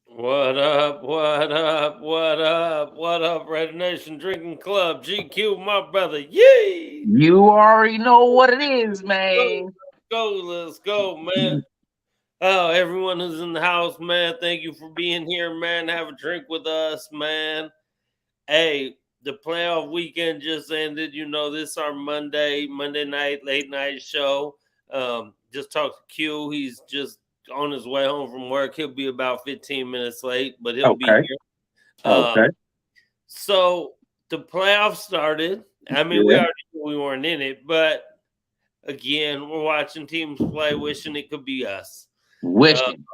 What up? What up? What up? What up, Red Nation Drinking Club? GQ, my brother. Yay! You already know what it is, Go, man. let's go, man. Oh, everyone who's in the house, man, thank you for being here, man. Have a drink with us, man. Hey, the playoff weekend just ended. You know, this our Monday night, late night show. Just talked to Q. He's just on his way home from work. He'll be about 15 minutes late, but he'll be Okay. here. Um, Okay. so the playoffs started. I mean, we Yeah. already knew we weren't in it, but again, we're watching teams play, wishing it could be us. Uh, Wishing.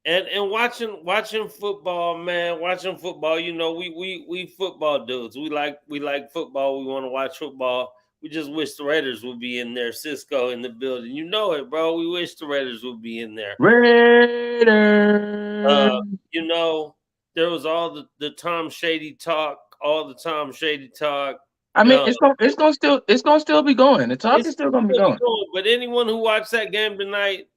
and watching football, man, watching football. You know, we football dudes. We like football. We want to watch football. We just wish the Raiders would be in there. Cisco in the building. You know it, bro. We wish the Raiders would be in there. Raiders. Uh, you know, there was all the Tom Shady talk, all the Tom Shady talk. I mean, Uh, it's gonna still be going. The talk it's is still gonna be still be going. going, but anyone who watched that game tonight,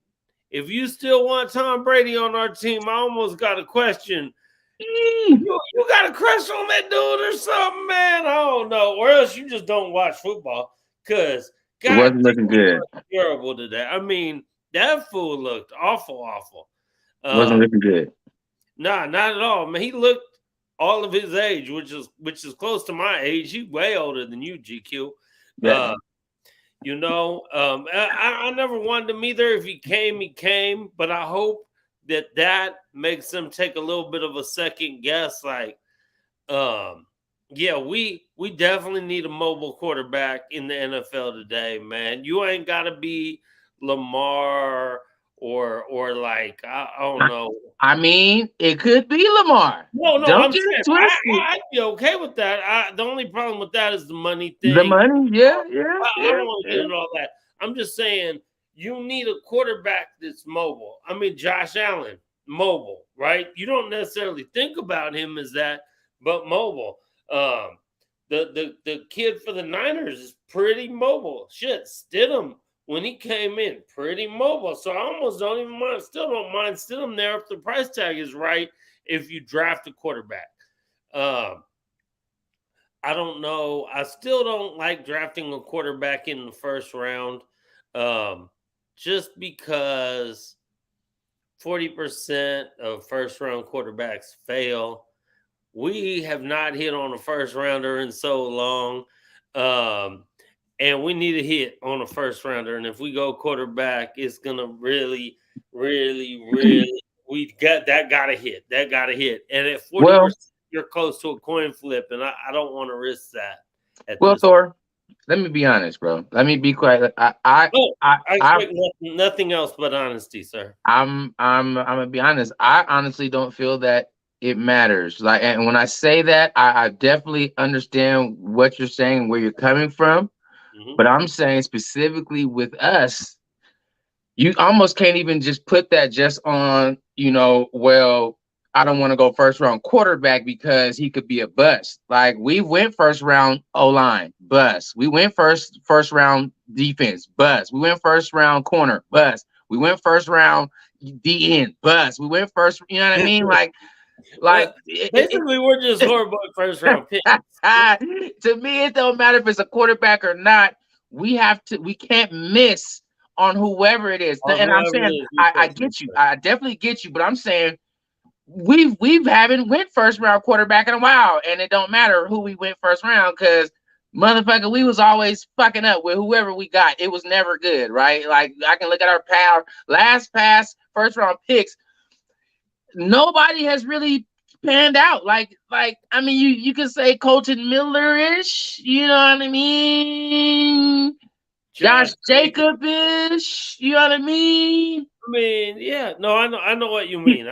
if you still want Tom Brady on our team, I almost got a question. Eee. You got a crush on that dude or something, man? I don't know. Or else you just don't watch football. Cause It God wasn't damn, looking he good. looked terrible today. I mean, that fool looked awful, awful. It wasn't Um, looking good. Nah, not at all. Man, he looked all of his age, which is close to my age. He way older than you, GQ. Yeah. Uh, I never wanted him either. If he came, he came. But I hope that makes him take a little bit of a second guess. Like, um, yeah, we definitely need a mobile quarterback in the NFL today, man. You ain't got to be Lamar or like I don't I, know. I mean, it could be Lamar. No, Don't I'm get it saying twisted. I'd be okay with that. The only problem with that is the money The thing. money, yeah, yeah, I yeah, don't want to yeah. get into all that. I'm just saying you need a quarterback that's mobile. I mean, Josh Allen, mobile, right? You don't necessarily think about him as that, but mobile. Um, the kid for the Niners is pretty mobile. Shit, Stidham when he came in, pretty mobile. So I almost don't even mind. Still don't mind Stidham there if the price tag is right. If you draft a quarterback, um, I don't know. I still don't like drafting a quarterback in the first round, um, just because 40% of first round quarterbacks fail. We have not hit on a first rounder in so long. Um, and we need a hit on a first rounder. And if we go quarterback, it's gonna really we got that gotta hit. That gotta hit. And at Well, 40%, you're close to a coin flip, and I don't want to risk that at well, this. Thor. Let me be honest, bro. Let me be quiet. Oh, I expect nothing else but honesty, sir. I'm gonna be honest. I honestly don't feel that it matters. Like, and when I say that, I definitely understand what you're saying, where you're coming from. Hmm. But I'm saying specifically with us, you almost can't even just put that just on, well, I don't want to go first round quarterback because he could be a bust. Like we went first round O line, bust. We went first round defense, bust. We went first round corner, bust. We went first round D end, bust. We went first, you know what I mean? Like Well, basically, we're just horrible at first round picks. to me, it don't matter if it's a quarterback or not. We can't miss on whoever it is. On And I'm whoever it saying, is we I pick. get you. I definitely get you. But I'm saying we haven't went first round quarterback in a while, and it don't matter who we went first round because motherfucker, we was always fucking up with whoever we got. It was never good, right? Like I can look at our last pass first round picks. Nobody has really panned out. Like I mean, you could say Colton Miller ish. You know what I mean? Josh Josh Jacobs. Jacob ish. You know what I mean? I mean, yeah, no, I know what you mean.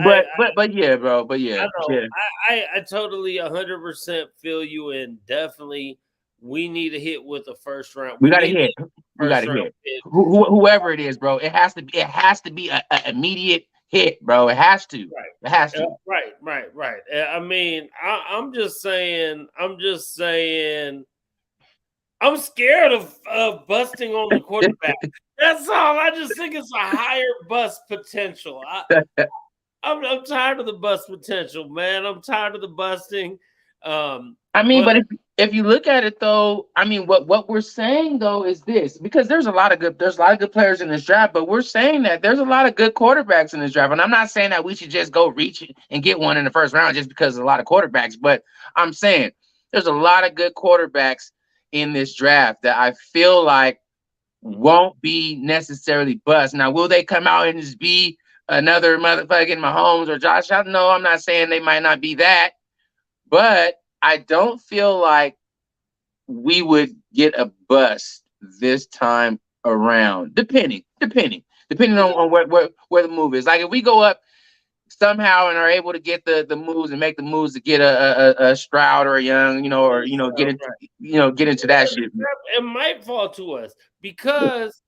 But yeah, bro. But I yeah, know. yeah. I totally 100% feel you, and definitely we need a hit with a first round. We We got to need hit. a We got first to round hit. pick. Whoever it is, bro. It has to be. It has to be a immediate hit, bro. It has to. It has Right. to. Right. I mean, I'm just saying. I'm just saying. I'm scared of busting on the quarterback. That's all. I just think it's a higher bust potential. I'm tired of the bust potential, man. I'm tired of the busting. I mean, But but if you look at it though, I mean, what we're saying though is this, because there's a lot of good players in this draft, but we're saying that there's a lot of good quarterbacks in this draft, and I'm not saying that we should just go reach and get one in the first round just because there's a lot of quarterbacks, but I'm saying there's a lot of good quarterbacks in this draft that I feel like won't be necessarily bust. Now, will they come out and just be another motherfucking Mahomes or Josh Allen? No, I'm not saying they might not be that, but I don't feel like we would get a bust this time around, depending on where the move is. Like if we go up somehow and are able to get the moves and make the moves to get a Stroud or a Young, get into that shit. It might fall to us because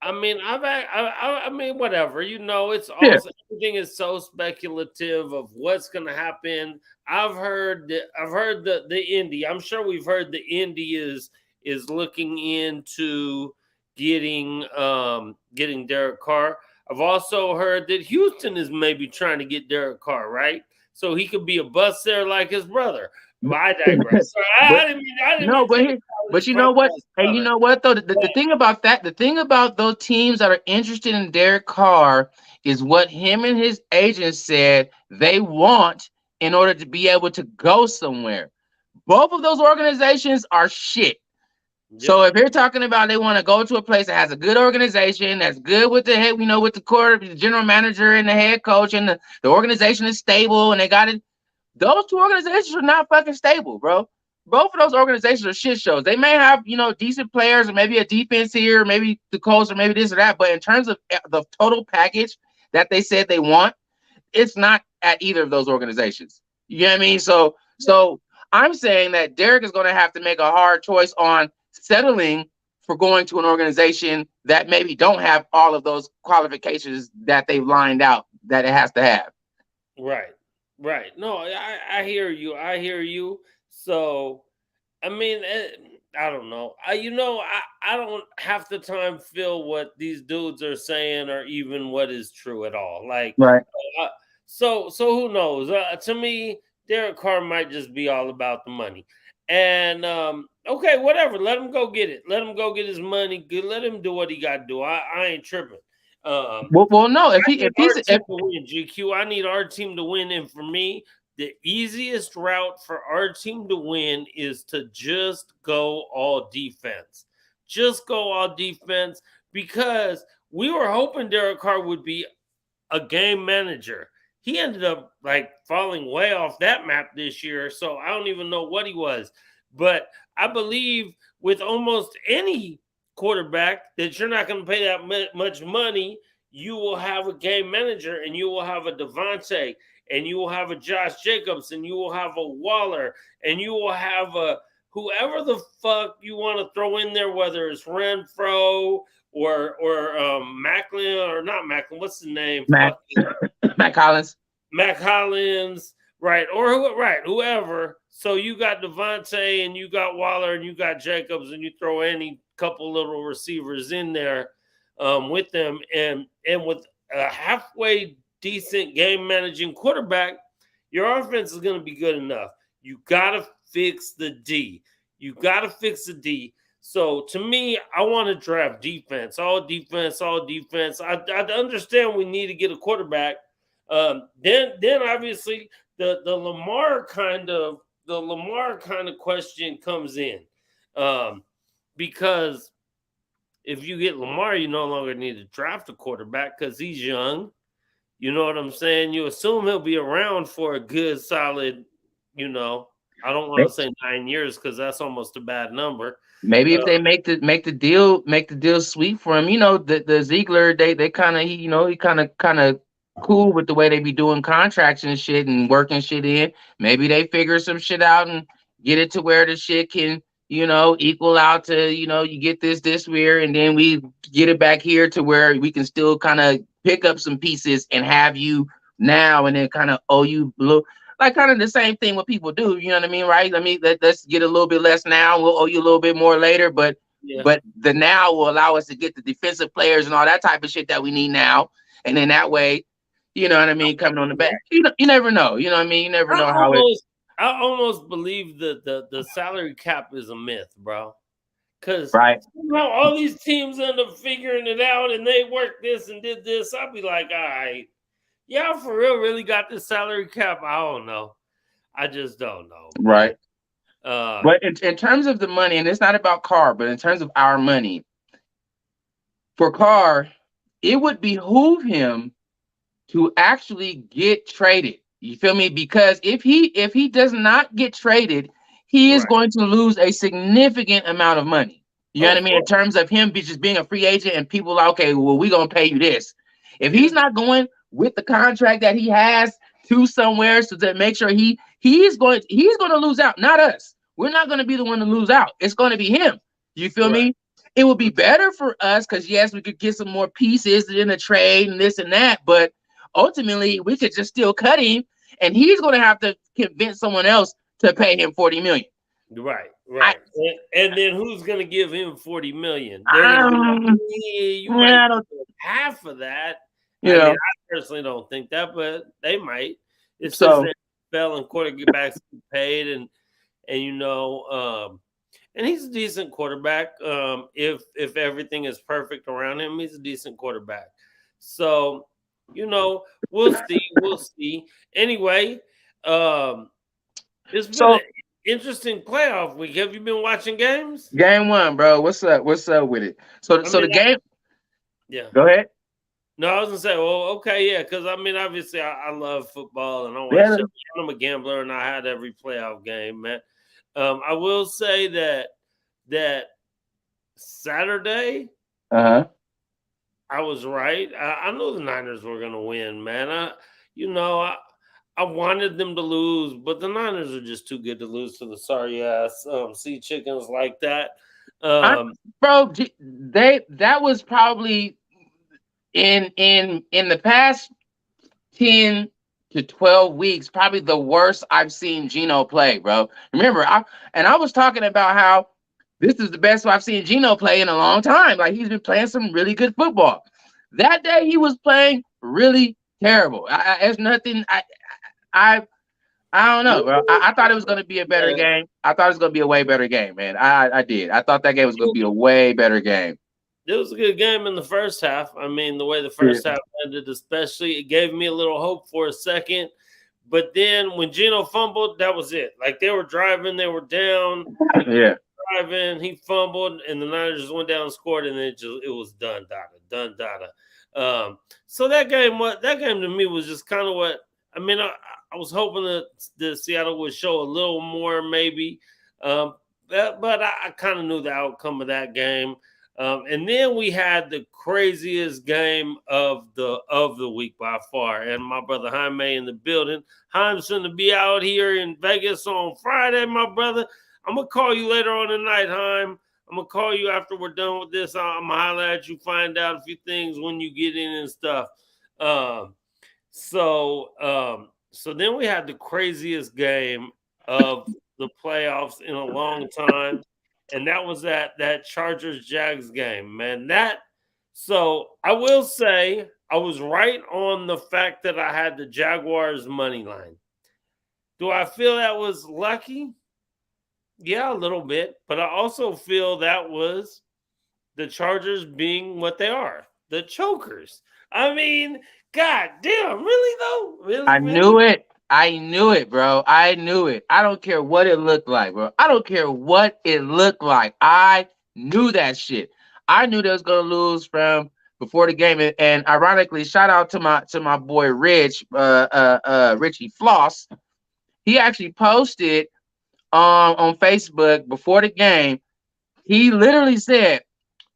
I mean, I mean, whatever. It's also everything is so speculative of what's going to happen. I've heard the Indy. I'm sure we've heard the Indy is looking into getting Derek Carr. I've also heard that Houston is maybe trying to get Derek Carr, right? So he could be a bust there like his brother. Well, I digress. But you know what? Hey, you know what though? The thing about that, the thing about those teams that are interested in Derek Carr is what him and his agent said they want in order to be able to go somewhere. Both of those organizations are shit. Yep. So if you're talking about they want to go to a place that has a good organization, that's good with the head, with the general manager and the head coach, and the organization is stable and they got it. Those two organizations are not fucking stable, bro. Both of those organizations are shit shows. They may have, decent players or maybe a defense here, maybe the Colts or maybe this or that. But in terms of the total package that they said they want, it's not at either of those organizations. You know what I mean? So I'm saying that Derek is going to have to make a hard choice on settling for going to an organization that maybe don't have all of those qualifications that they've lined out that it has to have. Right. No, I hear you. I hear you. So, I mean, I don't know. I don't half the time feel what these dudes are saying or even what is true at all. Like, right. So who knows? To me, Derek Carr might just be all about the money. And okay, whatever. Let him go get it. Let him go get his money. Let him do what he got to do. I ain't tripping. No. If he's to win, GQ, I need our team to win, and for me, the easiest route for our team to win is to just go all defense. Just go all defense because we were hoping Derek Carr would be a game manager. He ended up falling way off that map this year, so I don't even know what he was. But I believe with almost any quarterback that you're not going to pay that much money, you will have a game manager and you will have a Devontae and you will have a Josh Jacobs and you will have a Waller and you will have a whoever the fuck you want to throw in there, whether it's Renfro or Macklin or not Macklin. What's the name? Mac Hollins. Mac Hollins, right? Whoever. So you got Devontae and you got Waller and you got Jacobs and you throw any couple little receivers in there with them and with a halfway decent game managing quarterback, your offense is going to be good enough. You got to fix the D. So to me, I want to draft defense, all defense. I understand we need to get a quarterback. Then obviously the Lamar kind of question comes in. Because if you get Lamar, you no longer need to draft a quarterback because he's young. You know what I'm saying? You assume he'll be around for a good, solid, I don't want to say 9 years because that's almost a bad number. Maybe if they make the deal sweet for him, the Ziegler, they kind of he kind of cool with the way they be doing contracts and shit and working shit in. Maybe they figure some shit out and get it to where the shit can equal out to, you get this year and then we get it back here to where we can still kind of pick up some pieces and have you now and then kind of owe you like kind of the same thing what people do. You know what I mean? Right. Let's get a little bit less now. We'll owe you a little bit more later, but the now will allow us to get the defensive players and all that type of shit that we need now. And then that way, You know what I mean? Coming on the back. You never know. You know what I mean? You never know how it. I almost believe that the salary cap is a myth, bro. Because Right. all these teams end up figuring it out and they worked this and did this. I'll be like, all right, y'all for real really got this salary cap? I don't know. I just don't know. Right. But in terms of the money, and it's not about Carr, but in terms of our money, for Carr, it would behoove him to actually get traded. You feel me? Because if he does not get traded, he is going to lose a significant amount of money. You know what I mean? In terms of him just being a free agent and people like, okay, well, we're gonna pay you this. If he's not going with the contract that he has to somewhere, so that make sure he's going to lose out, not us. We're not going to be the one to lose out. It's going to be him. You feel me? It would be better for us because yes, we could get some more pieces in the trade and this and that, but ultimately we could just still cut him, and he's going to have to convince someone else to pay him $40 million. Right. And then who's going to give him $40 million? You might half of that. Yeah. I mean, I personally don't think that, but they might. It's just that NFL and quarterbacks paid, and and he's a decent quarterback. If everything is perfect around him, he's a decent quarterback. So, we'll see. We'll see. Anyway, it's been an interesting playoff week. Have you been watching games? Game 1, bro. What's up with it? So the game. Yeah. Go ahead. No, I was gonna say, well, okay, yeah, because I mean, obviously, I love football, and I'm a gambler, and I had every playoff game, man. I will say that Saturday, I was right. I knew the Niners were gonna win, man. I wanted them to lose, but the Niners are just too good to lose to the sorry ass sea chickens like that. Bro, that was probably in the past 10 to 12 weeks, probably the worst I've seen Geno play, bro. Remember, I was talking about how this is the best I've seen Geno play in a long time. Like, he's been playing some really good football. That day he was playing really terrible. There's nothing. I don't know, bro. I thought it was going to be a better game. I thought it was going to be a way better game, man. I did. I thought that game was going to be a way better game. It was a good game in the first half. I mean, the way the first half ended, especially, it gave me a little hope for a second. But then when Geno fumbled, that was it. Like, they were driving, they were down. Driving, he fumbled, and the Niners just went down and scored, and it was done, dada. So that game to me was just kind of what I mean. I was hoping that Seattle would show a little more, maybe, but I kind of knew the outcome of that game. And then we had the craziest game of the week by far. And my brother Jaime in the building. Jaime's going to be out here in Vegas on Friday, my brother. I'm going to call you later on tonight, Jaime. I'm going to call you after we're done with this. I'm going to holler at you, find out a few things when you get in and stuff. So then we had the craziest game of the playoffs in a long time. And that was that Chargers-Jags game, man. So I will say I was right on the fact that I had the Jaguars money line. Do I feel that was lucky? Yeah, a little bit. But I also feel that was the Chargers being what they are, the chokers. I mean, God damn, really though? Really? I knew it. I knew it, bro. I knew it. I don't care what it looked like, bro. I don't care what it looked like. I knew that shit. I knew they was gonna lose from before the game. And ironically, shout out to my boy Rich, Richie Floss. He actually posted on Facebook before the game. He literally said,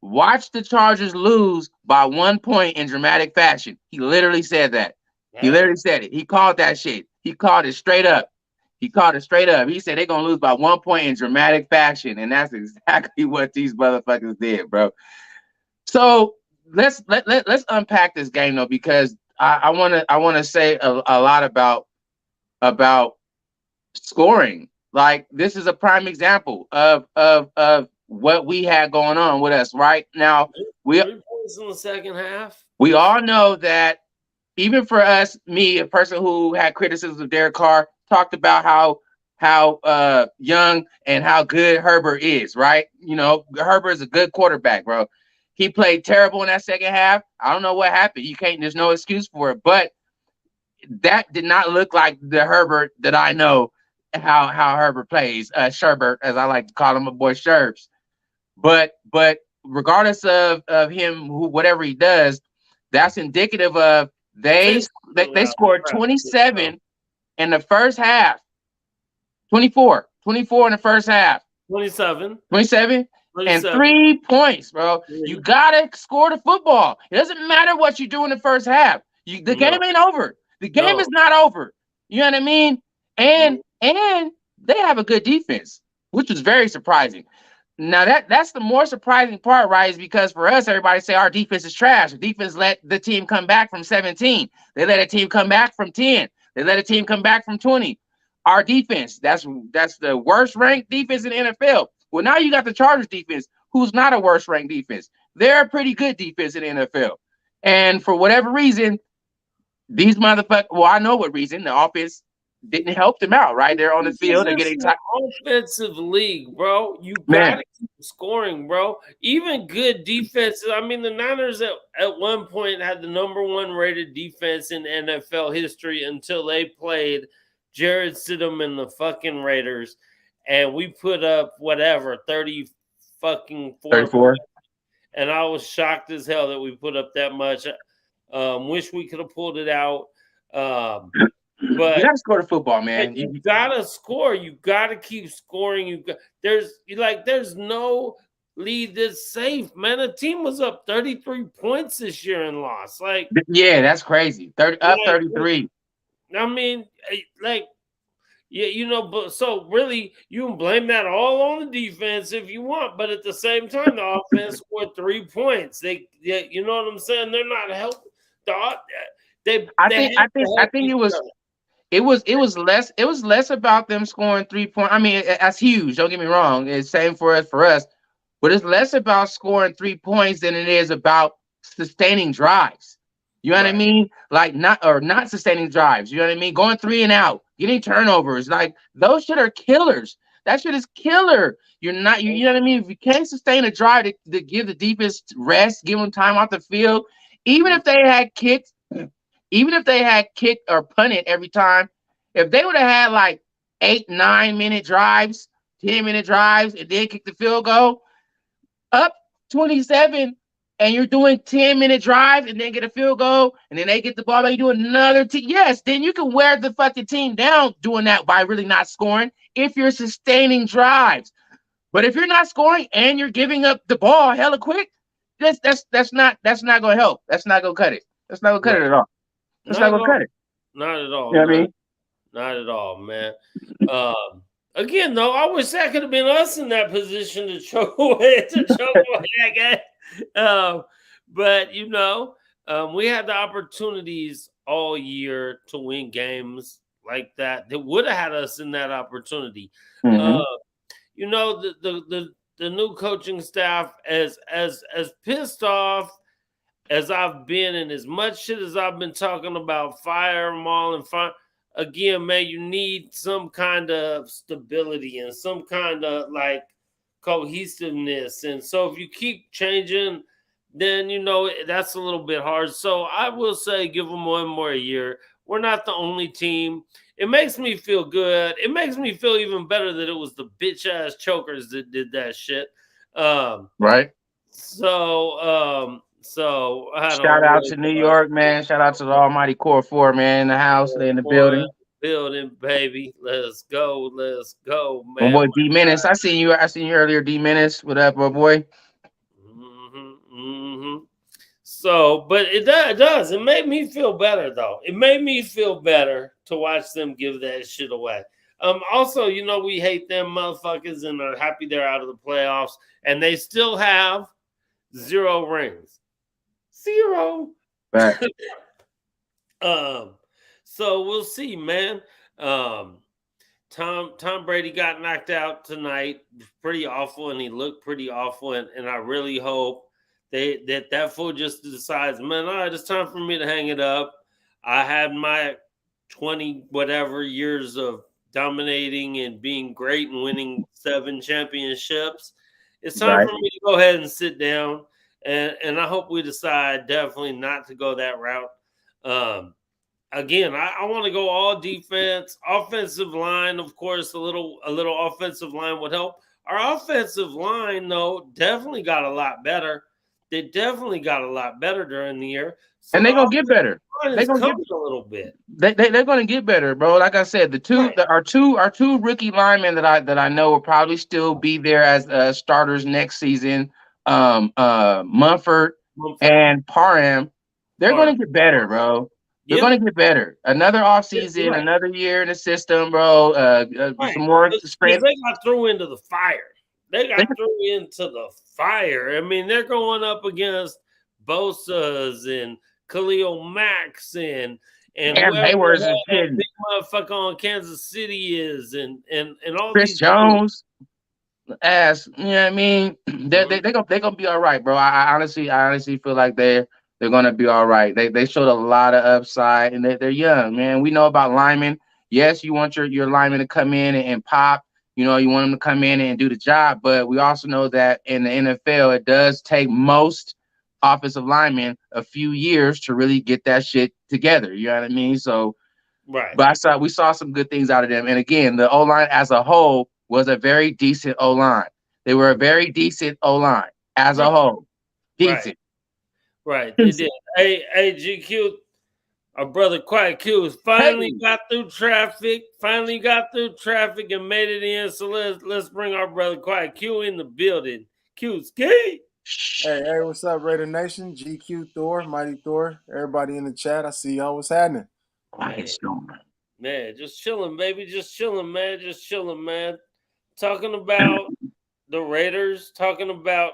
"Watch the Chargers lose by 1 point in dramatic fashion." He literally said that. He literally said it. He called that shit. He called it straight up. He said they're gonna lose by 1 point in dramatic fashion, and that's exactly what these motherfuckers did, bro. So let's unpack this game though, because I wanna say a lot about scoring. Like, this is a prime example of what we had going on with us right now. 3 points in the second half. We all know that even for us, me, a person who had criticisms of Derek Carr, talked about how young and how good Herbert is, right? You know, Herbert is a good quarterback, bro. He played terrible in that second half. I don't know what happened. You can't, there's no excuse for it. But that did not look like the Herbert that I know how Herbert plays, Sherbert, as I like to call him, my boy Sherbs. But regardless of him, whatever he does, that's indicative of they scored 27 in the first half. 24 in the first half. 27. 27 and 3 points, bro. You gotta score the football. It doesn't matter what you do in the first half. The game ain't over. The game is not over. You know what I mean? And they have a good defense, which was very surprising. Now that's the more surprising part, right? Is because for us, everybody say our defense is trash. The defense let the team come back from 17. They let a team come back from 10. They let a team come back from 20. Our defense, that's the worst ranked defense in the NFL. Well, now you got the Chargers defense, who's not a worst ranked defense. They're a pretty good defense in the NFL. And for whatever reason, these motherfuckers, well, I know what reason, the offense didn't help them out, right? They're on the field, they're getting tired. Offensive league, bro. You gotta keep scoring, bro. Even good defenses. I mean, the Niners at one point had the #1 rated defense in NFL history until they played Jared Stidham and the fucking Raiders, and we put up whatever 34. And I was shocked as hell that we put up that much. Wish we could have pulled it out. But you gotta score the football, man. You gotta score. You gotta keep scoring. There's no lead that's safe, man. The team was up 33 points this year and lost. Like, yeah, that's crazy. 33. I mean, like, yeah, you know, but so really you can blame that all on the defense if you want, but at the same time, the offense scored 3 points. You know what I'm saying? They're not helping. I think it was less about them scoring 3 points. I mean, that's huge. Don't get me wrong. It's same for us, but it's less about scoring 3 points than it is about sustaining drives. You know what I mean? Like not sustaining drives. You know what I mean? Going 3 and out, getting turnovers. Like those shit are killers. That shit is killer. You're not. You know what I mean? If you can't sustain a drive to give the defense rest, give them time off the field, even if they had kicked or punted every time, if they would have had like 8-9 minute drives, 10-minute drives, and then kick the field goal, up 27. And you're doing 10-minute drives and then get a field goal, and then they get the ball back, you do another yes, then you can wear the fucking team down doing that by really not scoring if you're sustaining drives. But if you're not scoring and you're giving up the ball hella quick, that's not gonna help. That's not gonna cut it. That's not gonna cut it at all. That's not gonna cut it. Not at all. You know what I mean? Not at all, man. Again, though, I wish that could have been us in that position to choke away that guy. But you know, we had the opportunities all year to win games like that would have had us in that opportunity. Mm-hmm. You know, the new coaching staff, as pissed off as I've been, and as much shit as I've been talking about, fire them all and fire. Again, man, you need some kind of stability and some kind of like cohesiveness. And so if you keep changing, then, you know, that's a little bit hard. So I will say give them one more year. We're not the only team. It makes me feel good. It makes me feel even better that it was the bitch ass chokers that did that shit. Right. So shout out to New York, man. Shout out to the Almighty Core 4, man, in the house. They in the building. Baby. Let's go, man. My boy D Menace. I seen you earlier, D Menace. What up, my boy? So, but it does. It made me feel better, though. It made me feel better to watch them give that shit away. Also, you know, we hate them motherfuckers and are happy they're out of the playoffs, and they still have 0 rings. 0. Right. So we'll see, man. Tom Brady got knocked out tonight. Pretty awful, and he looked pretty awful. And I really hope that fool just decides, man, all right, it's time for me to hang it up. I had my 20 whatever years of dominating and being great and winning 7 championships. It's time Right. for me to go ahead and sit down. And I hope we decide definitely not to go that route. Um, Again, I want to go all defense, offensive line. Of course, a little offensive line would help. Our offensive line, though, definitely got a lot better. They definitely got a lot better during the year. So And the they're gonna get offensive better. line They're is gonna get coming a little bit. they're gonna get better, bro. Like I said, Right. our two rookie linemen that I know will probably still be there as starters next season. Munford Mumford, and Parham, they're Parham. gonna get better, bro. They're Yeah, gonna get better. Another yeah, you're offseason, right. another year in the system, bro. Right. Some more Because strength. they got thrown into the fire. They They, got thrown into the fire. I mean, they're going up against Bosa's and Khalil Max and Cam whoever the Hayward's and hell shit. that big motherfucker on Kansas City is and all Chris these dudes. Jones. Ass, you know what I mean? Mhm. They gonna be all right, bro. I honestly feel like they're gonna be all right. They showed a lot of upside, and they're young, man. We know about linemen. Yes, you want your linemen to come in and pop. You know, you want them to come in and do the job, but we also know that in the NFL, it does take most offensive linemen a few years to really get that shit together. You know what I mean? So Right. but we saw some good things out of them. And again, the O line as a whole was a very decent O line. They were a very decent O line as Right. a whole. Right. Decent. Right. They did. Decent. Hey, GQ, our brother Quiet Q finally Hey, got through traffic. Finally got through traffic and made it in. So let's bring our brother Quiet Q in the building. Q ski. shh. Hey, what's up, Raider Nation? GQ Thor, Mighty Thor, everybody in the chat. I see y'all. What's happening? Quiet Man, storm. man, just chilling, baby. Just chilling, man. Just chilling, man. Talking about the Raiders. Talking about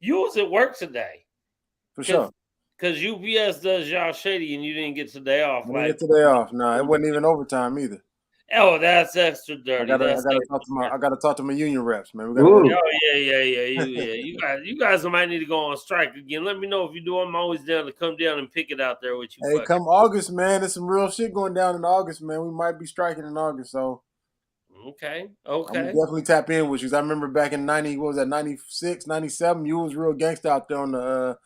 you was at work today For because sure. UPS does y'all shady and you didn't get today off. I didn't Like, get today off. No, it wasn't even overtime either. oh, that's extra I dirty. gotta I That's gotta talk to extra. my union reps, man. We gotta work. Ooh. Oh yeah. You guys might need to go on strike again. Let me know if you do. I'm always down to come down and pick it out there with you. Hey, Fucking come August, man. There's some real shit going down in August, man. We might be striking in August, so okay, I'm gonna okay. definitely tap in with you. 'Cause I remember back in 90, what was that, 96, 97, you was real gangsta out there on the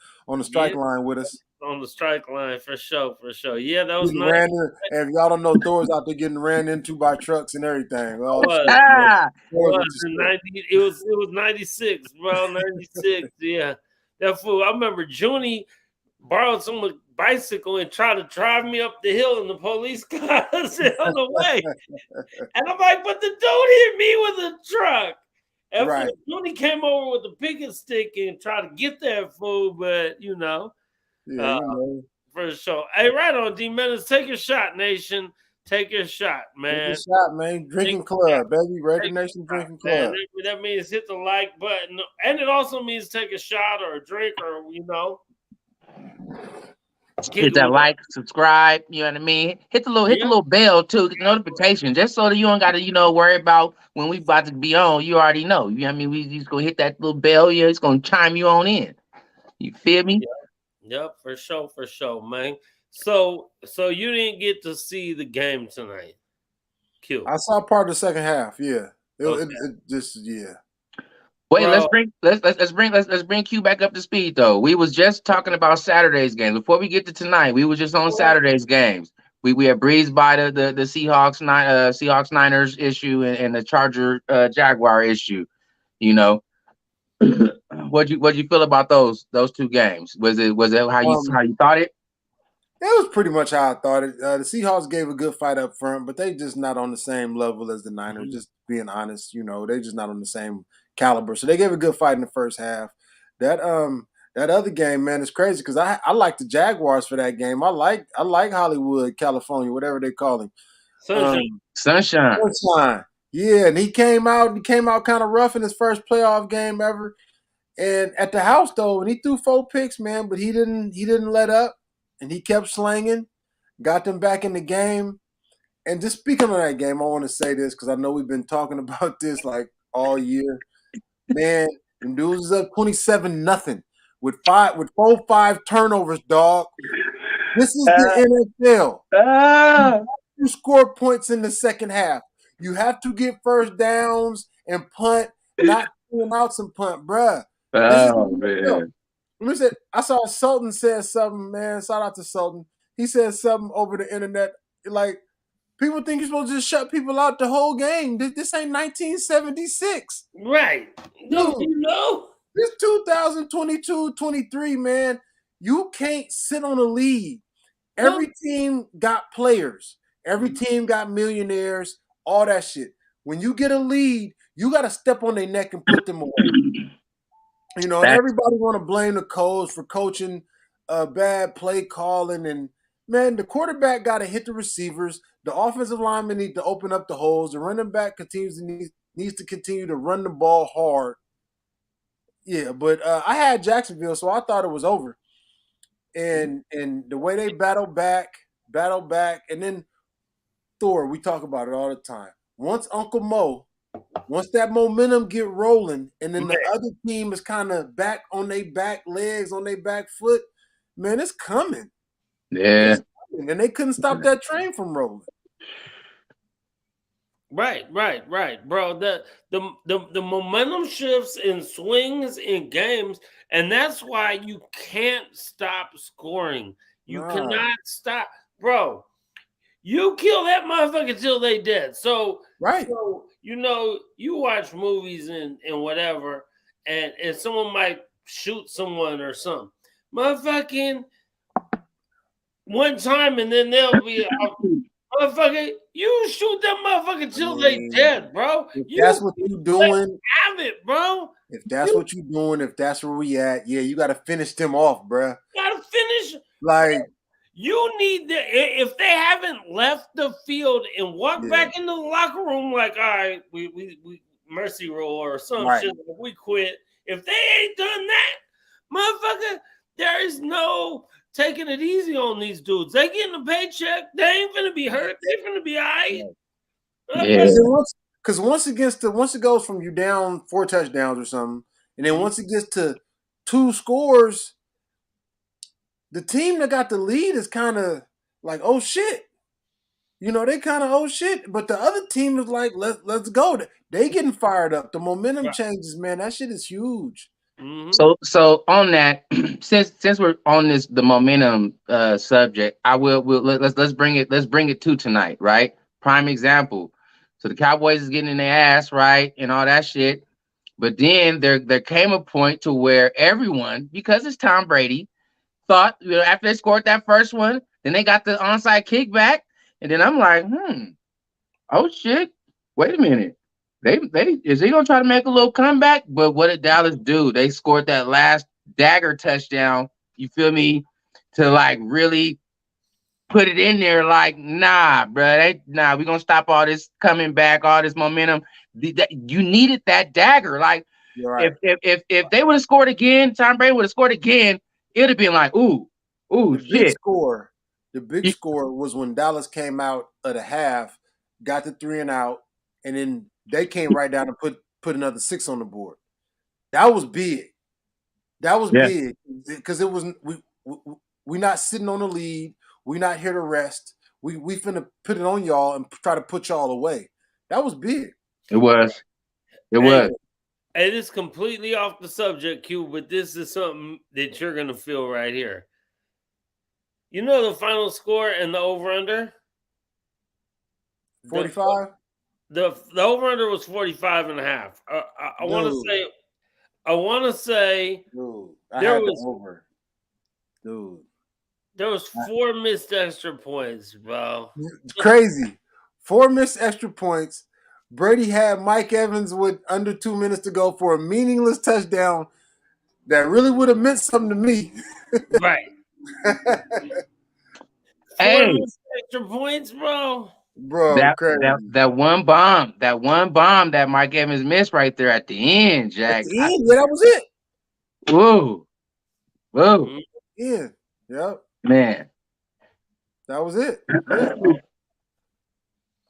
strike Yeah, line with us. on the strike line for sure, for sure. Yeah, that was Getting nice. ran in, and if y'all don't know, Thor's out there getting ran into by trucks and everything. All the Was shit, you know. Ah, Thor's was with the in shit. 90. It was 96, bro. 96. Yeah, that fool. I remember Junie borrowed someone's bicycle and tried to drive me up the hill, and the police got us on the way. And I'm like, but the dude hit me with a truck. And Right. Junie came over with a picking stick and tried to get that fool, but Yeah, uh, you know. for sure. Hey, right on, D Menace. Take your shot, nation. Take your shot, Take a man. shot, man. Take Drinking your shot. club, baby. Raider Take Nation a shot, drinking man. club. That means hit the like button, and it also means take a shot or a drink or hit giggle that it up. like, subscribe. You know what I mean? Hit the Yeah, little bell too, get the notification, just so that you don't got to worry about when we about to be on. You already know. You know what I mean? We just gonna hit that little bell. Yeah, it's gonna chime you on in. You feel me? yep, for sure, man. So you didn't get to see the game tonight. Q. I saw part of the second half. Yeah. Okay. It just, yeah. Wait, Bro, let's bring Q back up to speed though. We was just talking about Saturday's games before we get to tonight. We was just on Saturday's games. We had breezed by the Seahawks Niners issue and the Charger Jaguar issue. You know, what'd you feel about those two games? Was it how you thought it? It was pretty much how I thought it. The Seahawks gave a good fight up front, but they just not on the same level as the Niners. mhm. Just being honest, they just not on the same caliber. So they gave a good fight in the first half. That other game, man, is crazy because I like the Jaguars for that game. I like Hollywood, California, whatever they call him. Sunshine. Sunshine. Sunshine. Yeah, and he came out kind of rough in his first playoff game ever. And at the house though, and he threw 4 picks, man, but he didn't let up, and he kept slanging, got them back in the game. And just speaking of that game, I want to say this because I know we've been talking about this like all year. Man, them dudes is up 27-0 with 4 5 turnovers, dog. This is the NFL. Ah. You score points in the second half. You have to get first downs and punt, not throwing out some punt, bruh. This is Oh the NFL. man. Let me say, I saw Sultan said something, man. Shout out to Sultan. He said something over the internet. Like, people think you're supposed to just shut people out the whole game. This ain't 1976. Right. No, Dude, you know? this 2022-23, man. You can't sit on a lead. Every team got players. Every team got millionaires, all that shit. When you get a lead, you got to step on their neck and put them away. You know, and everybody want to blame the coach for coaching bad play calling. And, man, the quarterback got to hit the receivers. The offensive lineman need to open up the holes. The running back needs to continue to run the ball hard. Yeah, but I had Jacksonville, so I thought it was over. And the way they battle back, and then Thor, we talk about it all the time. Once Uncle Mo, once that momentum get rolling, and then the other team is kind of back on their back legs, on their back foot, man, it's coming. Yeah. It's coming. And they couldn't stop that train from rolling. Right, bro. The momentum shifts and swings in games, and that's why you can't stop scoring. You cannot stop, bro. You kill that motherfucker till they dead. So, so, you know, you watch movies and whatever, and someone might shoot someone or something. Motherfucking one time, and then they'll be motherfucker, you shoot that motherfucker till they dead, bro. If that's what you doing, have it, bro. If that's what you doing, if that's where we at, yeah, you got to finish them off, bro. Gotta finish. Like, you need to, if they haven't left the field and walked back in the locker room, like, all right, we mercy roll or some shit, we quit. If they ain't done that, motherfucker, there is no taking it easy on these dudes. They getting a paycheck. They ain't gonna be hurt. They gonna be all right. Because once it goes from you down 4 touchdowns or something, and then once it gets to 2 scores, the team that got the lead is kind of like, oh shit. You know, they kind of, oh shit. But the other team is like, let's go. They getting fired up. The momentum changes, man. That shit is huge. So on that, since we're on the momentum subject, let's bring it to tonight, right? Prime example. So the Cowboys is getting in their ass, right, and all that shit. But then there came a point to where everyone, because it's Tom Brady, thought, you know, after they scored that first one, then they got the onside kickback, and then I'm like, oh shit, wait a minute. Is he gonna try to make a little comeback? But what did Dallas do? They scored that last dagger touchdown. You feel me? To like really put it in there. Like, nah, bro. We're gonna stop all this coming back, all this momentum. You needed that dagger. Like, if they would have scored again, Tom Brady would have scored again. It'd have been like, ooh, shit. The big score was when Dallas came out of the half, got the 3 and out, and then they came right down and put another 6 on the board. That was big. That was big because it was we not sitting on the lead. We not here to rest. We finna put it on y'all and try to put y'all away. That was big. It was. It is completely off the subject, Q, but this is something that you're gonna feel right here. You know the final score and the over-under? 45? The over-under was 45.5. I want to say Dude, there was over. Dude. There was 4 missed extra points, bro. It's crazy. 4 missed extra points. Brady had Mike Evans with under 2 minutes to go for a meaningless touchdown that really would have meant something to me. Right. 4 missed extra points, bro. Bro, that one bomb that Mike Evans missed right there at the end, Jack. That was it. Whoa. Yeah. Yep. Man. That was it. Yeah.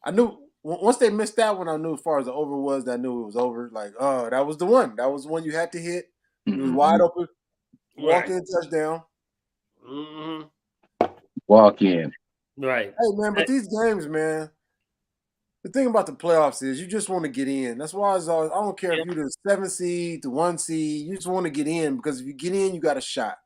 I knew once they missed that one, I knew as far as the over was, I knew it was over. Like, oh, that was the one. That was the one you had to hit. It was wide open. Walk-in touchdown. Walk in. Right. Hey man, but these games, man. The thing about the playoffs is you just want to get in. That's why I don't care if you're the 7 seed, the 1 seed. You just want to get in because if you get in, you got a shot.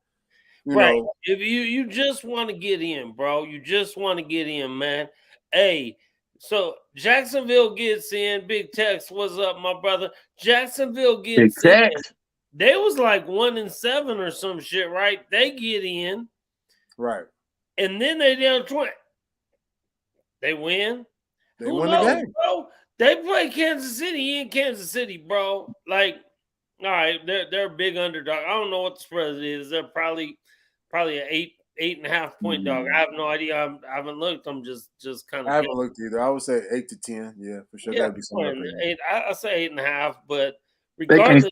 You Right. know. If you just want to get in, bro. You just want to get in, man. Hey, so Jacksonville gets in. Big Tex, what's up, my brother? Jacksonville Big gets in. Tex. They was like 1-7 or some shit, right? They get in. Right. And then they down 20. They win. They Who win knows, the game. bro? They play Kansas City in Kansas City, bro. Like, all right, they're a big underdog. I don't know what the spread is. They're probably an 8.5 point dog. I have no idea. I haven't looked. I'm just kind of. I haven't looked either. I would say 8 to 10. Yeah, for sure. Yeah, That'd be something up there. 8. I say 8.5. But They regardless,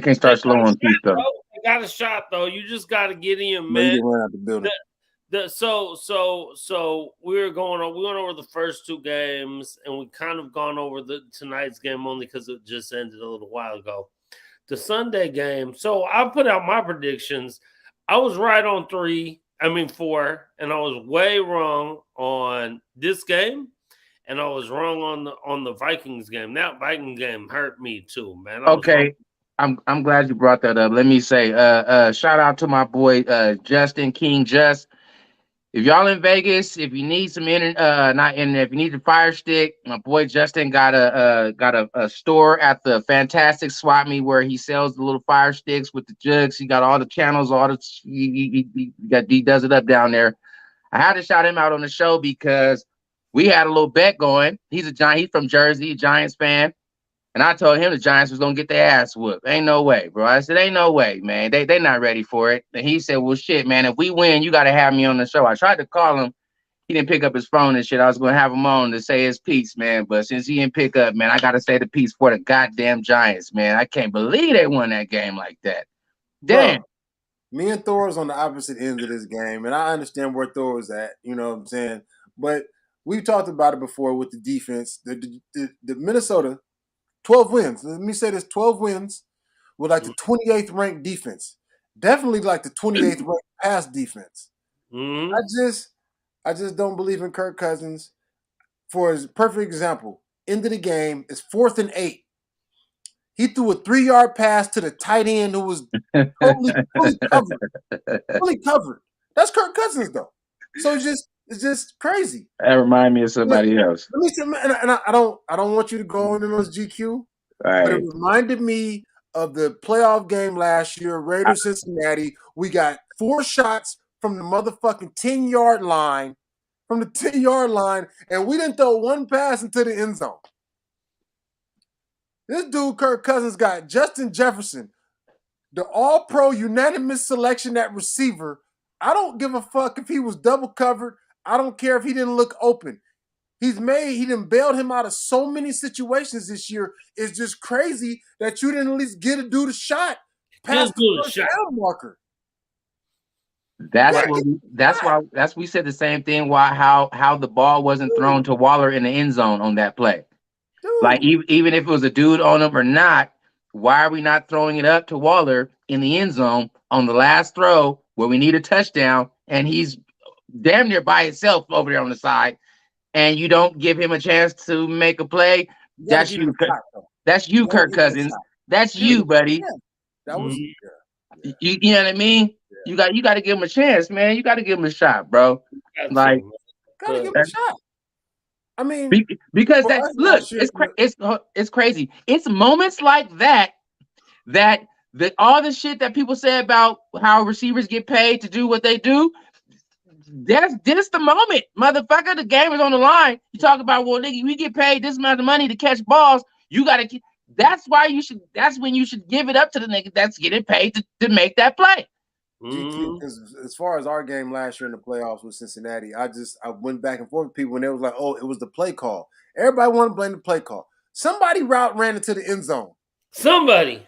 can't start slow on feet though. They got a shot though. You just got to get in, No, you man. get run out the building. So we went over the first two games, and we kind of gone over tonight's game only because it just ended a little while ago. The Sunday game. So I put out my predictions. I was right on 4, and I was way wrong on this game, and I was wrong on the Vikings game. That Viking game hurt me too, man. Okay. I'm glad you brought that up. Let me say, shout out to my boy Justin King Just. If y'all in Vegas, if you need some if you need the Fire Stick, my boy Justin got a store at the Fantastic Swap Meet where he sells the little Fire Sticks with the jugs. He got all the channels, he does it up down there. I had to shout him out on the show because we had a little bet going. He's from Jersey, a Giants fan. And I told him the Giants was gonna get their ass whooped. Ain't no way, bro. I said, ain't no way, man. They not ready for it. And he said, well, shit, man, if we win, you gotta have me on the show. I tried to call him. He didn't pick up his phone and shit. I was gonna have him on to say his piece, man. But since he didn't pick up, man, I gotta say the piece for the goddamn Giants, man. I can't believe they won that game like that. Damn. Bro, me and Thor is on the opposite ends of this game, and I understand where Thor is at. You know what I'm saying? But we've talked about it before with the defense. The Minnesota. 12 wins. Let me say this: 12 wins with like the 28th ranked defense. Definitely like the 28th ranked pass defense. Mm-hmm. I just don't believe in Kirk Cousins. For his perfect example, end of the game is 4th and 8. He threw a 3-yard pass to the tight end who was totally fully covered. Fully covered. That's Kirk Cousins though. So it's just crazy. That reminds me of somebody else. Let me say, and I don't want you to go into those GQ, but it reminded me of the playoff game last year, Raiders Cincinnati. We got 4 shots from the motherfucking 10-yard line, and we didn't throw one pass into the end zone. This dude, Kirk Cousins, got Justin Jefferson, the all-pro unanimous selection at receiver. I don't give a fuck if he was double covered. I don't care if he didn't look open. He done bailed him out of so many situations this year. It's just crazy that you didn't at least get a dude a shot past the first down marker. That's why we said the same thing. How the ball wasn't thrown to Waller in the end zone on that play. Dude. Like even if it was a dude on him or not, why are we not throwing it up to Waller in the end zone on the last throw where we need a touchdown and he's damn near by himself over there on the side, and you don't give him a chance to make a play? That's you. That's you, Kirk Cousins. That's you, buddy. Yeah. That was you know what I mean? Yeah. You got to give him a chance, man. You got to give him a shot, bro. Like, gotta give him a shot. I mean, because it's crazy. It's moments like that all the shit that people say about how receivers get paid to do what they do. That's the moment, motherfucker. The game is on the line. You talk about, well, nigga, we get paid this amount of money to catch balls. You gotta. That's when you should give it up to the nigga that's getting paid to make that play. GQ, as far as our game last year in the playoffs with Cincinnati, I went back and forth with people, and they was like, "Oh, it was the play call." Everybody wanted to blame the play call. Somebody route ran into the end zone. Somebody's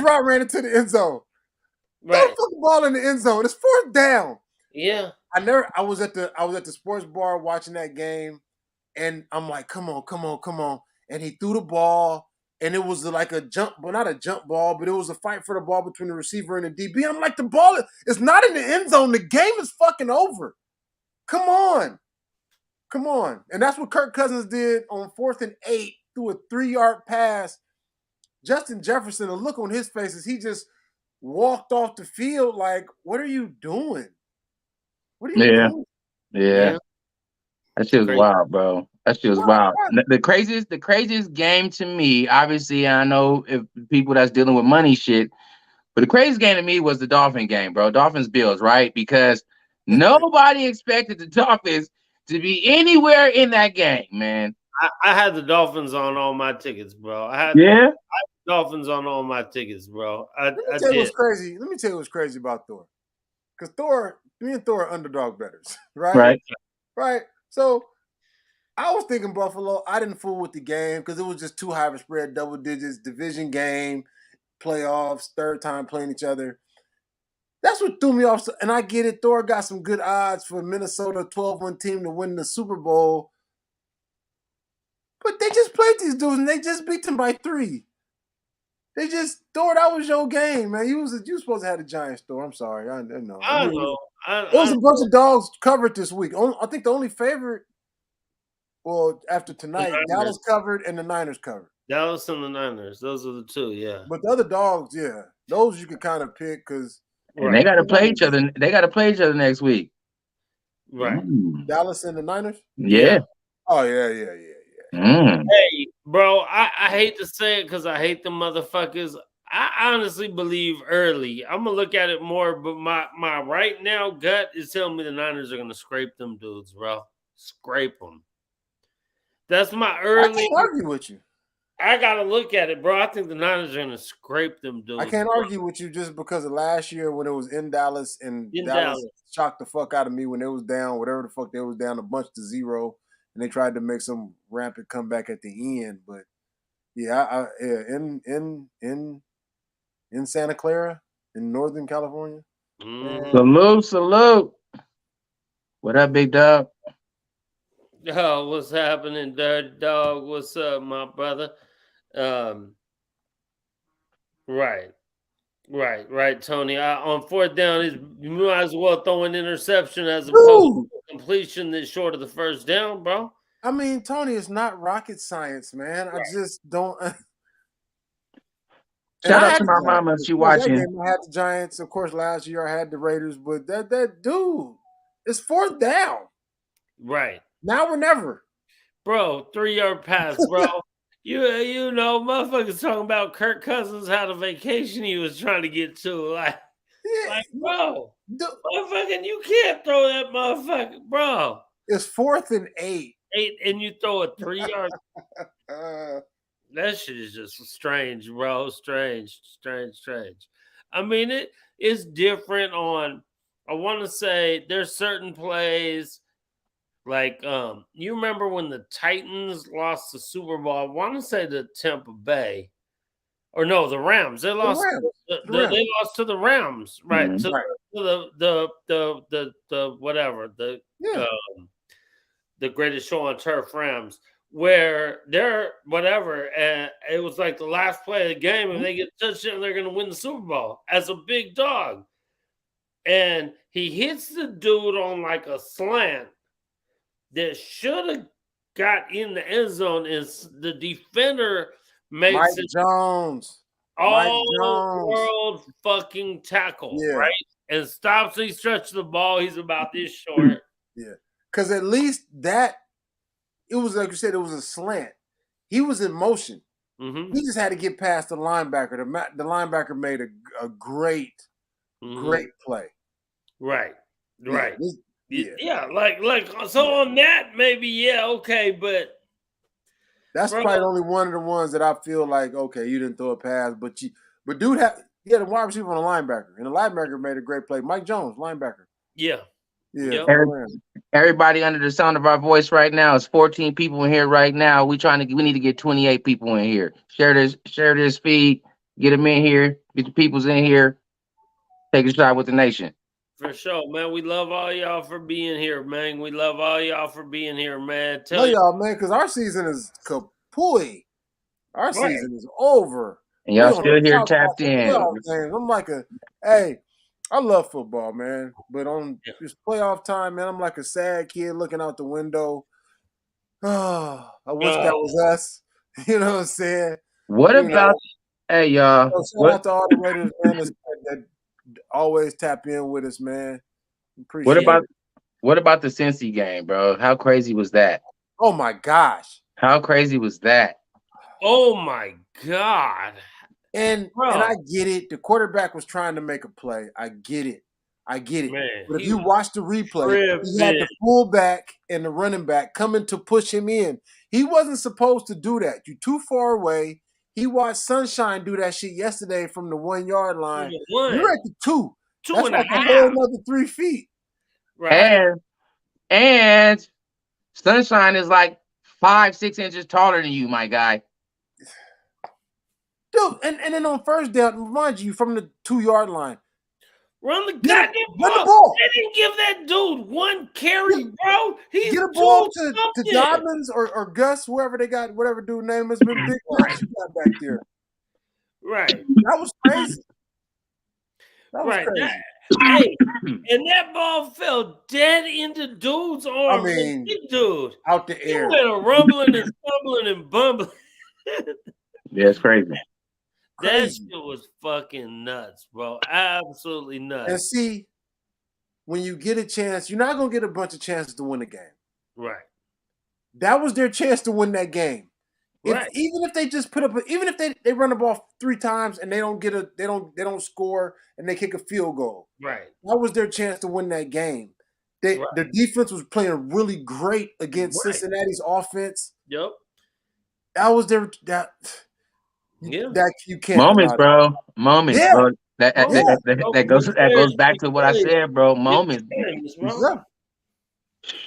route ran into the end zone. Right. Don't put the ball in the end zone. It's 4th down. Yeah. I was at the sports bar watching that game, and I'm like, come on. And he threw the ball, and it was like a jump, well, not a jump ball, but it was a fight for the ball between the receiver and the DB. I'm like, the ball is not in the end zone. The game is fucking over. Come on. Come on. And that's what Kirk Cousins did on 4th and 8 through a 3-yard pass. Justin Jefferson, the look on his face is he just walked off the field like, what are you doing? What are you doing? Yeah. That shit was Crazy. wild, bro. That shit was wild. The craziest game to me, obviously, I know if people that's dealing with money shit, but the craziest game to me was the Dolphin game, bro. Dolphins Bills, right? Because nobody expected the Dolphins to be anywhere in that game, man. I had the Dolphins on all my tickets, bro. I had Dolphins on all my tickets, bro. Let me tell you what's crazy. Let me tell you what's crazy about Thor. Because me and Thor are underdog bettors, right? Right. So I was thinking Buffalo. I didn't fool with the game because it was just too high of a spread, double digits, division game, playoffs, third time playing each other. That's what threw me off. And I get it. Thor got some good odds for Minnesota 12-1 team to win the Super Bowl. But they just played these dudes and they just beat them by 3. They just Thor, that was your game, man. You supposed to have the Giants, Thor. I'm sorry. I know. I know. It was a bunch of dogs covered this week. I think the only favorite, well, after tonight, Dallas covered and the Niners covered. Dallas and the Niners. Those are the two, yeah. But the other dogs, yeah. Those you can kind of pick because they got to play each other. They got to play each other next week. Right. Dallas and the Niners? Yeah. Oh, yeah. Hey, bro, I hate to say it because I hate the motherfuckers. I honestly believe early. I'm going to look at it more, but my right now gut is telling me the Niners are going to scrape them dudes, bro. Scrape them. That's my early. I can't argue with you. I got to look at it, bro. I think the Niners are going to scrape them dudes. I can't argue with you just because of last year when it was in Dallas and Dallas shocked the fuck out of me when they was down, whatever the fuck they was down a bunch to 0. And they tried to make some rampant comeback at the end, but yeah, in Santa Clara, in Northern California. Salute. What up, big dog? Yo, what's happening, Dirty Dog? What's up, my brother? Right, Tony. On 4th down, you might as well throw an interception as opposed to completion that's short of the first down, bro. I mean, Tony, it's not rocket science, man. I just don't. Shout out to my mama if she watching. I had the Giants, of course. Last year I had the Raiders, but that dude, it's 4th down. Right now or never, bro. 3-yard pass, bro. You know, motherfuckers talking about Kirk Cousins had a vacation he was trying to get to. Like bro, motherfucking, you can't throw that motherfucker, bro. It's 4th and 8. And you throw a 3-yard. That shit is just strange, bro. Strange. I mean, it is different on. I want to say there's certain plays. Like, you remember when the Titans lost the Super Bowl? I want to say to Tampa Bay, or no, the Rams. They lost. They lost to the Rams, right? Mm-hmm. To the whatever the greatest show on turf, Rams, where they're whatever, and it was like the last play of the game, and they get a touchdown, they're going to win the Super Bowl as a big dog, and he hits the dude on like a slant that should have got in the end zone. Is the defender makes Mike it Jones all-world fucking tackle, right? And stops. He stretches the ball. He's about this short. Yeah, because at least that it was like you said. It was a slant. He was in motion. Mm-hmm. He just had to get past the linebacker. The linebacker made a great play. Right. Yeah, like so on that maybe okay, but that's probably only one of the ones that I feel like okay, you didn't throw a pass, but dude had the wide receiver on a linebacker, and the linebacker made a great play. Mike Jones, linebacker. Yeah. Everybody under the sound of our voice right now is 14 people in here right now. We need to get 28 people in here. Share this feed, get them in here, get the peoples in here, take a shot with the nation. For sure, man. We love all y'all for being here, man. We love all y'all for being here, man. Tell y'all, man, because our season is kapooey. Our season is over. And y'all still here tapped in. I'm like hey, I love football, man. But on Yeah. this playoff time, man, I'm like a sad kid looking out the window. Oh, I wish that was us. You know what I'm saying? What You about know, hey y'all? so shout What out to all the Raiders, man, that always tap in with us, man. what Appreciate about it. the Cincy game, bro? How crazy was that? Oh my gosh. How crazy was that? Oh my God. And Bro, I get it. The quarterback was trying to make a play. I get it. man, But if he you was watch the replay, he had tripping. the fullback and the running back coming to push him in. He wasn't supposed to do that. You're too far away. He watched Sunshine do that shit yesterday from the 1 yard line. You're One, at the 2. two That's and a like a half. whole another 3 feet. Right. Like, And Sunshine is like 5-6 inches taller than you, my guy. dude, and then on first down, mind you, from the 2 yard line, Run the get a, goddamn run the ball. ball. They didn't give that dude one carry, bro. He's Get a ball too to something. Dobbins or Gus, whoever they got, whatever dude name has been Big Gus you got back there. Right. That was crazy. That was Right. crazy. Hey, and that ball fell dead into dude's arms. I mean, Big dude. out the He air. went a rumbling and stumbling and bumbling. Yeah, it's crazy. That Crazy. shit was fucking nuts, bro. Absolutely And nuts. see, when you get a chance, you're not gonna get a bunch of chances to win a game. Right. That was their chance to win that game. Right. Even if they just put up, even if they run the ball 3 times and they don't score and they kick a field goal, Right. that was their chance to win that game. Right. The defense was playing really great against Right. Cincinnati's offense. Yep. That was their that Yeah. that you can't Moments, allow that. bro. Moments, Yeah. bro. That Yeah. goes back to what I said, bro. Moments. Yeah.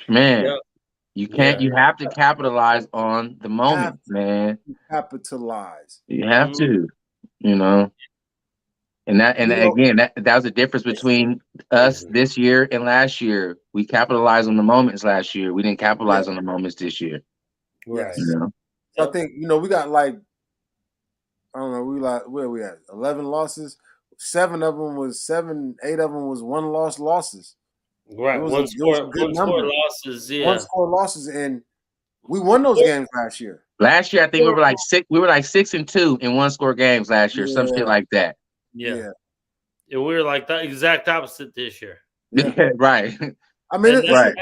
Man, Yep. you can't. Yeah. You have to capitalize on the moment, man. Capitalize. You have Mhm. to, you know. And You know, again, that was the difference between us this year and last year. We capitalized on the moments last year. We didn't capitalize on the moments this year. Right. yes. You know. So I think, we got like, I don't know, where we at? 11 losses. 8 of them was one losses. Right. It was a good One score number. losses. One Yeah. score losses, and we won those games last year. Last year, I think we were like 6-2 in one score games last year, some shit like that. Yeah. And we were like the exact opposite this year. Yeah. Right. I mean, And right.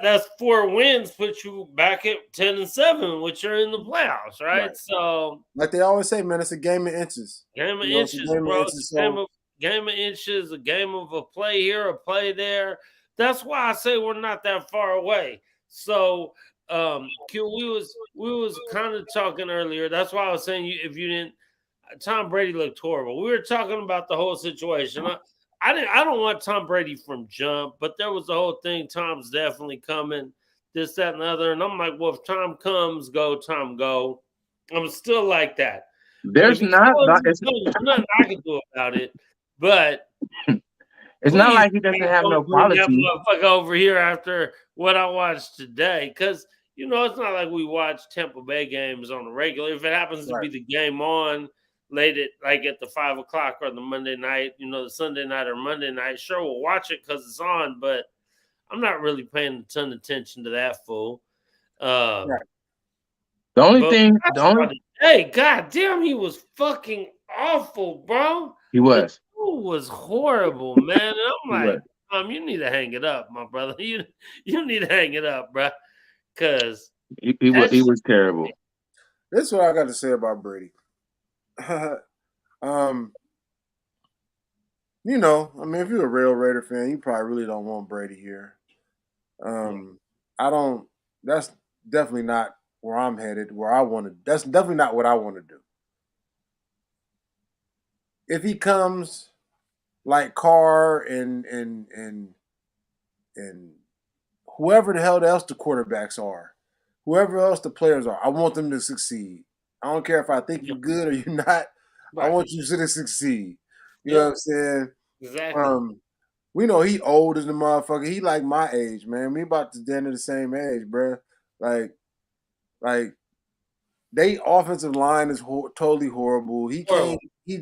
That's 4 wins, put you back at 10-7, which are in the playoffs, right? Right. So, like they always say, man, it's a game of inches. game of It's a inches, game of bro. inches, Game of inches, a game of a play here, a play there. That's why I say we're not that far away. So, Q, we was kind of talking earlier. That's why I was saying if you didn't, Tom Brady looked horrible. We were talking about the whole situation. I don't want Tom Brady from jump, but there was the whole thing. Tom's definitely coming, this, that, and the other. And I'm like, well, if Tom comes, go, Tom, go. I'm still like that. There's nothing I can do about it. But it's not like he doesn't have no bring that quality. motherfucker over here after what I watched today, because it's not like we watch Tampa Bay games on the regular. If it happens to be the game on late at the 5 o'clock or the Monday night, the Sunday night or Monday night, sure we'll watch it because it's on. But I'm not really paying a ton of attention to that fool. The only thing, hey, goddamn, he was fucking awful, bro. He was. Was horrible, man. And I'm like, you need to hang it up, my brother. You need to hang it up, bro. Because he was terrible. This is what I got to say about Brady. If you're a real Raider fan, you probably really don't want Brady here. That's definitely not where I'm headed, that's definitely not what I want to do. If he comes like Carr and whoever the hell else the quarterbacks are, whoever else the players are, I want them to succeed. I don't care if I think you're good or you're not. Right. I want you to succeed. You know what I'm saying? Exactly. We know he old as the motherfucker. He like my age, man. We about to stand at the same age, bro. Like they offensive line is totally horrible. He's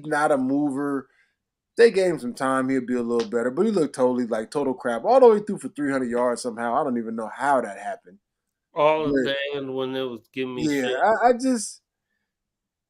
not a mover. they gave him some time, he'll be a little better. But he looked total crap. Although he threw for 300 yards somehow. I don't even know how that happened. All But at the end when it was giving me yeah, shit. I just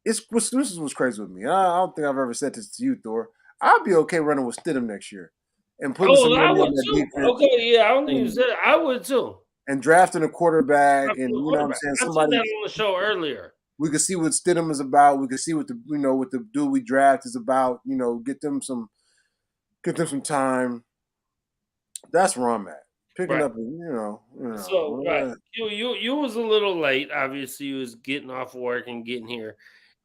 this is what's crazy with me. And I don't think I've ever said this to you, Thor. I'd be okay running with Stidham next year and putting some Oh, I money would on that too. defense Okay, yeah, I don't think you and, said it. I would too. and drafting a quarterback After and the you know what I'm quarterback. saying, I said somebody that on the show earlier. we could see what Stidham is about. We could see what what the dude we draft is about. Get them some time. That's where I'm at. Picking Right. up, So right, you was a little late. Obviously, you was getting off work and getting here,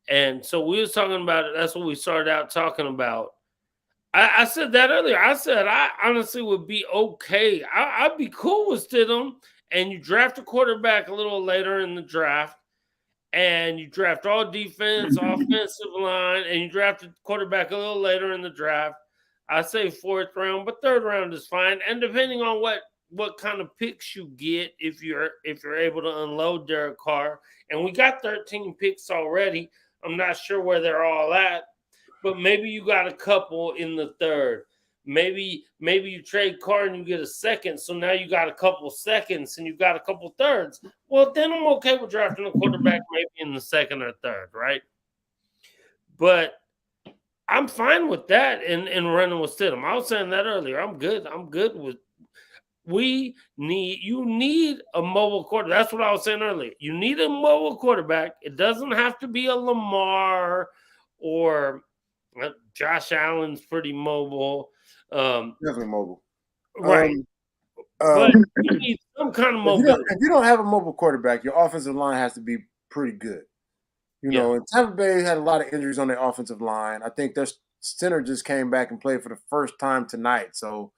and so we was talking about it. That's what we started out talking about. I said that earlier. I said I honestly would be okay. I'd be cool with Stidham, and you draft a quarterback a little later in the draft, and you draft all defense, offensive line, and you draft a quarterback a little later in the draft. I say fourth round, but third round is fine. And depending on what kind of picks you get, if you're able to unload Derek Carr, and we got 13 picks already. I'm not sure where they're all at, but maybe you got a couple in the third. Maybe you trade Carr and you get a second, so now you got a couple seconds and you got a couple thirds. Well, then I'm okay with drafting a quarterback maybe in the second or third, right? But I'm fine with that and running with Stidham. I was saying that earlier. I'm good. I'm good with. You need a mobile quarterback. That's what I was saying earlier. You need a mobile quarterback. It doesn't have to be a Lamar or Josh Allen's pretty mobile. definitely mobile. Right. But you need some kind of mobility. If you don't have a mobile quarterback, your offensive line has to be pretty good. And Tampa Bay had a lot of injuries on their offensive line. I think their center just came back and played for the first time tonight. So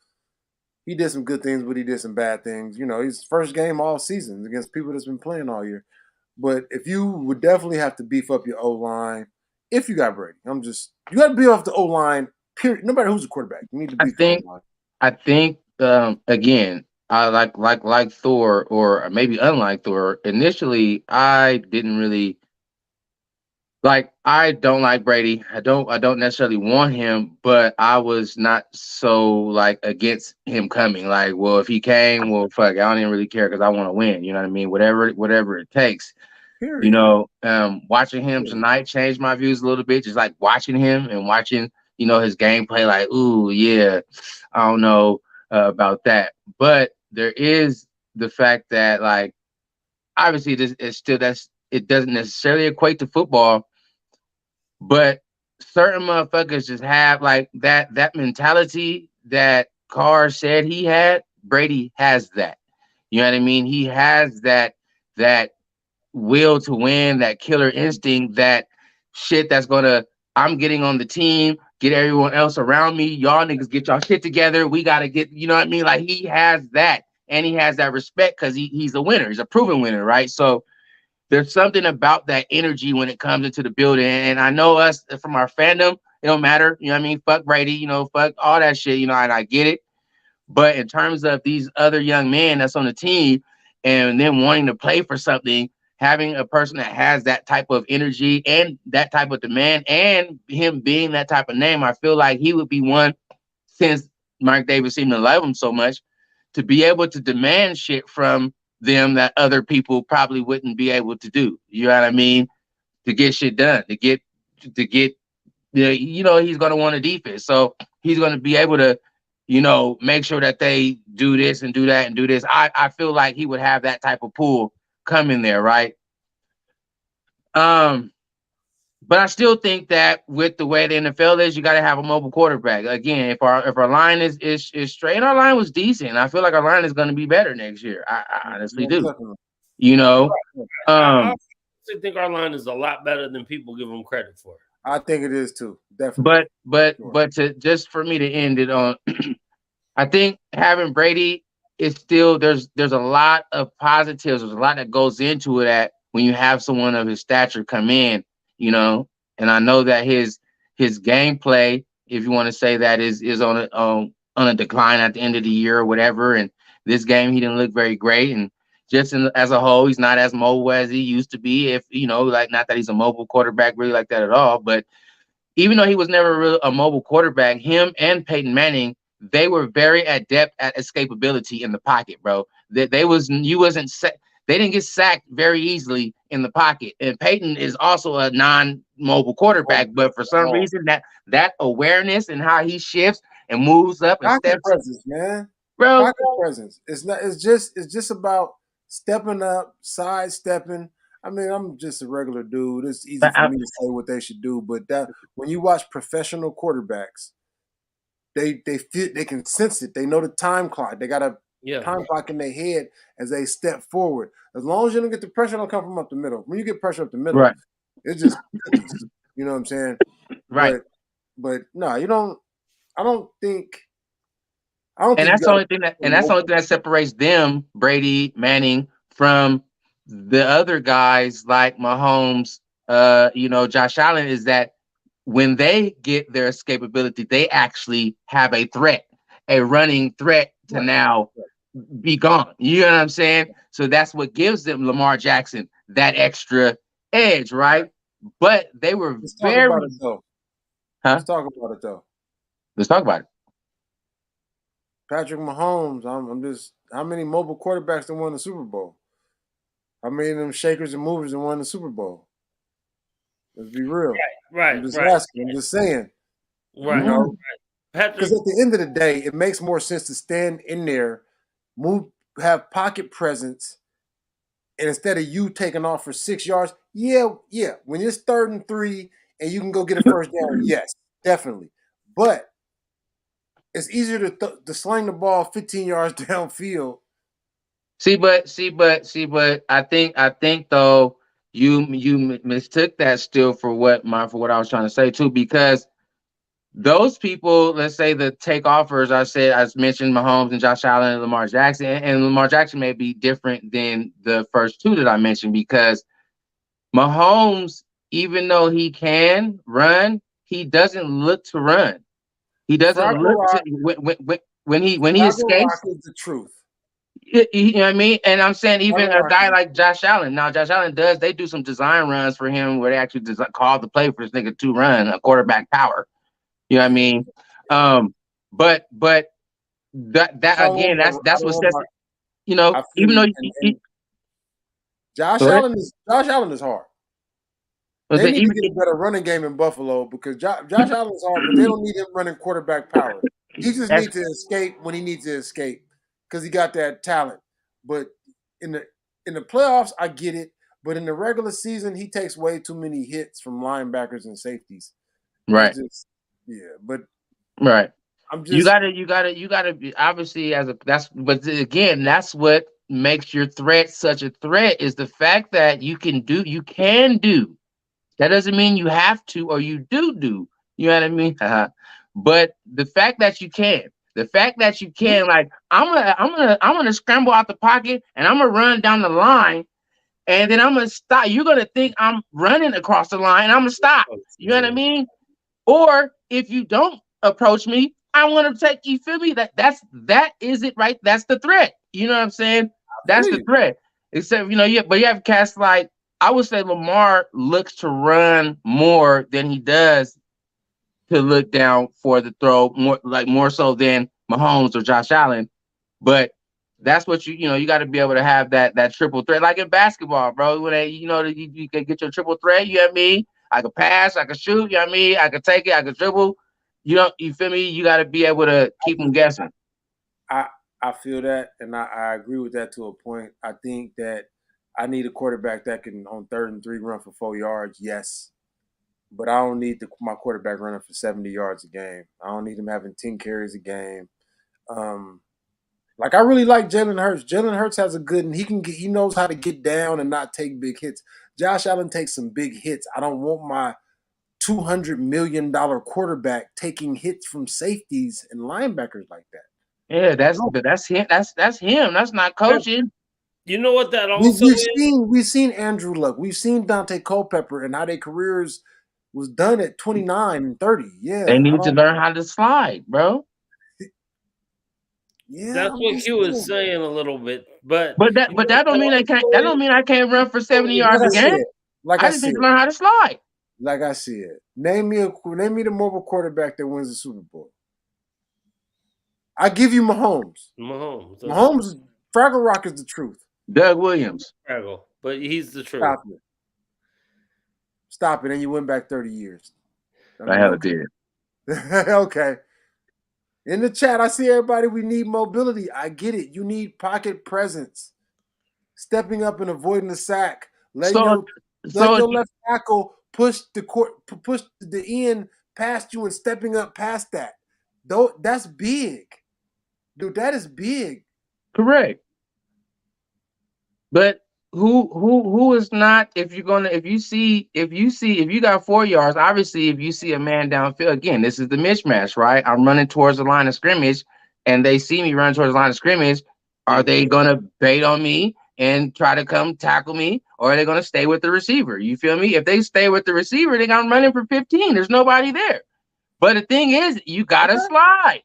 he did some good things, but he did some bad things. His first game all season against people that's been playing all year. But if you would definitely have to beef up your O-line if you got Brady. You got to beef up the O-line, period. No matter who's the quarterback. You need to beef the O-line. I think again, I like Thor, or maybe unlike Thor. Initially, I didn't really I don't like Brady. I don't necessarily want him, but I was not so against him coming. Well, if he came, well, fuck, I don't even really care because I want to win. You know what I mean? Whatever it takes. Period. Watching him tonight changed my views a little bit. Just watching him and watching his gameplay. Ooh, yeah, I don't know about that, but there is the fact that obviously it doesn't necessarily equate to football. But certain motherfuckers just have that mentality that Carr said he had. Brady has that. You know what I mean? He has that will to win, that killer instinct, that shit I'm getting on the team, get everyone else around me. Y'all niggas get y'all shit together. We got to get, you know what I mean? He has that. And he has that respect because he's a winner. He's a proven winner, right? So there's something about that energy when it comes into the building. And I know us from our fandom, it don't matter. You know what I mean? Fuck Brady, fuck all that shit, and I get it. But in terms of these other young men that's on the team and them wanting to play for something, having a person that has that type of energy and that type of demand and him being that type of name, I feel like he would be one, since Mark Davis seemed to love him so much, to be able to demand shit from them that other people probably wouldn't be able to do. You know what I mean? To get shit done, to get he's going to want a defense. So he's going to be able to, make sure that they do this and do that and do this. I feel like he would have that type of pull come in there, right? But I still think that with the way the NFL is, you got to have a mobile quarterback. Again, if our line is straight, and our line was decent, I feel like our line is going to be better next year. I honestly do. I think our line is a lot better than people give them credit for. I think it is too, definitely. But just for me to end it on, I think having Brady is still there's a lot of positives. There's a lot that goes into it that when you have someone of his stature come in. And I know that his gameplay, if you want to say that, is on a decline at the end of the year or whatever. And this game, he didn't look very great. And just as a whole, he's not as mobile as he used to be. If not that he's a mobile quarterback really like that at all, but even though he was never really a mobile quarterback, him and Peyton Manning, they were very adept at escapability in the pocket, bro. They they didn't get sacked very easily in the pocket. And Peyton is also a non-mobile quarterback, but for some reason that awareness and how he shifts and moves up and Pocket steps, presence, man. bro. Pocket presence. It's not. It's just about stepping up, sidestepping. I mean, I'm just a regular dude. It's easy for me to say what they should do, but that when you watch professional quarterbacks, they feel they can sense it. They know the time clock. They got a time clock in their head as they step forward. As long as you don't get the pressure, don't come from up the middle. When you get pressure up the middle, Right. it's just you know what I'm saying? Right. But no, you don't. I don't think. And that's the only thing that separates them, Brady, Manning, from the other guys like Mahomes, Josh Allen, is that when they get their escapability, they actually have a threat, a running threat to now be gone. You know what I'm saying? So that's what gives them Lamar Jackson that extra edge, right? But they were Let's talk about it though. Let's talk about it though. Let's talk about it. Patrick Mahomes, I'm just how many mobile quarterbacks that won the Super Bowl? How many of them shakers and movers that won the Super Bowl? Let's be real. Right. I'm just asking. I'm just saying. Right. You know, because at the end of the day, it makes more sense to stand in there, have pocket presence, and instead of you taking off for 6 yards, yeah. When it's 3rd and 3 and you can go get a first down, yes, definitely. But it's easier to sling the ball 15 yards downfield. See, but I think though you mistook that still for what I was trying to say too, because those people, let's say the takeoffers, I mentioned Mahomes and Josh Allen and Lamar Jackson, and Lamar Jackson may be different than the first two that I mentioned, because Mahomes, even though he can run, he doesn't look to run. He doesn't look to when he escapes. Is the truth. You know what I mean? And I'm saying even a guy like Josh Allen. Now, Josh Allen they do some design runs for him where they actually call the play for this nigga to run a quarterback power. You know what I mean? But that again, that's what sets, even though Josh Allen is hard. They need to get a better running game in Buffalo because Josh Allen is hard, but they don't need him running quarterback power. He just needs to escape when he needs to escape because he got that talent. But in the playoffs, I get it. But in the regular season, he takes way too many hits from linebackers and safeties. Right. Right. I'm just you gotta be obviously but again, that's what makes your threat such a threat is the fact that you can do. That doesn't mean you have to or you do. You know what I mean? But the fact that you can, like I'm gonna scramble out the pocket and I'm gonna run down the line, and then I'm gonna stop. You're gonna think I'm running across the line, and I'm gonna stop. You know what I mean? Or if you don't approach me, I want to take you. Feel me? That is it, right? That's the threat. You know what I'm saying? That's the threat. Except but you have cats like. I would say Lamar looks to run more than he does to look down for the throw, more so than Mahomes or Josh Allen. But that's what you got to be able to have that triple threat, like in basketball, bro. When you can get your triple threat. You know what I mean? I could pass, I could shoot. You know what I mean? I could take it, I could dribble. You feel me? You got to be able to keep them guessing. I feel that, and I agree with that to a point. I think that. I need a quarterback that can, on 3rd and 3, run for 4 yards, yes. But I don't need my quarterback running for 70 yards a game. I don't need him having 10 carries a game. I really like Jalen Hurts. Jalen Hurts has he knows how to get down and not take big hits. Josh Allen takes some big hits. I don't want my $200 million quarterback taking hits from safeties and linebackers like that. Yeah, that's him. That's him. That's not coaching. You know what that also we've seen Andrew Luck. We've seen Dante Culpepper and how their careers was done at 29 and 30. Yeah. They need to learn how to slide, bro. Yeah. That's what Q was saying a little bit. But that don't mean I can't run for 70 yards a game. I just need to learn how to slide. like I said, name me the mobile quarterback that wins the Super Bowl. I give you Mahomes. Mahomes, Fraggle Rock is the truth. Doug Williams. Fraggle, but he's the truth. Stop it, and you went back 30 years. I hell did. Okay. In the chat, I see everybody. We need mobility. I get it. You need pocket presence, stepping up and avoiding the sack. Let your left tackle push the end past you and stepping up past that. Though that's big, dude. That is big. Correct. But who is not? If you got 4 yards, obviously, if you see a man downfield, again, this is the mismatch, right? I'm running towards the line of scrimmage, and they see me running towards the line of scrimmage. Are they gonna bait on me and try to come tackle me, or are they gonna stay with the receiver? You feel me? If they stay with the receiver, they got running for 15. There's nobody there. But the thing is, you gotta slide.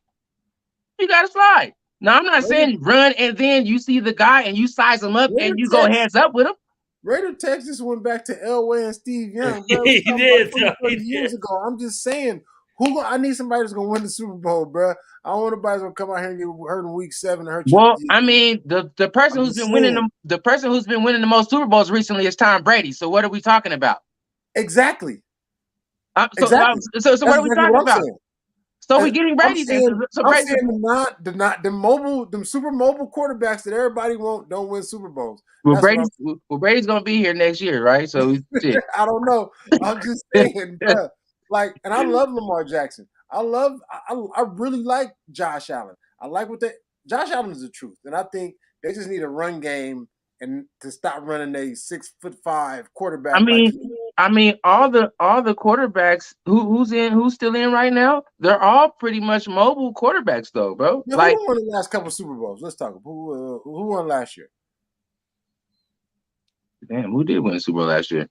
You gotta slide. Now, I'm not saying run and then you see the guy and you size him up and you go hands up with him. Raider Texas went back to Elway and Steve Young. Bro. He did. 20 years ago. I'm just saying, I need somebody that's going to win the Super Bowl, bro. I don't want nobody going to come out here and get hurt in week 7 and hurt you. Well, I mean, the person who's been winning the most Super Bowls recently is Tom Brady. So what are we talking about? Exactly. So what are we talking about? So we're getting Brady. I'm saying them super mobile quarterbacks that everybody don't win Super Bowls. Well, Brady's gonna be here next year, right? So I don't know. I'm just saying, bro. Like, and I love Lamar Jackson. I really like Josh Allen. I like Josh Allen is the truth, and I think they just need a run game and to stop running a 6'5" quarterback. I mean, all the quarterbacks who's still in right now, they're all pretty much mobile quarterbacks, though, bro. Yeah, like, who won the last couple Super Bowls? Let's talk. Who won last year? Damn, who did win the Super Bowl last year?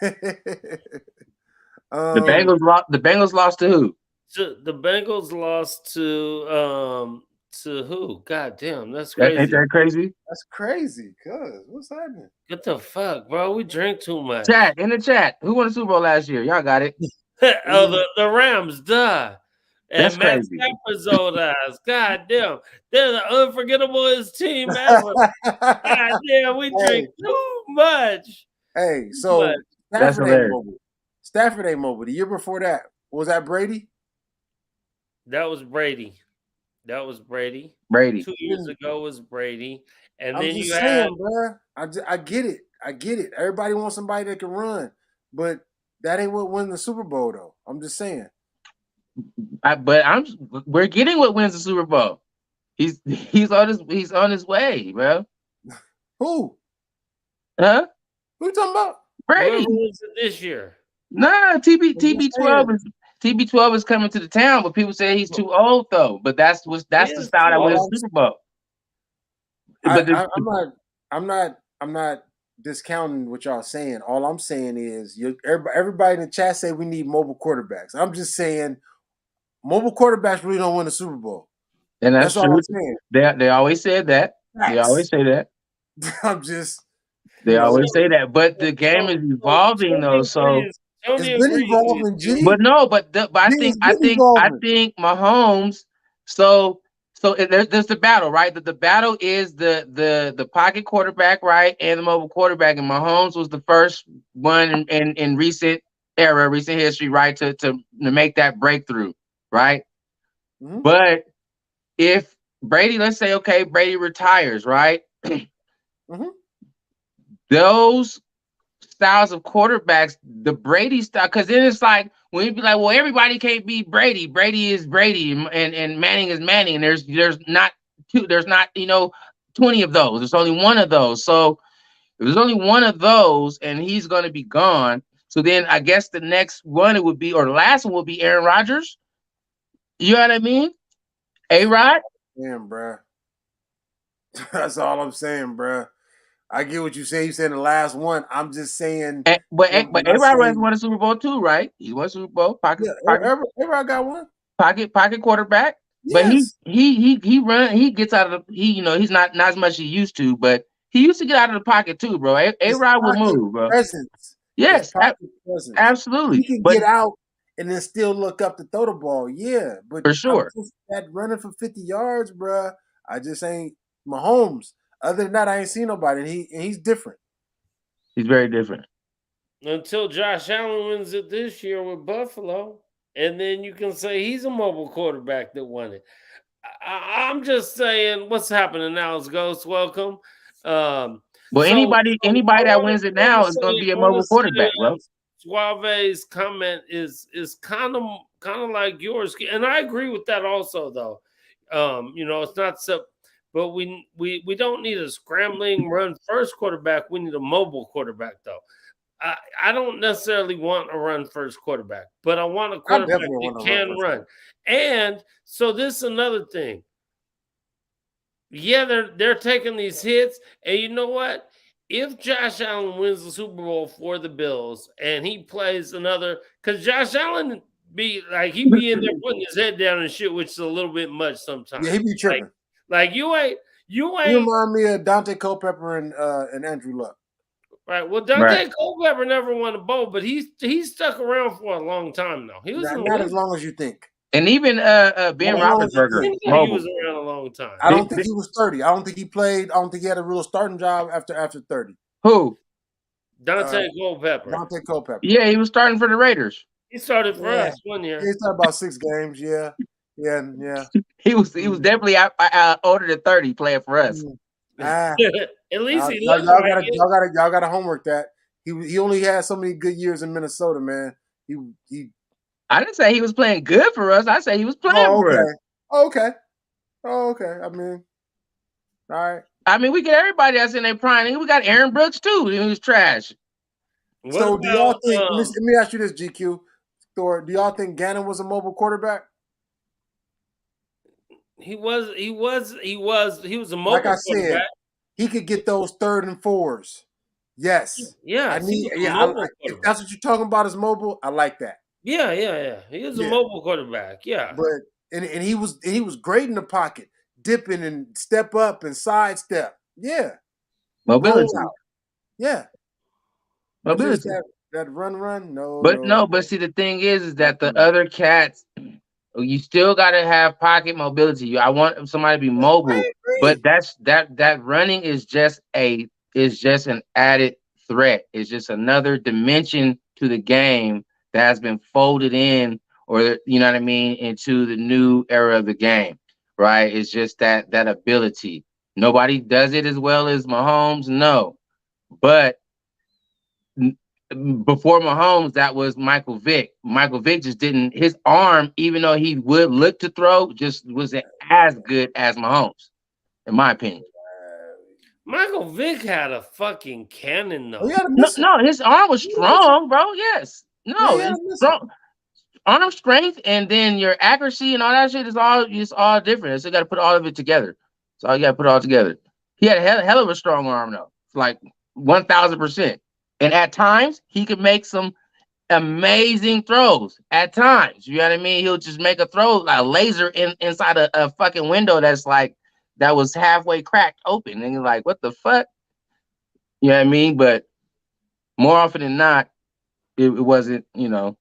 The Bengals lost to who? The Bengals lost to who? God damn, that's crazy. Ain't that crazy? That's crazy. Cuz what's happening? What the fuck, bro? We drink too much. In the chat, who won the Super Bowl last year? Y'all got it. The Rams, duh. And that's Matt crazy. Stafford's old ass. God damn. They're the unforgettablest team ever. God damn, we drink too much. Hey, so Stafford ain't mobile. The year before that, was that Brady? That was Brady. 2 years ago was Brady. And I'm then just you saying, bro. I get it. Everybody wants somebody that can run, but that ain't what wins the Super Bowl, though. I'm just saying. We're getting what wins the Super Bowl. He's on his way, bro. Who? Huh? Who you talking about? Brady. Whoever wins it this year. Nah, TB12 is coming to the town, but people say he's too old though. But that's the style that wins the Super Bowl. I'm not discounting what y'all saying. All I'm saying is everybody in the chat say we need mobile quarterbacks. I'm just saying mobile quarterbacks really don't win the Super Bowl. And that's true. All I'm saying. They always said that. Facts. They always say that. They always say that. But the game is evolving though, so it's been evolving, G. But I think Mahomes. So there's the battle, right? The battle is the pocket quarterback, right, and the mobile quarterback. And Mahomes was the first one in recent history, right, to make that breakthrough, right? Mm-hmm. But if Brady, let's say, okay, Brady retires, right? Mm-hmm. Those styles of quarterbacks, the Brady style, because then it's like when you be like, well, everybody can't be Brady. Brady is Brady, and Manning is Manning, and there's not 20 of those. There's only one of those. So if there's only one of those, and he's going to be gone. So then I guess the next one the last one would be Aaron Rodgers. You know what I mean? A-Rod? Damn, bro. That's all I'm saying, bro. I get what you say. You said the last one. I'm just saying. But A-Rod won a Super Bowl too, right? He won a Super Bowl. A-Rod got one. Pocket quarterback. Yes. But he gets out of he's not as much as he used to, but he used to get out of the pocket too, bro. A-Rod will move, bro. Presence. Yes, pocket presence. absolutely. He can But get out and then still look up to throw the ball. Yeah, but for sure, that running for 50 yards, bruh, I just ain't Mahomes. Other than that, I ain't seen nobody. And he's different. he's very different. Until Josh Allen wins it this year with Buffalo, and then you can say he's a mobile quarterback that won it. I'm just saying, what's happening now is Ghost. Welcome. Well, So anybody that wins it now is going to be a mobile quarterback, bro. Suave's comment is kind of like yours, and I agree with that also. Though, it's not so, but we don't need a scrambling run first quarterback. We need a mobile quarterback, though. I don't necessarily want a run first quarterback, but I want a quarterback that can run. And so this is another thing. Yeah, they're taking these hits, and you know what? If Josh Allen wins the Super Bowl for the Bills and he plays another, because Josh Allen be in there putting his head down and shit, which is a little bit much sometimes. Yeah, he be tripping. Like you ain't. You remind me of Dante Culpepper and Andrew Luck. Right. Well, Dante Culpepper never won a bowl, but he's stuck around for a long time now. He was not as long as you think. And even Ben Roethlisberger, he was around a long time. I don't think he was 30. I don't think he played. I don't think he had a real starting job after 30. Who? Dante Culpepper. Dante Culpepper. Yeah, he was starting for the Raiders. He started for us one year. He started about 6 games. Yeah. He was definitely older than 30 playing for us. At least he y'all gotta homework that. He only had so many good years in Minnesota, man. He I didn't say he was playing good for us. I say he was playing for us. Okay. I mean, all right. I mean, we get everybody that's in their prime. We got Aaron Brooks too. He was trash. So do y'all think? Let me ask you this, GQ Thor. Do y'all think Gannon was a mobile quarterback? He was a mobile like I quarterback. Said, he could get those 3rd and 4s. Yes. Yeah. If that's what you're talking about is mobile, I like that. Yeah. He was a mobile quarterback. Yeah. But and he was great in the pocket, dipping and step up and sidestep. Yeah. Mobility. Yeah. Mobility. That run. No. But see, the thing is that the other cats, you still gotta have pocket mobility. I want somebody to be mobile, but that running is just an added threat. It's just another dimension to the game that has been folded in, or you know what I mean, into the new era of the game, right? It's just that ability. Nobody does it as well as Mahomes, no, but before Mahomes, that was Michael Vick. Michael Vick just didn't. His arm, even though he would look to throw, just wasn't as good as Mahomes, in my opinion. Michael Vick had a fucking cannon, though. No, his arm was strong, bro. Yes, strong. Arm strength, and then your accuracy and all that shit is all different. So you got to put all of it together. So you got to put it all together. He had a hell of a strong arm, though, like 1,000%. And at times, he could make some amazing throws. At times, you know what I mean? He'll just make a throw, like a laser inside a fucking window that was halfway cracked open. And you're like, what the fuck? You know what I mean? But more often than not, it wasn't, saying all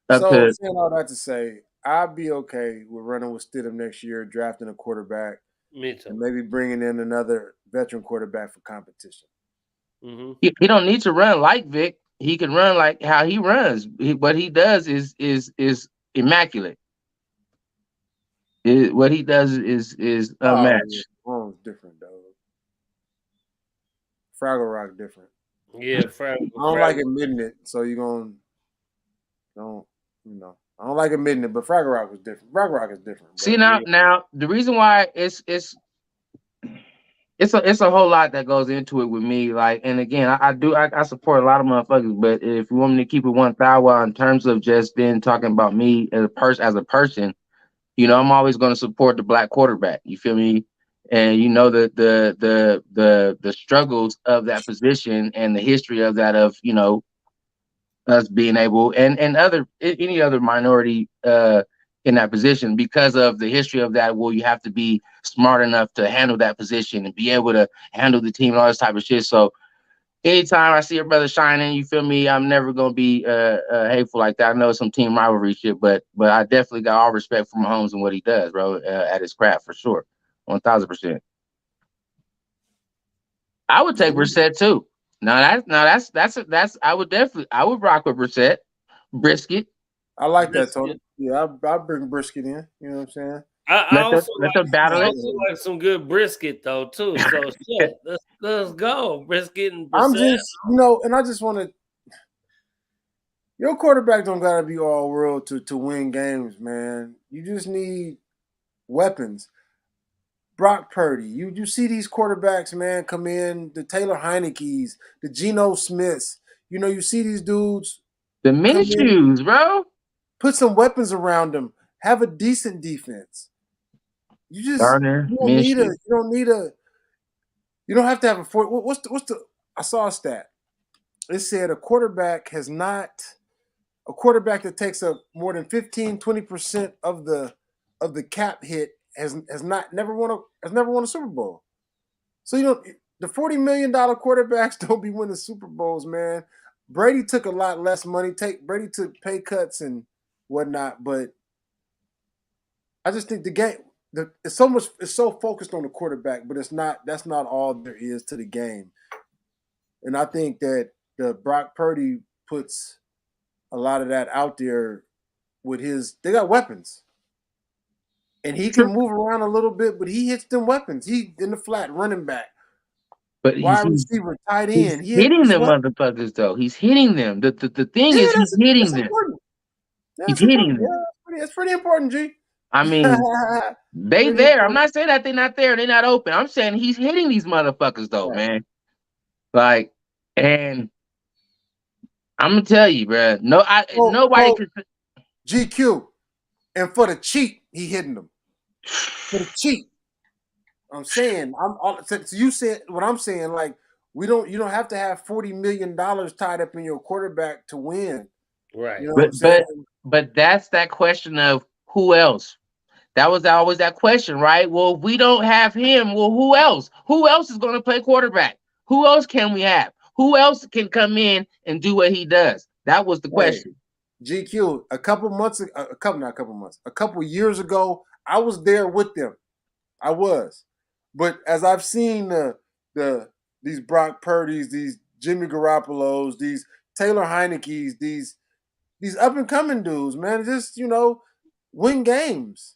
that to say, I'd be okay with running with Stidham next year, drafting a quarterback. Me too. And maybe bringing in another veteran quarterback for competition. Mm-hmm. He don't need to run like Vic. He can run like how he runs. What he does is immaculate. What he does is unmatched. Oh, different though. Fraggle Rock different. Yeah, Fraggle. I don't like admitting it, so I don't like admitting it, but Fraggle Rock was different. Fraggle Rock is different. See now the reason why it's a whole lot that goes into it with me. Like, and again, I support a lot of motherfuckers, but if you want me to keep it 1,000 in terms of just then talking about me as a person, I'm always going to support the black quarterback. You feel me? And the struggles of that position and the history of that, of us being able and any other minority in that position, because of the history of that. Well, you have to be smart enough to handle that position and be able to handle the team and all this type of shit. So anytime I see a brother shining, you feel me? I'm never gonna be hateful like that. I know it's some team rivalry shit, but I definitely got all respect for Mahomes and what he does, bro, at his craft for sure, 1000%. I would take Brissett too. That's I would rock with Brissett, Brisket. I like that, Brisket. Tony. Yeah, I bring brisket in. You know what I'm saying? I also Let them battle it. like some good brisket though too. So shit, let's go brisket and I'm Brissett. just, and I just want to. Your quarterback don't gotta be all world to win games, man. You just need weapons. Brock Purdy. You see these quarterbacks, man, come in, the Taylor Heineke's, the Geno Smiths. You see these dudes The come in, Minshews, bro. put some weapons around them, have a decent defense. Gardner, You Minshew. don't have to have a four. What's the I saw a stat. It said a quarterback that takes up more than 15-20% of the cap hit has never won a Super Bowl. So the $40 million quarterbacks don't be winning Super Bowls, man. Brady took a lot less money. Brady took pay cuts and whatnot, but I just think the game it's so focused on the quarterback, but that's not all there is to the game. And I think that the Brock Purdy puts a lot of that out there with they got weapons. And he can move around a little bit, but he hits them weapons. He in the flat, running back, But wide receiver, tight he's end. hitting them motherfuckers though. He's hitting them. The thing is he's hitting them. Important. Yeah, He's that's hitting important. them. Yeah, it's pretty important, G. I mean, they Pretty there. I'm important. not saying that they're not there. They're not open. I'm saying he's hitting these motherfuckers though, Right. man. Like, and I'm gonna tell you, bro. Nobody could. GQ. And for the cheat, he hitting them. For the cheat. I'm saying, so you said what I'm saying, like you don't have to have $40 million tied up in your quarterback to win. Right. You know what I'm saying? But that's that question of who else. That was always that question, right? Well, if we don't have him, well, who else? Who else is going to play quarterback? Who else can we have? Who else can come in and do what he does? That was the question. GQ, a couple years ago, I was there with them. I was. But as I've seen these Brock Purdy's, these Jimmy Garoppolo's, these Taylor Heineke's, these up and coming dudes, man, just win games.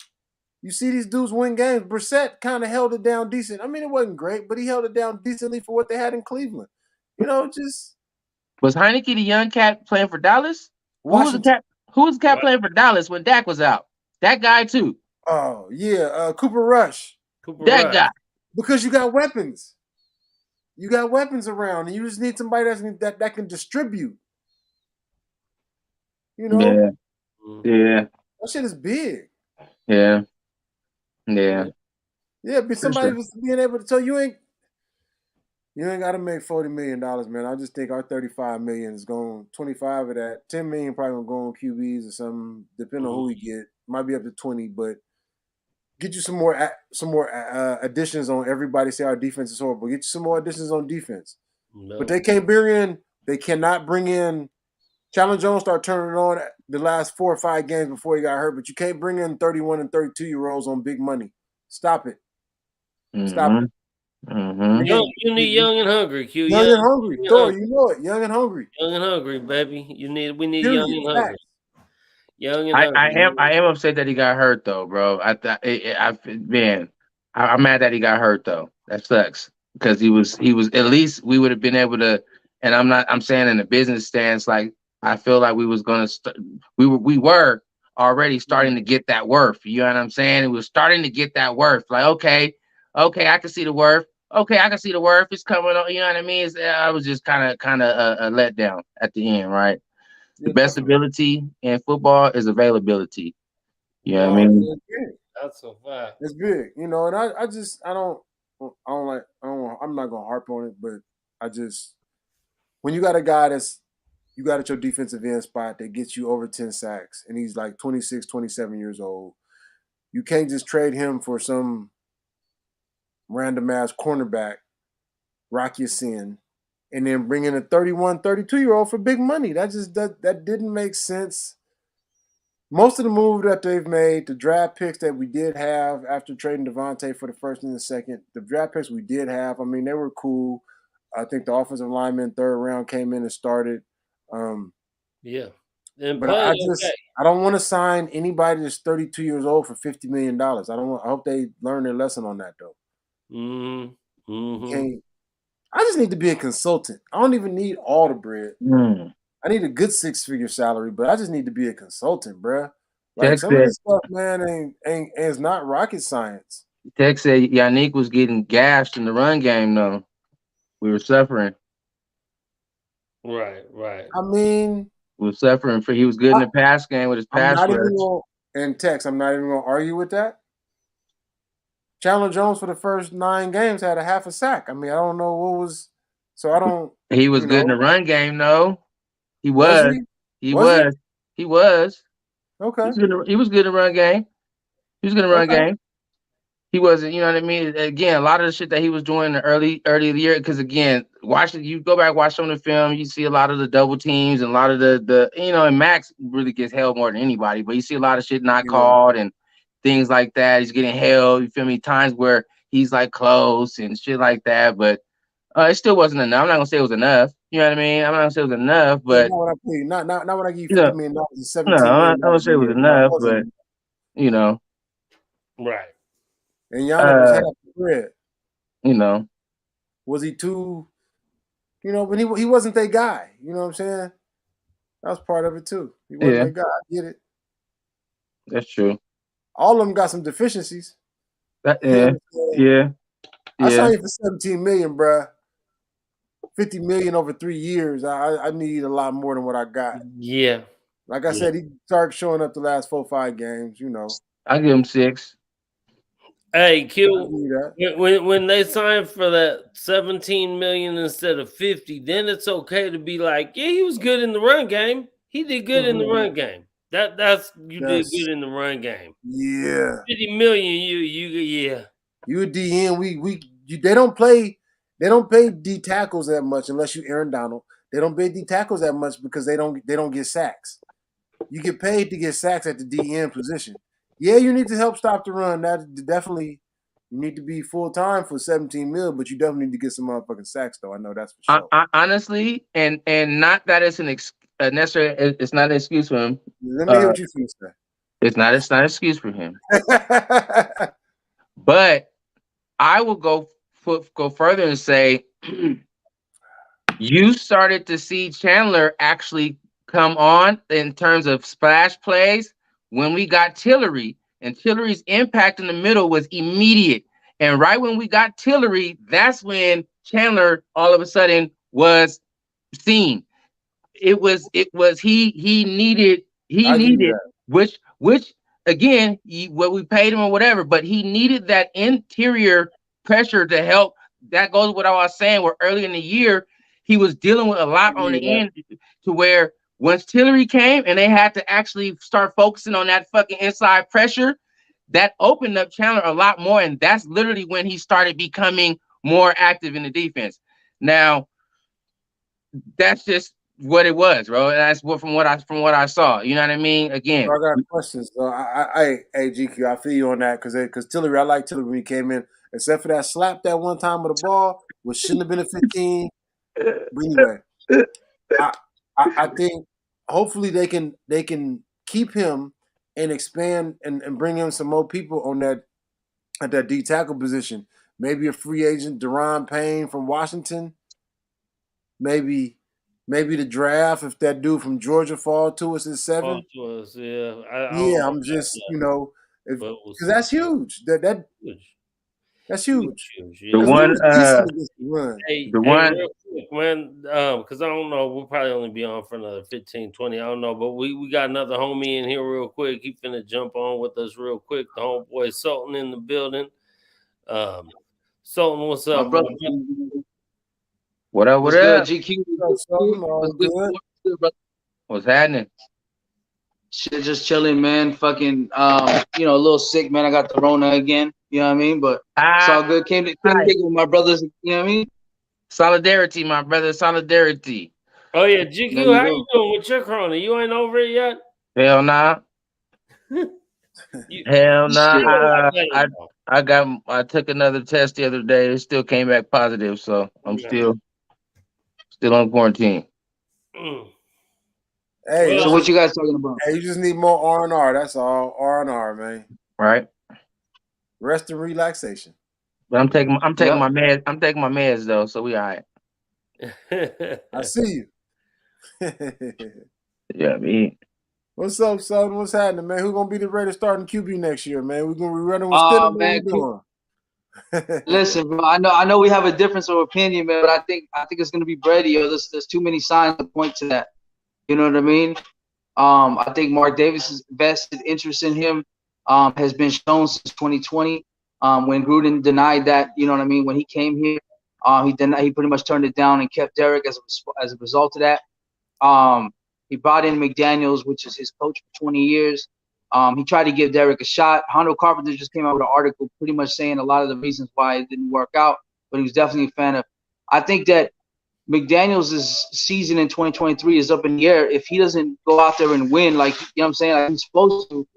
You see these dudes win games. Brissett kind of held it down decent. I mean, it wasn't great, but he held it down decently for what they had in Cleveland. Just was Heineke the young cat playing for Dallas? Washington. Who was the cat playing for Dallas when Dak was out? That guy too. Oh yeah, Cooper Rush. Guy. Because you got weapons. You got weapons around, and you just need somebody that can distribute. Yeah. That shit is big. Yeah. But somebody was being able to tell you ain't got to make $40 million, man. I just think our $35 million is going 25 of that. $10 million probably gonna go on QBs or something, depending on who we get. Might be up to 20, but get you some more additions on everybody. Say our defense is horrible. Get you some more additions on defense. No. But they cannot bring in. Chandler Jones started turning it on the last 4 or 5 games before he got hurt. But you can't bring in 31 and 32-year-olds on big money. Stop it. Stop it. Mm-hmm. You need young and hungry, Q. Young and hungry. Thor, you know it. Young and hungry. Young and hungry, baby. We need young and hungry. Young and hungry. I am upset that he got hurt though, bro. I'm mad that he got hurt though. That sucks because he was at least we would have been able to. And I'm saying in the business stance, like I feel like we was gonna we were already starting to get that worth. You know what I'm saying? It was starting to get that worth. Like okay, I can see the worth. Okay, I can see the worth. It's coming on. You know what I mean? I was just kind of a letdown at the end, right? The best ability in football is availability. You know what I mean? That's a fact. It's big, and I'm not gonna harp on it, but when you got a guy you got at your defensive end spot that gets you over 10 sacks, and he's like 26, 27 years old, you can't just trade him for some random ass cornerback, Rock Ya-Sin, and then bring in a 31, 32-year-old for big money. That didn't make sense. Most of the moves that they've made, the draft picks that we did have after trading Devontae for the first and the second, the draft picks we did have, I mean, they were cool. I think the offensive lineman, third round, came in and started. Yeah. And but I don't want to sign anybody that's 32 years old for $50 million. I hope they learn their lesson on that, though. I just need to be a consultant. I don't even need all the bread. I need a good 6-figure salary, but I just need to be a consultant, bruh. Like some of this stuff, man, ain't not rocket science. Tech said Yannick was getting gashed in the run game, though. We were suffering. Right. I mean, we were suffering he was good in the pass game with his pass rush. And Tex, I'm not even gonna argue with that. Chandler Jones for the first 9 games had a half a sack. I mean, I don't know what was. So I don't. He was good in the run game, though. He was. He was. Okay. He was good in the run game. He was good in the run game. He wasn't, you know what I mean? Again, a lot of the shit that he was doing in the early of the year, because again, you go back, watch some of the film, you see a lot of the double teams and a lot of the and Max really gets held more than anybody, but you see a lot of shit not called and things like that. He's getting held, you feel me? Times where he's like close and shit like that, but it still wasn't enough. I'm not gonna say it was enough. You know what I mean? I'm not gonna say it was enough, but not what I give you $50 million and $17 million. No, I'm not gonna say it was enough, but Right. And Yannick was half the bread. Was he too? But he wasn't their guy. You know what I'm saying? That was part of it too. He wasn't their guy. I get it. That's true. All of them got some deficiencies. I signed you for $17 million, bruh. $50 million over 3 years. I need a lot more than what I got. Yeah. Like I said, he started showing up the last 4 or 5 games. I give him 6. Hey, Q, when they signed for that 17 million instead of 50, then it's okay to be like, yeah, he was good in the run game. He did good in the run game. Did good in the run game. Yeah. 50 million, yeah. You a DN. They don't pay D tackles that much unless you Aaron Donald. They don't pay D tackles that much because they don't get sacks. You get paid to get sacks at the DN position. Yeah, you need to help stop the run. That definitely, you need to be full time for 17 mil, but you definitely need to get some motherfucking sacks, though. I know that's for sure. Honestly, and not that it's necessarily, it's not an excuse for him. Let me hear what you think, sir. It's not an excuse for him. But I will go further and say, you started to see Chandler actually come on in terms of splash plays when we got Tillery, and Tillery's impact in the middle was immediate. And right when we got Tillery, that's when Chandler all of a sudden was seen. It was he needed which again, what we paid him or whatever, but he needed that interior pressure to help. That goes with what I was saying, where early in the year he was dealing with a lot on the end, to where once Tillery came and they had to actually start focusing on that fucking inside pressure, that opened up Chandler a lot more. And that's literally when he started becoming more active in the defense. Now, that's just what it was, bro. That's from what I saw. You know what I mean? Again, I got questions. So hey, GQ, I feel you on that because Tillery, I like Tillery when he came in, except for that slap that one time with the ball, which shouldn't have been a 15. But anyway, I think hopefully they can keep him and expand and bring in some more people on that at that D tackle position. Maybe a free agent, Deron Payne from Washington. Maybe the draft, if that dude from Georgia fall to us at 7. I'm just because that's huge. That's huge. The one, because I don't know, we'll probably only be on for another 15, 20. I don't know, but we got another homie in here real quick. He finna jump on with us real quick. The homeboy Sultan in the building. Sultan, what's up, brother? What up? What's good, GQ? What's happening? Shit, just chilling, man. Fucking, a little sick, man. I got the Rona again. You know what I mean? But it's all good. Came to with my brothers. You know what I mean? Solidarity, my brother. Solidarity. Oh yeah, There GQ, you how go. you doing with your corona? You ain't over it yet? Hell nah. You Hell nah. Shit. still got pain, though. I took another test the other day. It still came back positive, so I'm Yeah. still on quarantine. Mm. Hey, Well, So what you guys talking about? hey, you just need more R&R. That's all. R&R, man. Right? Rest and relaxation. But I'm taking Yep. my meds. I'm taking my meds though, so we all right. I see you. Yeah, me. What's up, son? What's happening, man? Who gonna be the Raiders starting QB next year, man? We gonna be running with Stidham? What Man, we doing? listen, bro. I know we have a difference of opinion, man, but I think it's gonna be Brady. Yo, there's too many signs to point to that. You know what I mean? I think Mark Davis's vested interest in him has been shown since 2020. When Gruden denied that, you know what I mean, when he came here, he pretty much turned it down and kept Derek as a result of that. He brought in McDaniels, which is his coach for 20 years. He tried to give Derek a shot. Hondo Carpenter just came out with an article pretty much saying a lot of the reasons why it didn't work out, but he was definitely a fan of. I think that McDaniels' season in 2023 is up in the air. If he doesn't go out there and win, like, you know what I'm saying, like he's supposed to,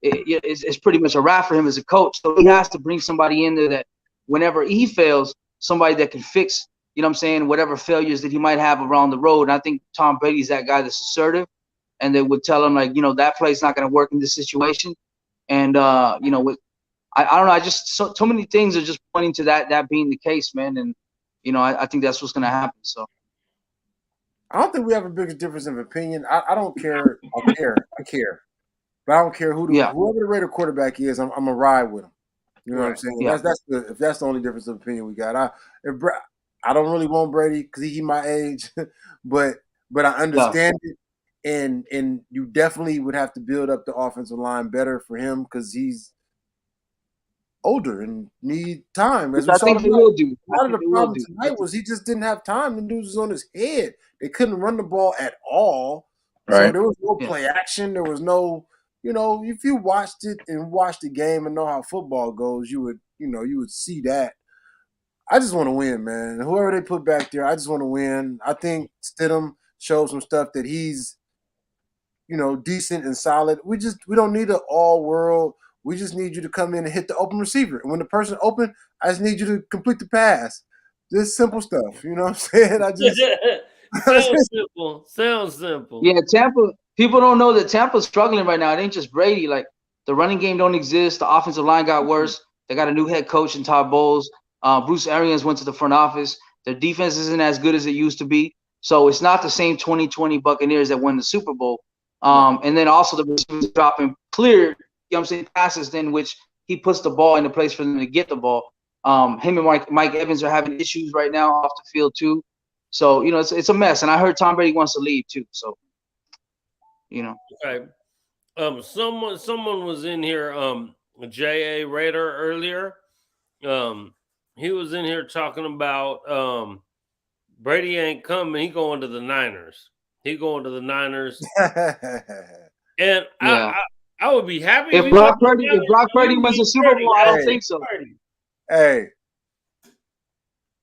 it's pretty much a wrap for him as a coach. So he has to bring somebody in there that whenever he fails, somebody that can fix, you know what I'm saying, whatever failures that he might have around the road. And I think Tom Brady's that guy that's assertive and that would tell him, like, you know, that play's not going to work in this situation. And, you know, I don't know. I just so many things are just pointing to that being the case, man. And, you know, I think that's what's going to happen. So. I don't think we have a big difference of opinion. I don't care. I care. But I don't care whoever the Raider quarterback is, I'm gonna ride with him. You know what I'm saying? Yeah. If that's the only difference of opinion we got. I don't really want Brady because he's my age, but I understand it, and you definitely would have to build up the offensive line better for him because he's older and need time. As we I saw, think he will do. a lot of the problem tonight was he just didn't have time. The news was on his head. They couldn't run the ball at all. Right. So there was no play action. There was no, you know, if you watched it and watched the game and know how football goes, you would see that. I just want to win, man. Whoever they put back there, I just want to win. I think Stidham showed some stuff that he's, you know, decent and solid. We don't need an all world. We just need you to come in and hit the open receiver. And when the person open, I just need you to complete the pass. Just simple stuff. You know what I'm saying? Sounds simple. Yeah, Tampa. People don't know that Tampa's struggling right now. It ain't just Brady. Like, the running game don't exist. The offensive line got worse. They got a new head coach in Todd Bowles. Bruce Arians went to the front office. Their defense isn't as good as it used to be. So it's not the same 2020 Buccaneers that won the Super Bowl. And then also the receivers dropping clear, you know what I'm saying, passes then which he puts the ball into place for them to get the ball. Him and Mike Evans are having issues right now off the field too. So, you know, it's a mess. And I heard Tom Brady wants to leave too. So, you know. Okay. Someone was in here, J.A. Raider earlier. He was in here talking about Brady ain't coming. He going to the Niners. And I would be happy if Brock Purdy wins the Super Bowl. I don't think so. Hey,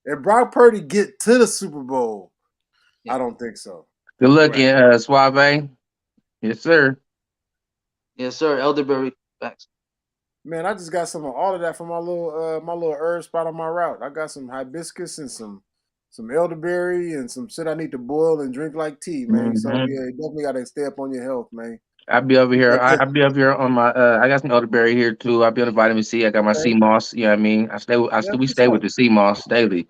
if Brock Purdy get to the Super Bowl, I don't think so. Good looking, Suave. Yes, sir. Yes, sir. Elderberry. Thanks. Man, I just got some of all of that from my little herb spot on my route. I got some hibiscus and some elderberry and some shit I need to boil and drink like tea, man. So yeah, you definitely got to stay up on your health, man. I'll be over here. I'll be up here on my. I got some elderberry here too. I'll be on the vitamin C. I got my sea moss. You know what I mean? We stay with the sea moss daily.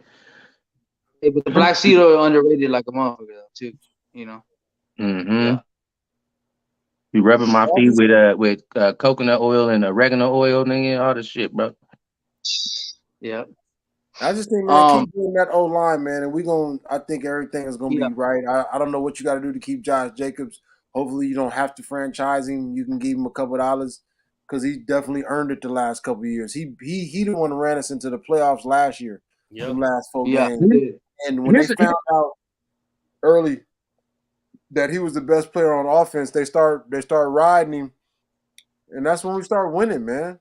Hey, but the black seed are underrated like a motherfucker too. You know. Yeah. Be rubbing my feet with coconut oil and oregano oil, nigga, all this shit, bro. Yeah. I just think, man, keep doing that O-line, man, and I think everything is gonna be right. I don't know what you got to do to keep Josh Jacobs. Hopefully, you don't have to franchise him. You can give him a couple of dollars because he definitely earned it the last couple of years. He the one who ran us into the playoffs last year. The last 4 games, and when they found out early that he was the best player on offense, they start riding him, and that's when we start winning, man.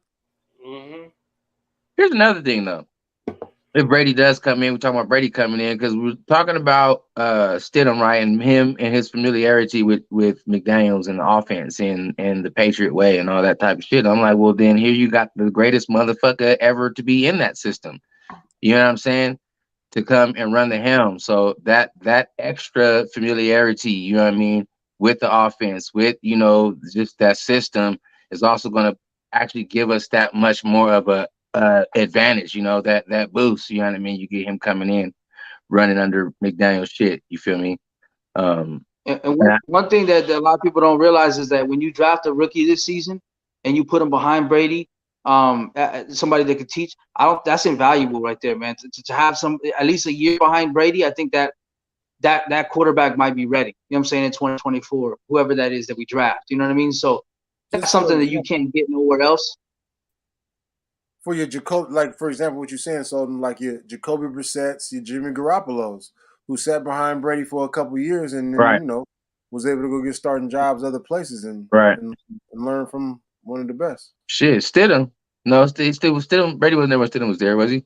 Here's another thing, though. if Brady does come in, we're talking about Brady coming in because we're talking about Stidham, right, and him and his familiarity with McDaniels and the offense and the Patriot way and all that type of shit. I'm like, well, then here you got the greatest motherfucker ever to be in that system. You know what I'm saying? To come and run the helm. So that extra familiarity, you know what I mean, with the offense, with just that system is also going to actually give us that much more of a advantage, that boost, you know what I mean? You get him coming in, running under McDaniel's shit, you feel me? And one thing that a lot of people don't realize is that when you draft a rookie this season and you put him behind Brady, somebody that could teach, that's invaluable right there, man. To have at least a year behind Brady, I think that quarterback might be ready. You know what I'm saying, in 2024, whoever that is that we draft. You know what I mean? So that's something that you can't get nowhere else. For your Jacoby, like for example, what you're saying, so like your Jacoby Brissett's, your Jimmy Garoppolo's, who sat behind Brady for a couple of years and Right. was able to go get starting jobs other places and learn from one of the best. Shit, Stidham. No, Stidham. Brady was never. Stidham was there, was he?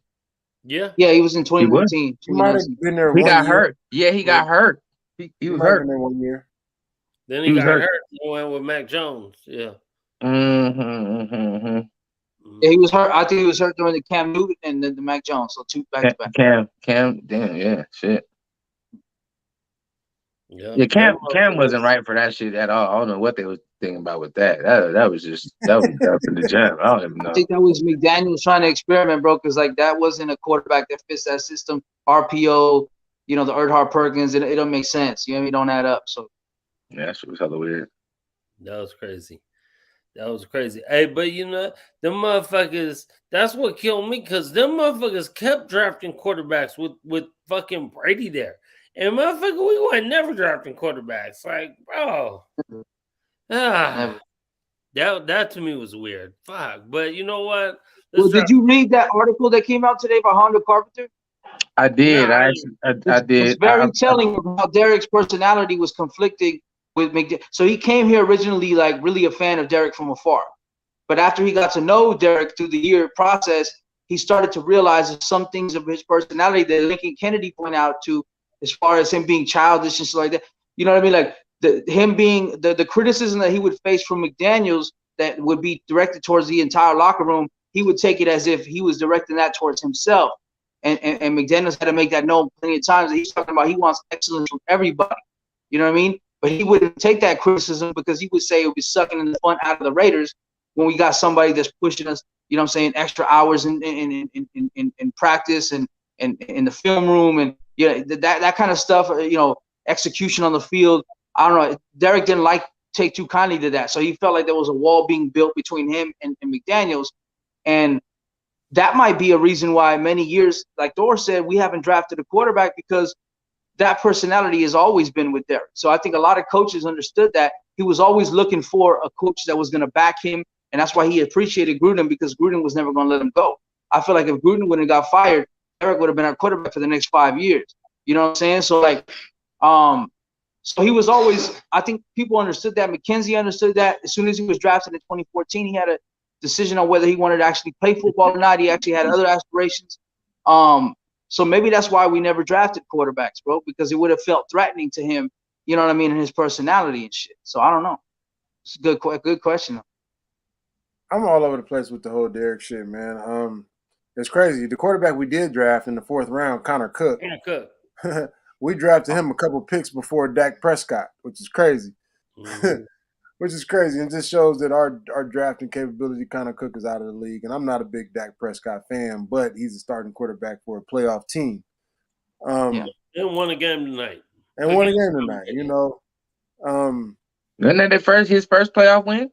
Yeah, he was in 2019. He might have been there. He got hurt. Yeah, he got hurt. He was hurt. Been there 1 year. Then he got hurt. He went with Mac Jones. Yeah. Yeah, he was hurt. I think he was hurt during the Cam Newton and then the Mac Jones. So 2 back to back. Cam, damn, yeah, shit. Yeah, Cam wasn't right for that shit at all. I don't know what they was thinking about with that. That was tough in the jam. I don't even know. I think that was McDaniels trying to experiment, bro, because like that wasn't a quarterback that fits that system. RPO, the Erhard Perkins, it don't make sense. You know what I mean? Don't add up. So yeah, that shit was hella weird. That was crazy. Hey, but them motherfuckers, that's what killed me, because them motherfuckers kept drafting quarterbacks with fucking Brady there. And motherfucker, we weren't never drafting quarterbacks. Like, bro. That to me was weird. Fuck. But you know what? Did you read that article that came out today by Hondo Carpenter? I did. I did. It's very telling of how Derek's personality was conflicting with McDaniels. So he came here originally like really a fan of Derek from afar. But after he got to know Derek through the year process, he started to realize that some things of his personality that Lincoln Kennedy pointed out to, as far as him being childish and stuff like that. You know what I mean? Like him being the criticism that he would face from McDaniels that would be directed towards the entire locker room, he would take it as if he was directing that towards himself. And McDaniels had to make that known plenty of times that he's talking about he wants excellence from everybody. You know what I mean? But he wouldn't take that criticism because he would say it would be sucking in the fun out of the Raiders when we got somebody that's pushing us, you know what I'm saying, extra hours in practice and in the film room and that kind of stuff, execution on the field. I don't know. Derek didn't take too kindly to that. So he felt like there was a wall being built between him and McDaniels. And that might be a reason why many years, like Thor said, we haven't drafted a quarterback because that personality has always been with Derek. So I think a lot of coaches understood that. He was always looking for a coach that was going to back him. And that's why he appreciated Gruden, because Gruden was never going to let him go. I feel like if Gruden wouldn't have got fired, Derek would have been our quarterback for the next 5 years. You know what I'm saying? So so he was always, I think people understood that. McKenzie understood that. As soon as he was drafted in 2014, he had a decision on whether he wanted to actually play football or not. He actually had other aspirations. So maybe that's why we never drafted quarterbacks, bro, because it would have felt threatening to him, you know what I mean, and his personality and shit. So I don't know. It's a good question. I'm all over the place with the whole Derek shit, man. It's crazy. The quarterback we did draft in the 4th round, Connor Cook. We drafted him a couple picks before Dak Prescott, which is crazy. Mm-hmm. Which is crazy. And just shows that our drafting capability, Connor Cook, is out of the league. And I'm not a big Dak Prescott fan, but he's a starting quarterback for a playoff team. And won a game tonight. You know. Wasn't that his first playoff win?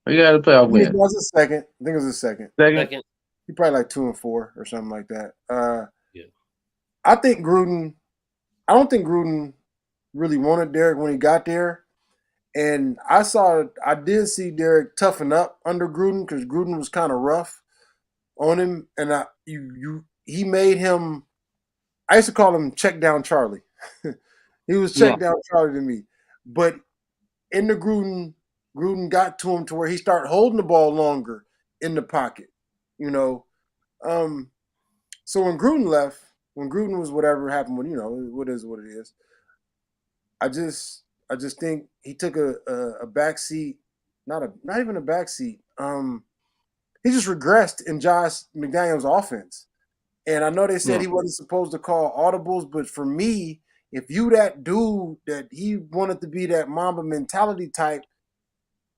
Or you got a playoff win? It was a second. I think it was a second. Second. He probably like 2-4 or something like that. I don't think Gruden really wanted Derek when he got there. And I did see Derek toughen up under Gruden because Gruden was kind of rough on him. And he made him, I used to call him check down Charlie. He was check down Charlie to me. But in the Gruden got to him to where he started holding the ball longer in the pocket. So when Gruden left, when Gruden was whatever happened, when what is what it is. I just think he took a back seat, not even a back seat. He just regressed in Josh McDaniels' offense. And I know they said he wasn't supposed to call audibles, but for me, if you that dude that he wanted to be that Mamba mentality type,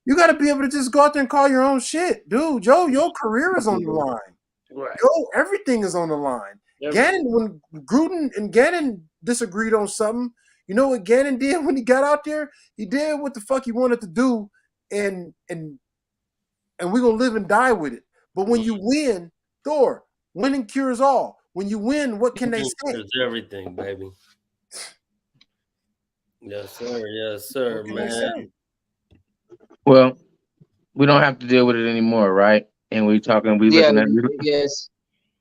you got to be able to just go out there and call your own shit, dude. Your career is on the line. Right. Everything is on the line. Everything. Gannon, when Gruden and Gannon disagreed on something, you know what Gannon did when he got out there? He did what the fuck he wanted to do, and we're gonna live and die with it. But when you win, Thor, winning cures all. When you win, what can they say? It's everything, baby. Yes, sir. Yes, sir, man. Well, we don't have to deal with it anymore, right? And we talking. Yes.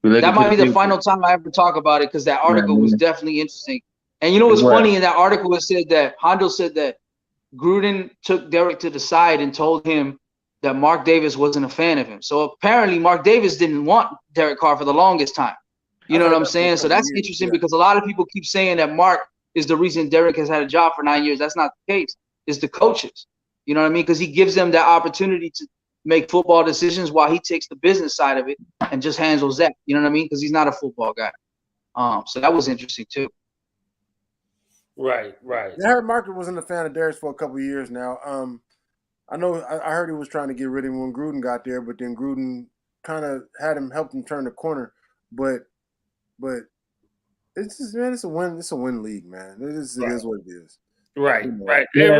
That might be the final time I ever talk about it because that article was definitely interesting. And you know what's funny? In that article, it said that Hondo said that Gruden took Derek to the side and told him that Mark Davis wasn't a fan of him. So apparently, Mark Davis didn't want Derek Carr for the longest time. You know what I'm saying? So that's interesting because a lot of people keep saying that Mark is the reason Derek has had a job for 9 years. That's not the case. It's the coaches. You know what I mean? Because he gives them that opportunity to make football decisions while he takes the business side of it and just handles that. You know what I mean? Because he's not a football guy. So that was interesting too. Right. I heard Mark wasn't a fan of Darius for a couple of years now. I know I heard he was trying to get rid of him when Gruden got there, but then Gruden kind of helped him turn the corner. But it's just, man, it's a win league, man. It is what it is. Right. Yeah,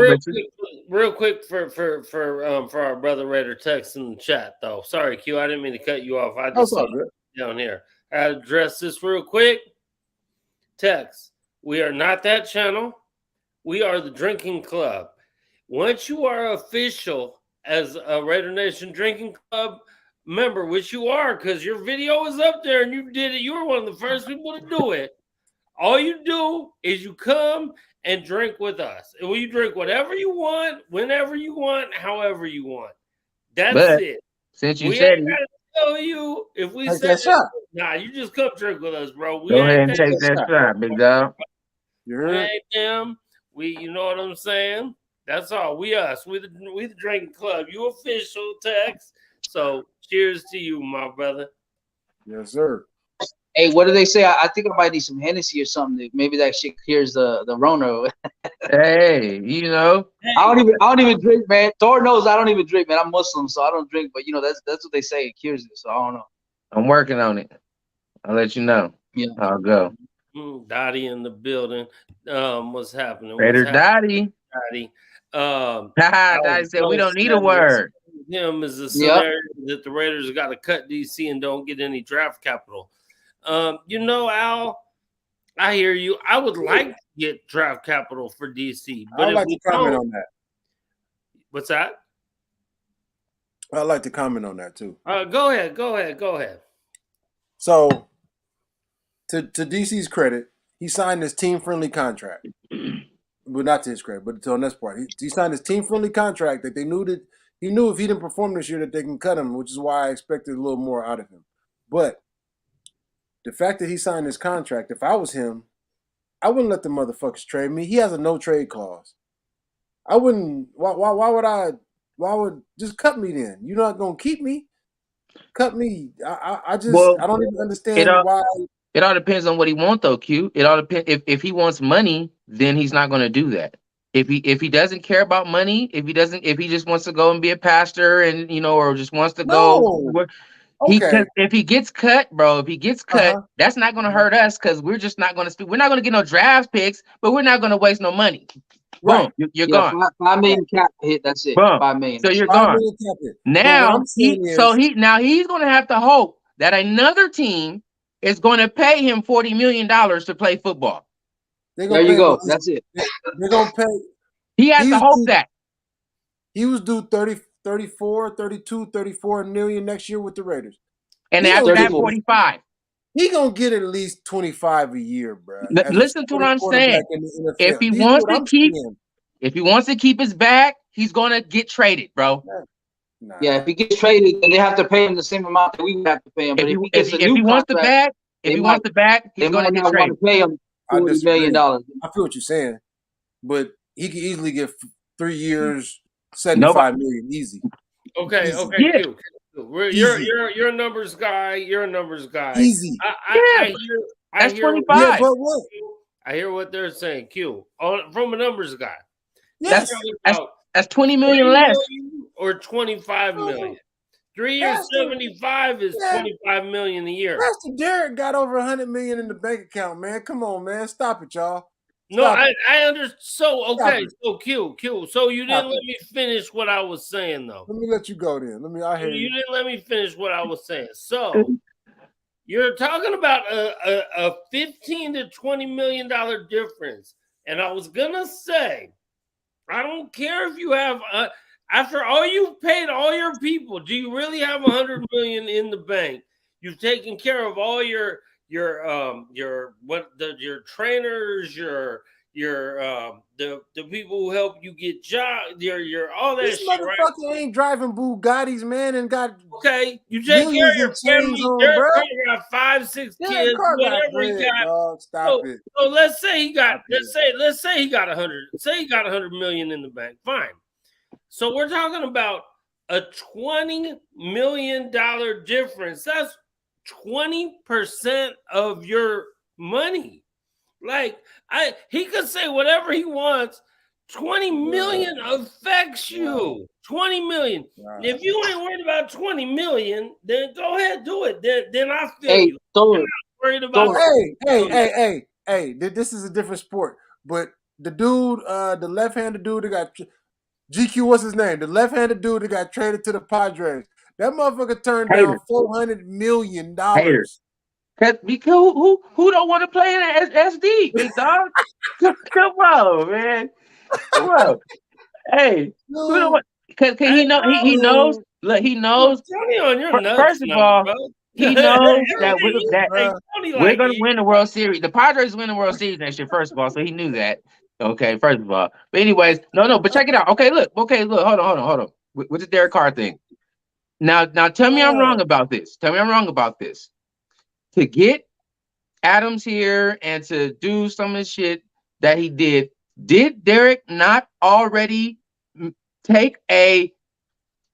real quick for our brother Raider text in the chat though. Sorry, Q, I didn't mean to cut you off. I just saw it down here. I address this real quick. Text. We are not that channel. We are the drinking club. Once you are official as a Raider Nation drinking club member, which you are, because your video is up there and you did it. You were one of the first people to do it. All you do is you come and drink with us. And you drink whatever you want, whenever you want, however you want. That's it. Since you said it, tell you if we take say that shot. Nah, you just come drink with us, bro. Go ahead and take that shot, big dog. You heard? Them. You know what I'm saying? That's all. We us. We the drinking club. You official, Tex. So cheers to you, my brother. Yes, sir. Hey, what do they say? I think I might need some Hennessy or something. Maybe that shit clears the Rona. Hey, you know. I don't even drink, man. Thor knows I don't even drink, man. I'm Muslim, so I don't drink. But you know, that's what they say. It cures it. So I don't know. I'm working on it. I'll let you know. Yeah. I'll go. Dottie in the building. What's happening? Raider Dottie. Dottie said we don't need a word. Him is a scenario that the Raiders got to cut DC and don't get any draft capital. You know, Al, I hear you. I would like to get draft capital for DC, but I'd like to comment on that. What's that? I'd like to comment on that too. Go ahead. So, to DC's credit, he signed this team-friendly contract. Well, not to his credit, but to on this part, he signed this team-friendly contract that he knew if he didn't perform this year that they can cut him, which is why I expected a little more out of him. But the fact that he signed this contract, if I was him, I wouldn't let the motherfuckers trade me. He has a no-trade clause. I wouldn't. Why would just cut me then? You're not gonna keep me. Cut me. I don't even understand why. It all depends on what he wants, though, Q. It all depends. If he wants money, then he's not going to do that. If he doesn't care about money, if he just wants to go and be a pastor and or just wants to go. Okay. If he gets cut, bro, that's not going to hurt us because we're just not going to speak. We're not going to get no draft picks, but we're not going to waste no money. Right. Boom, you're gone. $5 million cap hit. That's it. Boom. $5 million. So you're gone. Now he's going to have to hope that another team is going to pay him $40 million to play football. There you go. That's it. They're going to pay. He has to hope that. He was due 34 million next year with the Raiders. And after that, 45. He going to get at least 25 a year, bro. Listen to what I'm saying. If he wants to keep his bag, he's going to get traded, bro. Nah. Yeah, if he gets traded, then they have to pay him the same amount that we would have to pay him. But if he gets a new contract, if he wants the back, They he's going to might get not want traded. to pay him I $40 disagree. million. I feel what you're saying, but he could easily get 3 years, 75 million, easy. Okay, Easy. okay, Yeah. Q. You're Easy. you're a numbers guy. You're a numbers guy. Easy. I That's hear 25. Yeah, but what? I hear what they're saying. Q from a numbers guy. Yes. That's 20 million 3 less. million or 25 million. 3 years, Pastor, 75 is yeah. 25 million a year. Pastor Derek got over 100 million in the bank account, man. Come on, man. Stop it, y'all. No, Stop I understand. So okay, it. so Q. So you Stop didn't let me finish what I was saying though. Let me let you go then. I hear You you. didn't let me finish what I was saying. So you're talking about a 15 to 20 million dollar difference, and I was gonna say, I don't care if you have after all you've paid all your people, do you really have 100 million in the bank? You've taken care of all your trainers, the people who help you get jobs, your all that This shit, right? motherfucker ain't driving Bugattis, man, and got Okay, you take care of millions your in chains family. on, Derek bro. Carr got 5, 6 Derek kids, Carr got whatever he bread, got. dog. Stop it. So let's say he got Stop let's say he got 100. Say he got 100 million in the bank. Fine. So we're talking about a $20 million difference. That's 20% of your money. Like he could say whatever he wants. 20 million affects you. 20 million. Wow. If you ain't worried about 20 million, then go ahead, do it. Then I feel Hey, you. Thor, Worried about Hey, this is a different sport. But the dude, the left-handed dude that got GQ, what's his name? The left-handed dude that got traded to the Padres. That motherfucker turned down $400 million. Haters. Who don't want to play in an SD, big dog? Come on, man. Come on. Hey, who don't want? Because he knows. Look, he knows. Tony on your nuts First of now, all, bro. he knows that Tony we're like going to it. win the World Series. The Padres win the World Series next year, first of all, so he knew that. Okay, first of all. But anyways, no, but check it out. Okay, look, hold on. With the Derek Carr thing. Now tell me I'm wrong about this. To get Adams here and to do some of the shit that he did Derek not already take a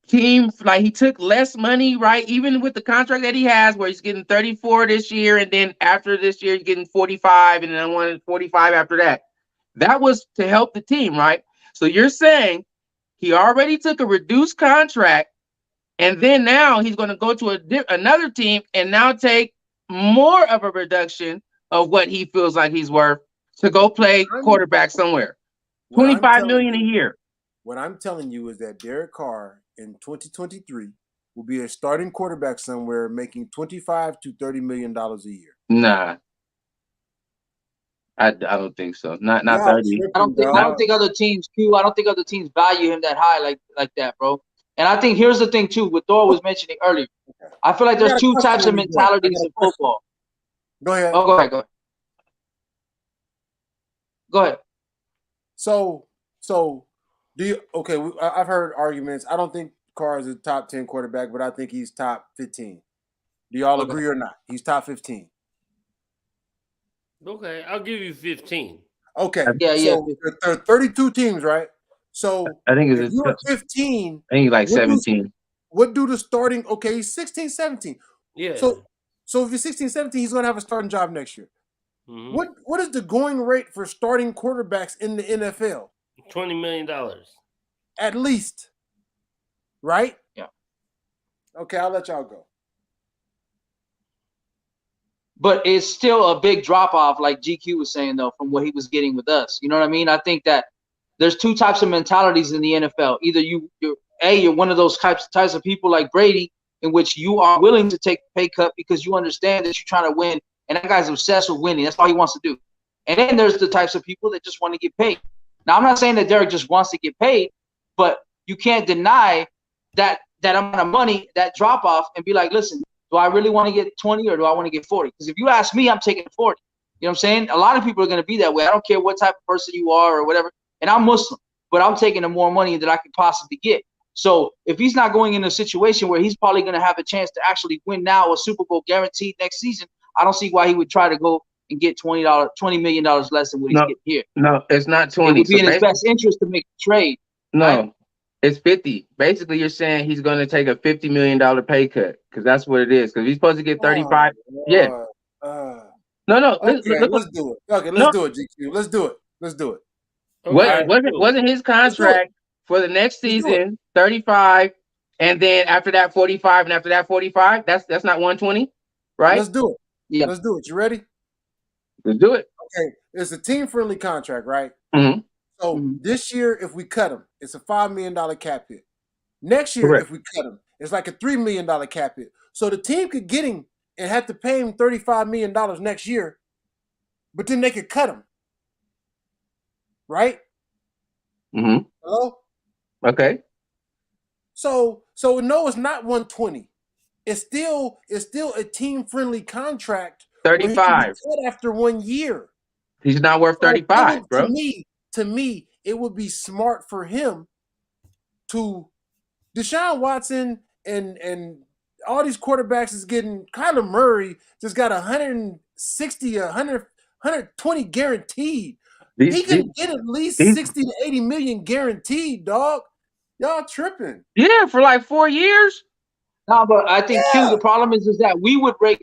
team, like he took less money, right? Even with the contract that he has, where he's getting 34 this year, and then after this year, he's getting 45, and then I wanted 45 after that. That was to help the team, right? So you're saying he already took a reduced contract, and then now he's going to go to another team and now take more of a reduction of what he feels like he's worth to go play quarterback somewhere. 25 million a year. What I'm telling you is that Derek Carr in 2023 will be a starting quarterback somewhere making $25 to $30 million a year. Nah. I don't think so. Not 30. I don't think other teams value him that high like that, bro. And I think here's the thing too, what Thor was mentioning earlier. I feel like there's two types of mentalities in football. Go ahead. Oh, go ahead. So do you? Okay, I've heard arguments. I don't think Carr is a top 10 quarterback, but I think he's top 15. Do y'all agree or not? He's top 15. Okay, I'll give you 15. Okay, yeah. So there are 32 teams, right? So I think if you're 15, I think like 17. What do the starting? Okay, he's 16, 17. Yeah. So if you're 16, 17, he's going to have a starting job next year. Mm-hmm. What is the going rate for starting quarterbacks in the NFL? $20 million. At least. Right? Yeah. Okay, I'll let y'all go. But it's still a big drop off, like GQ was saying, though, from what he was getting with us. You know what I mean? I think that there's two types of mentalities in the NFL. Either you're one of those types of people like Brady, in which you are willing to take a pay cut because you understand that you're trying to win, and that guy's obsessed with winning. That's all he wants to do. And then there's the types of people that just want to get paid. Now, I'm not saying that Derek just wants to get paid, but you can't deny that amount of money, that drop off, and be like, listen, do I really want to get 20 or do I want to get 40? Because if you ask me, I'm taking 40. You know what I'm saying? A lot of people are going to be that way. I don't care what type of person you are or whatever. And I'm Muslim, but I'm taking the more money that I could possibly get. So if he's not going in a situation where he's probably going to have a chance to actually win now a Super Bowl guaranteed next season, I don't see why he would try to go and get $20 million less than what he's getting here. No, it's not It 20. would be in his best interest to make a trade. No, right? it's 50. Basically, you're saying he's going to take a $50 million pay cut because that's what it is. Because he's supposed to get 35. Yeah. No. Okay, Look, let's do it. Okay, let's do it, GQ. Let's do it. Let's do it. Okay. Wasn't his contract for the next season 35, and then after that 45, and after that 45? That's not 120, right? Let's do it. Yeah. Let's do it. You ready? Let's do it. Okay, it's a team-friendly contract, right? Mm-hmm. So this year, if we cut him, it's a $5 million cap hit. Next year, Correct. if we cut him, it's like a $3 million cap hit. So the team could get him and have to pay him $35 million next year, but then they could cut him. Right? Mm-hmm. Hello? Okay. So no, it's not 120. It's still a team-friendly contract. 35. After 1 year. He's not worth 35, bro. To me, it would be smart for him to Deshaun Watson and all these quarterbacks is getting. Kyler Murray just got 160, 120 guaranteed. He can get at least 60 to 80 million guaranteed, dog. Y'all tripping. Yeah, for like 4 years. No, but I think Q, the problem is that we would rate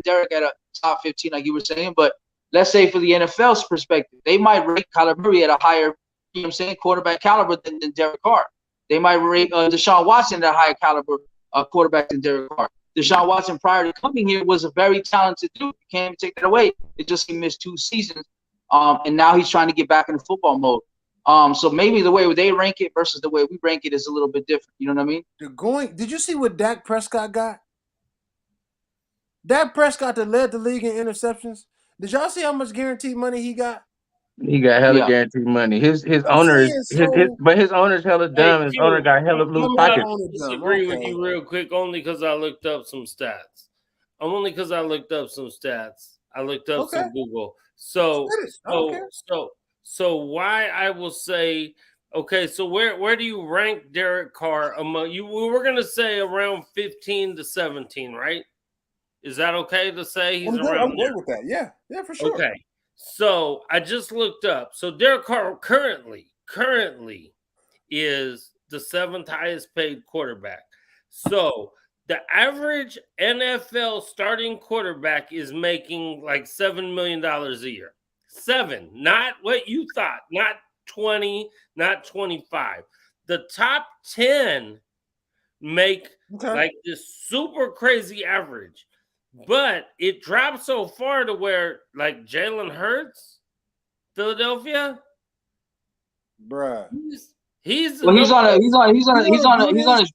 Derek at a top 15, like you were saying. But let's say for the NFL's perspective, they might rate Kyler Murray at a higher, you know what I'm saying, quarterback caliber than Derek Carr. They might rate Deshaun Watson at a higher caliber quarterback than Derek Carr. Deshaun Watson, prior to coming here, was a very talented dude. You can't even take that away. It just he missed 2 seasons, and now he's trying to get back into football mode. So maybe the way they rank it versus the way we rank it is a little bit different. You know what I mean? Did you see what Dak Prescott got? Dak Prescott that led the league in interceptions. Did y'all see how much guaranteed money he got? He got hella guaranteed money. His owner is his owner's hella dumb. His owner got hella blue pockets. I disagree with you real quick, only because I looked up some stats. I looked up some Google. So why I will say, okay, so where do you rank Derek Carr among you? We were gonna say around 15 to 17, right? Is that okay to say he's around? I'm good with that. Yeah, for sure. Okay. So I just looked up. So Derek Carr currently is the 7th highest paid quarterback. So the average NFL starting quarterback is making like $7 million a year. 7, not what you thought, not 20, not 25. The top 10 make like this super crazy average. But it dropped so far to where, like Jalen Hurts, Philadelphia, bruh. He's on his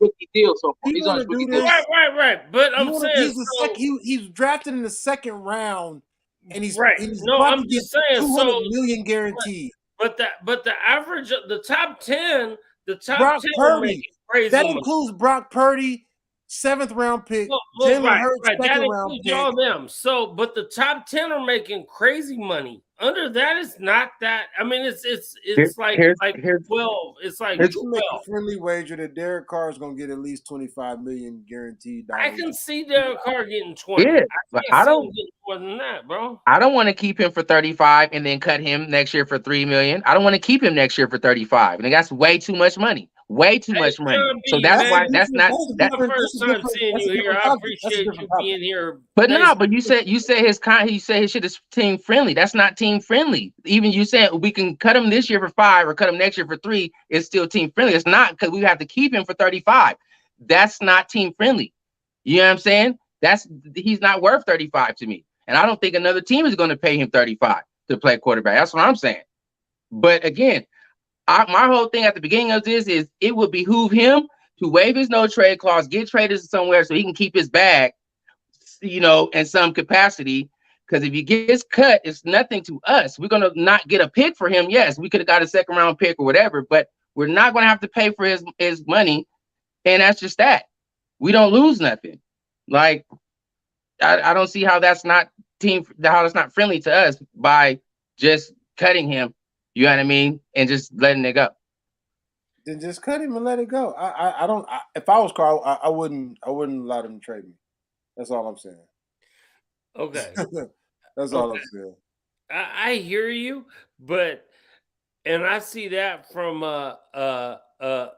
rookie deal so far. He's on his rookie deal. Right. But I'm saying he's drafted in the 2nd round, and he's right. No, I'm just saying 200 million guaranteed. But the average, the top 10, Brock 10 Purdy. Crazy that includes Brock Purdy. 7th round pick, Jalen Hurts, 2nd round pick. All them. So, but the top 10 are making crazy money. Under that, it's not that. I mean, it's like 12. It's like 12. Make a friendly wager that Derek Carr is going to get at least 25 million guaranteed. I can see Derek Carr getting 20. Yeah, I don't get more than that, bro. I don't want to keep him for 35 and then cut him next year for $3 million. I don't want to keep him next year for 35. And that's way too much money. Way too much money. So that's why that's not the first time seeing you here. I appreciate you being here. But no, but you said his shit is team friendly. That's not team friendly. Even you said we can cut him this year for 5 or cut him next year for 3. It's still team friendly. It's not because we have to keep him for 35. That's not team friendly. You know what I'm saying? He's not worth 35 to me. And I don't think another team is going to pay him 35 to play quarterback. That's what I'm saying. But again, my whole thing at the beginning of this is it would behoove him to waive his no trade clause, get traded somewhere so he can keep his bag, in some capacity. Because if he gets cut, it's nothing to us. We're gonna not get a pick for him. Yes, we could have got a 2nd round pick or whatever, but we're not gonna have to pay for his money, and that's just that. We don't lose nothing. Like I don't see how that's not friendly to us by just cutting him. You know what I mean? And just letting it go. Then just cut him and let it go. I don't. If I was Carl, I wouldn't allow them to trade me. That's all I'm saying. Okay. That's all Okay. I'm saying. I hear you, but and I see that from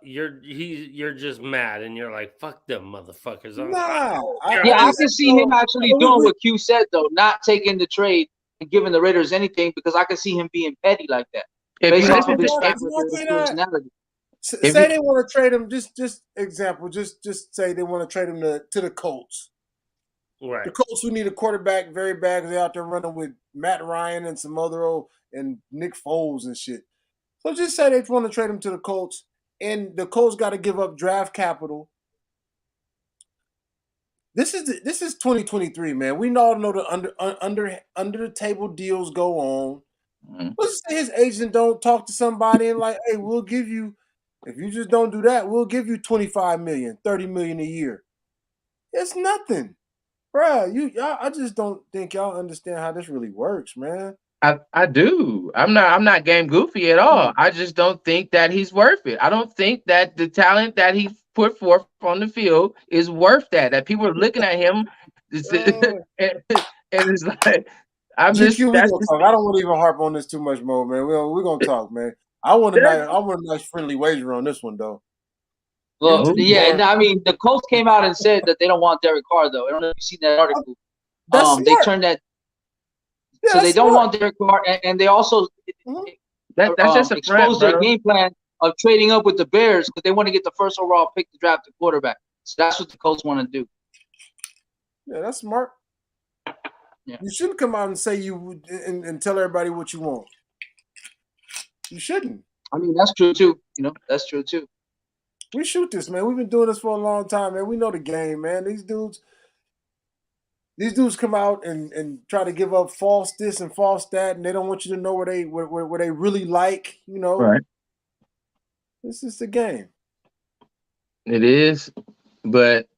you're just mad and you're like, fuck them motherfuckers. Nah, Yeah, Yeah, I I just can see him so actually we, doing we, what Q said though, not taking the trade and giving the Raiders anything because I can see him being petty like that If based you off nah, listen of to his track if, Marcus, record and personality. if say you they want to trade him. Just example. Just say they want to trade him to the Colts. The right. Colts who need a quarterback very bad because they're out there running with Matt Ryan and some other and Nick Foles and shit. So just say they want to trade him to the Colts, and the Colts got to give up draft capital. This is 2023, man. We all know the under the table deals go on. Let's say his agent don't talk to somebody and like, hey, we'll give you, if you just don't do that, we'll give you 25 million, 30 million a year. It's nothing. Bruh, y'all, I just don't think y'all understand how this really works, man. I do. I'm not game goofy at all. I just don't think that he's worth it. I don't think that the talent that he put forth on the field is worth that. That people are looking at him and it's like I'm just GQ, we that's gonna just talk. I don't want to even harp on this too much more, man. We're gonna talk, man. I want a nice friendly wager on this one though. Well, You yeah, are- I mean the Colts came out and said that they don't want Derek Carr though. I don't know if you've seen that article. That's They smart. turned that Yeah, so that's they don't smart. want Derek Carr, and they also that's just a front, exposed their bro. game plan of trading up with the Bears because they want to get the first overall pick to draft a quarterback. So that's what the Colts want to do. Yeah, that's smart. Yeah. You shouldn't come out and say you and tell everybody what you want. You shouldn't. I mean, that's true too. That's true too. We shoot this, man. We've been doing this for a long time, man. We know the game, man. These dudes come out and try to give up false this and false that, and they don't want you to know where they really like. Right. This is the game. It is, but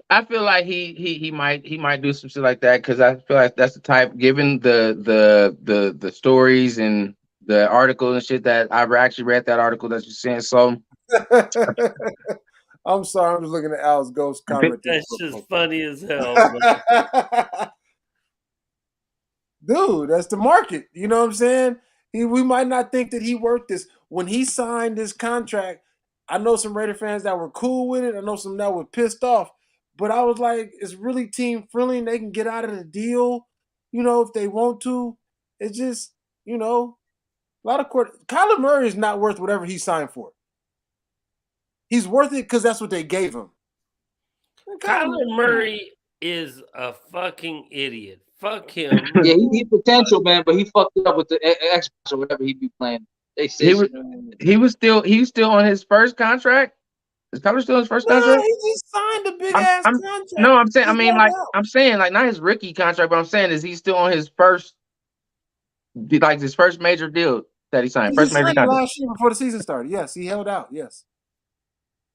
I feel like he might do some shit like that because I feel like that's the type. Given the stories and the articles and shit that I've actually read that article that you sent, so I'm sorry, I'm just looking at Al's ghost comment. That's just funny as hell. Dude, that's the market. You know what I'm saying? We might not think that he worked this. When he signed this contract, I know some Raider fans that were cool with it. I know some that were pissed off. But I was like, it's really team friendly and they can get out of the deal, if they want to. It's just, a lot of Kyler Murray is not worth whatever he signed for. He's worth it because that's what they gave him. Kyler Murray is a fucking idiot. Fuck him. Yeah, he's potential, man, but he fucked it up with the Xbox or whatever he be playing. he was still on his first contract. Is Kyler still on his first contract? He just signed a big ass contract. No, I'm saying, I'm saying like not his rookie contract, but I'm saying is he still on his first major deal that he signed? First major contract last year before the season started. Yes, he held out. Yes.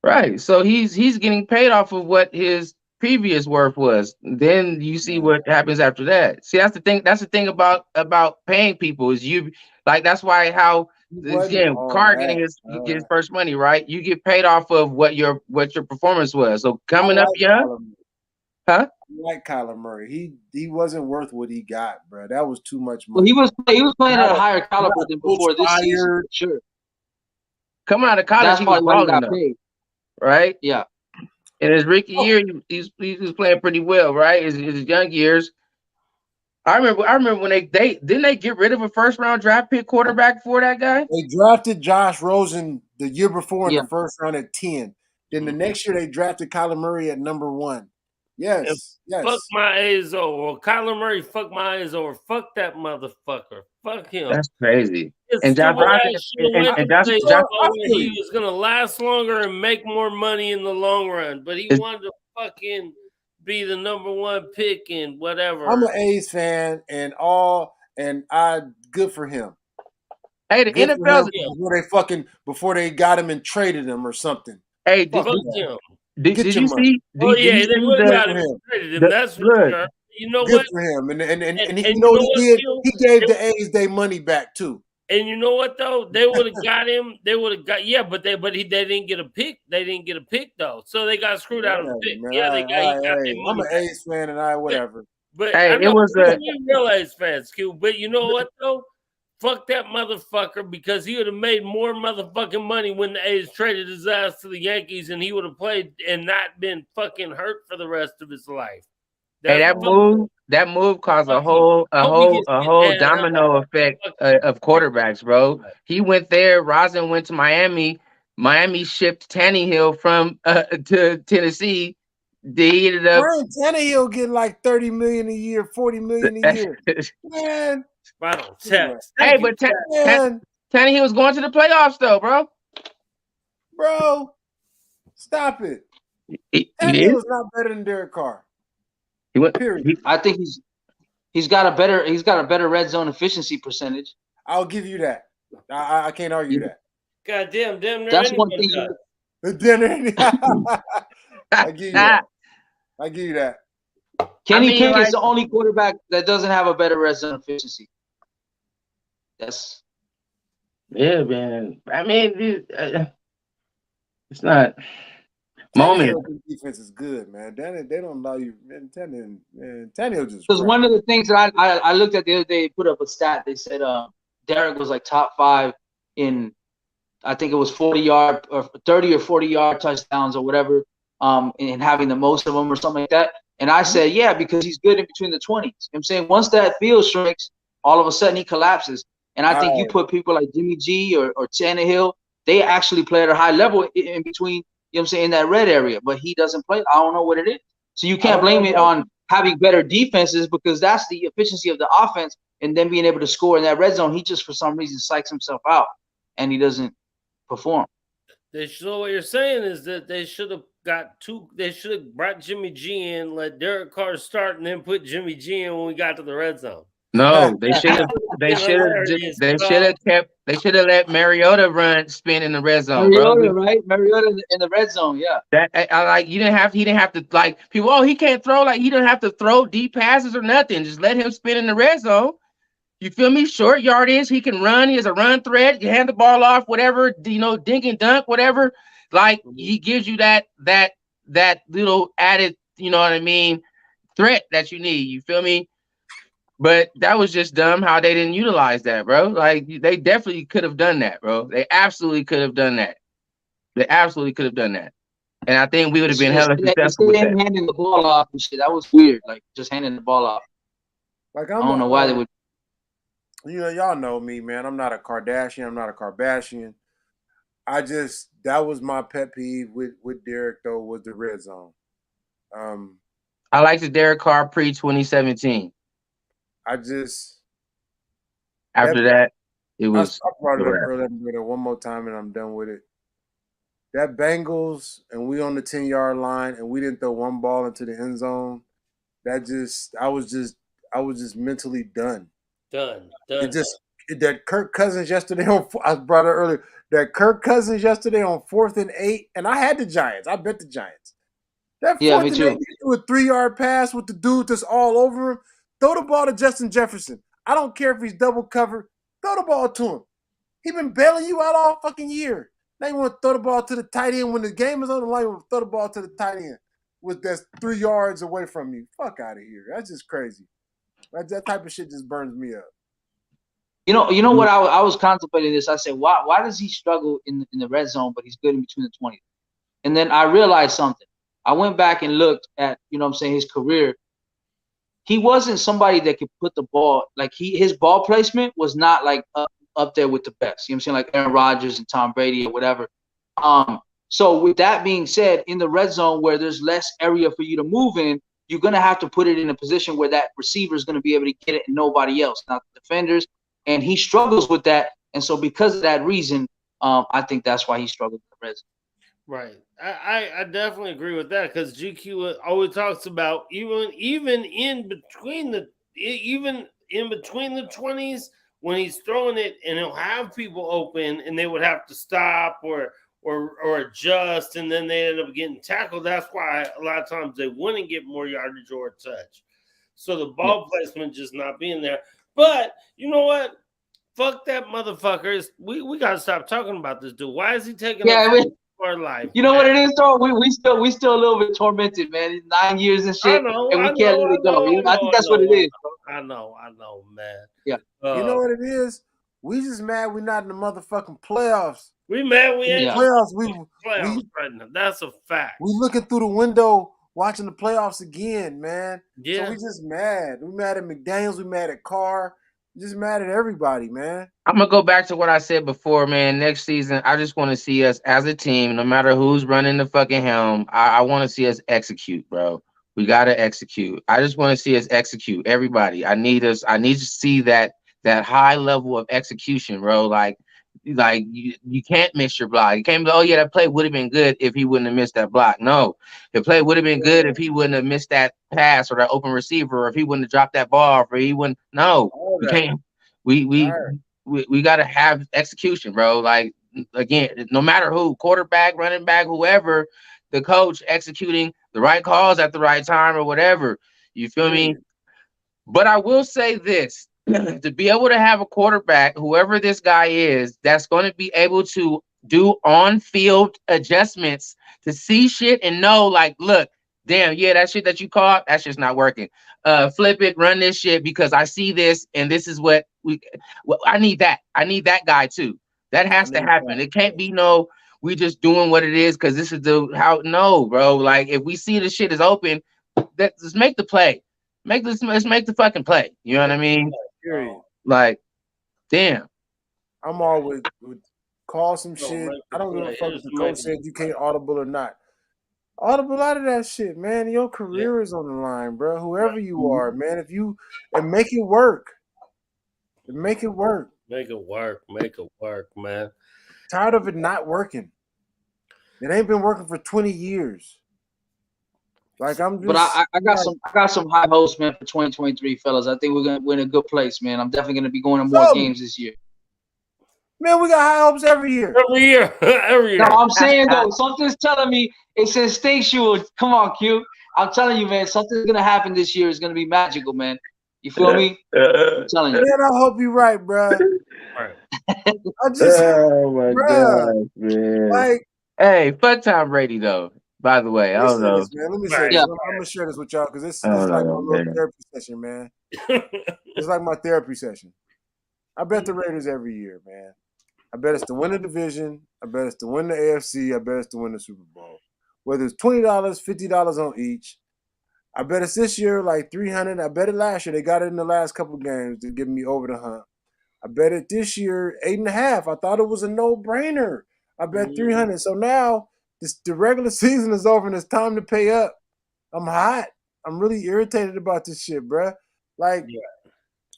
Right. So he's getting paid off of what his previous worth was. Then you see what happens after that. See, that's the thing. That's the thing about paying people is that's why how Carr getting his first money, right? You get paid off of what your performance was. So coming up, I like Kyler Murray. He wasn't worth what he got, bro. That was too much money. Well, he was playing at a higher caliber than before this season. Sure. Coming out of college, he was balling up, right? Yeah. In his rookie year, he was playing pretty well, right? His young years. I remember when they didn't they get rid of a first round draft pick quarterback for that guy? They drafted Josh Rosen the year before in the first round at 10. Then the next year they drafted Kyler Murray at number 1. Yes. Fuck my eyes over. Kyler Murray, fuck my eyes over. Fuck that motherfucker. Fuck him. That's crazy. And Josh he was gonna last longer and make more money in the long run, but he wanted to fucking be the number 1 pick and whatever. I'm an A's fan and good for him. Hey, the NFL before they got him and traded him or something. Hey, did you see? They would have got him and traded him. That's for sure. You know good what? For him, and you know what he did? He gave the A's their money back too. And you know what though? They would have got him. They would have got they didn't get a pick. They didn't get a pick though, so they got screwed out of the pick. Man, Yeah, they got their hey, money I'm an back. A's fan and whatever. But Hey, I know it was we're real A's fans, Q. But you know what though? Fuck that motherfucker, because he would have made more motherfucking money when the A's traded his ass to the Yankees, and he would have played and not been fucking hurt for the rest of his life. Hey, that move caused a whole domino effect of quarterbacks, bro. He went there. Rosen went to Miami. Miami shipped Tannehill from to Tennessee. They ended up Tannehill getting like $30 million a year, $40 million a year. Man, hey, but Tannehill was going to the playoffs though, bro. Bro, stop it. Tannehill's not better than Derek Carr. I think he's got a better red zone efficiency percentage. I'll give you that. I can't argue that. Goddamn, that's one thing. I give you that. I give you that. Kenny Pickett is the only quarterback that doesn't have a better red zone efficiency. Yes. Yeah, man. I mean, it's not. Moment. Defense is good, man. They don't allow you. Man, Tannehill just. Because one of the things that I looked at the other day, put up a stat. They said Derek was like top 5 in, I think it was 40-yard or 30 or 40-yard touchdowns or whatever, and having the most of them or something like that. And I said, yeah, because he's good in between the 20s. You know what I'm saying, once that field shrinks, all of a sudden he collapses. And I think you put people like Jimmy G or Tannehill, they actually play at a high level in between. You know what I'm saying, in that red area, but he doesn't play. I don't know what it is. So you can't blame it on having better defenses, because that's the efficiency of the offense and then being able to score in that red zone. He just, for some reason, psychs himself out and he doesn't perform. So what you're saying is that they should have brought Jimmy G in, let Derek Carr start, and then put Jimmy G in when we got to the red zone. No, they should have let Mariota spin in the red zone, Mariota, bro. Right? Mariota in the red zone, yeah. He didn't have to like people. Oh, he can't throw, like he didn't have to throw deep passes or nothing. Just let him spin in the red zone. You feel me? Short yardage, he can run. He has a run threat. You hand the ball off, whatever, dink and dunk, whatever. Like he gives you that little added, you know what I mean, threat that you need. You feel me? But that was just dumb how they didn't utilize that, bro. Like they definitely could have done that, bro. They absolutely could have done that. And I think we would have been hella successful with that. Handing the ball off and shit. That was weird. Like just handing the ball off. Like I don't know why they would. Y'all know me, man. I'm not a Kardashian. I'm not a Kardashian. That was my pet peeve with Derek though, was the red zone. I like the Derek Carr pre-2017. After that, it was. I brought it up earlier one more time and I'm done with it. That Bengals and we on the 10-yard line and we didn't throw one ball into the end zone. I was just mentally done. Done. That Kirk Cousins yesterday I brought it earlier. That Kirk Cousins yesterday on 4th and 8, and I had the Giants. I bet the Giants. That 4th and 8, he threw a 3-yard pass with the dude that's all over him. Throw the ball to Justin Jefferson. I don't care if he's double covered. Throw the ball to him. He been bailing you out all fucking year. Now you want to throw the ball to the tight end when the game is on the line. You want to throw the ball to the tight end that's 3 yards away from you. Fuck out of here. That's just crazy. That type of shit just burns me up. You know what? I was contemplating this. I said, why does he struggle in the red zone, but he's good in between the 20s? And then I realized something. I went back and looked at, his career. He wasn't somebody that could put the ball, like his ball placement was not like up there with the best. You know what I'm saying? Like Aaron Rodgers and Tom Brady or whatever. So with that being said, in the red zone where there's less area for you to move in, you're going to have to put it in a position where that receiver is going to be able to get it and nobody else, not the defenders. And he struggles with that. And so because of that reason, I think that's why he struggled with the red zone. Right. I definitely agree with that, because GQ always talks about even in between the 20s when he's throwing it, and he'll have people open and they would have to stop or adjust, and then they end up getting tackled. That's why a lot of times they wouldn't get more yardage or a touch. So the ball placement just not being there. But you know what? fuck that motherfucker. We gotta stop talking about this dude. Why is he taking our life? You know what it is, though? We still a little bit tormented, man. It's 9 years and shit, and we can't let it go. I think that's what it is, bro. I know, man. Yeah. You know what it is? We just mad we're not in the motherfucking playoffs. We mad we ain't playoffs. Playoffs right now. That's a fact. We looking through the window watching the playoffs again, man. Yeah. So we just mad. We mad at McDaniels. We mad at Carr. We just mad at everybody, man. I'm gonna go back to what I said before, man. Next season, I just want to see us as a team, no matter who's running the fucking helm. I want to see us execute, bro. We gotta execute. I just want to see us execute. Everybody, I need to see that high level of execution, bro. Like you can't miss your block. You can't be, oh yeah, that play would have been good if he wouldn't have missed that block. No, the play would have been good if he wouldn't have missed that pass or that open receiver, or if he wouldn't have dropped that ball, or he wouldn't. No, we can't. We got to have execution, bro. Like, again, no matter who, quarterback, running back, whoever, the coach executing the right calls at the right time or whatever. You feel me? But I will say this. To be able to have a quarterback, whoever this guy is, that's going to be able to do on-field adjustments to see shit and know, like, look, damn, yeah, that shit that you caught, that's just not working. Flip it, run this shit because I see this and this is what I need that. I need that guy too. That has to happen. It can't be we just doing what it is because this is no, bro. Like, if we see the shit is open, let's make the play. Let's make the fucking play. You know what I mean? Period. Like, damn. I'm always would call some shit. I don't give a fuck if the coach said you can't audible or not. Audible out of that shit, man. Your career is on the line, bro. Whoever you are, man. And make it work. Make it work. Make it work, man. Tired of it not working. It ain't been working for 20 years. Like, I'm just, but I got some high hopes, man, for 2023, fellas. I think we're in a good place, man. I'm definitely gonna be going to more games this year. Man, we got high hopes every year. Every year. No, I'm saying though, something's telling me it's instinctual. Come on, Q. I'm telling you, man, something's gonna happen this year. It's gonna be magical, man. You feel me? I'm telling you. Man, I hope you're right, bro. Right. I just, oh my god, man. Like, hey, fuck Tom Brady though. By the way, I don't know. Let me say this. I'm gonna share this with y'all because this is like my little therapy session, man. It's like my therapy session. I bet the Raiders every year, man. I bet it's to win the division. I bet it's to win the AFC. I bet it's to win the Super Bowl. Whether it's $20, $50 on each. I bet it's this year like $300. I bet it last year. They got it in the last couple games to get me over the hump. I bet it this year 8.5. I thought it was a no-brainer. I bet $300. So now the regular season is over and it's time to pay up. I'm hot. I'm really irritated about this shit, bruh. Like,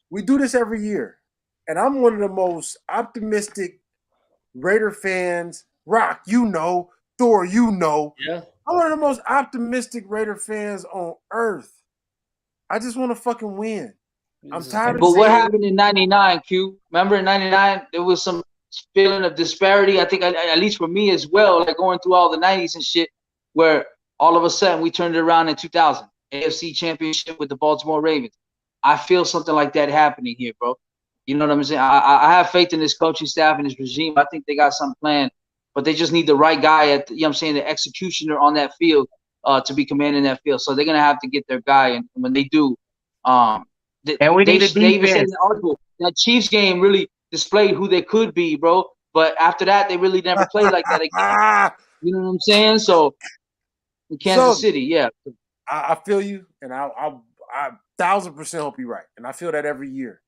we do this every year. And I'm one of the most optimistic Raider fans. Rock, you know. Thor, you know. Yeah. I'm one of the most optimistic Raider fans on earth. I just want to fucking win. I'm tired of But what happened in 99, Q? Remember in 99, there was some feeling of disparity, I think, at least for me as well, like going through all the 90s and shit, where all of a sudden we turned it around in 2000, AFC Championship with the Baltimore Ravens. I feel something like that happening here, bro. You know what I'm saying? I have faith in this coaching staff and this regime. I think they got something planned, but they just need the right guy you know what I'm saying, the executioner on that field to be commanding that field. So they're going to have to get their guy, and when they do, and we need a defense. They even said in the article, that Chiefs game really displayed who they could be, bro. But after that, they really never played like that again. You know what I'm saying? So, in Kansas City, yeah. I feel you, and I 1,000% hope you're right. And I feel that every year.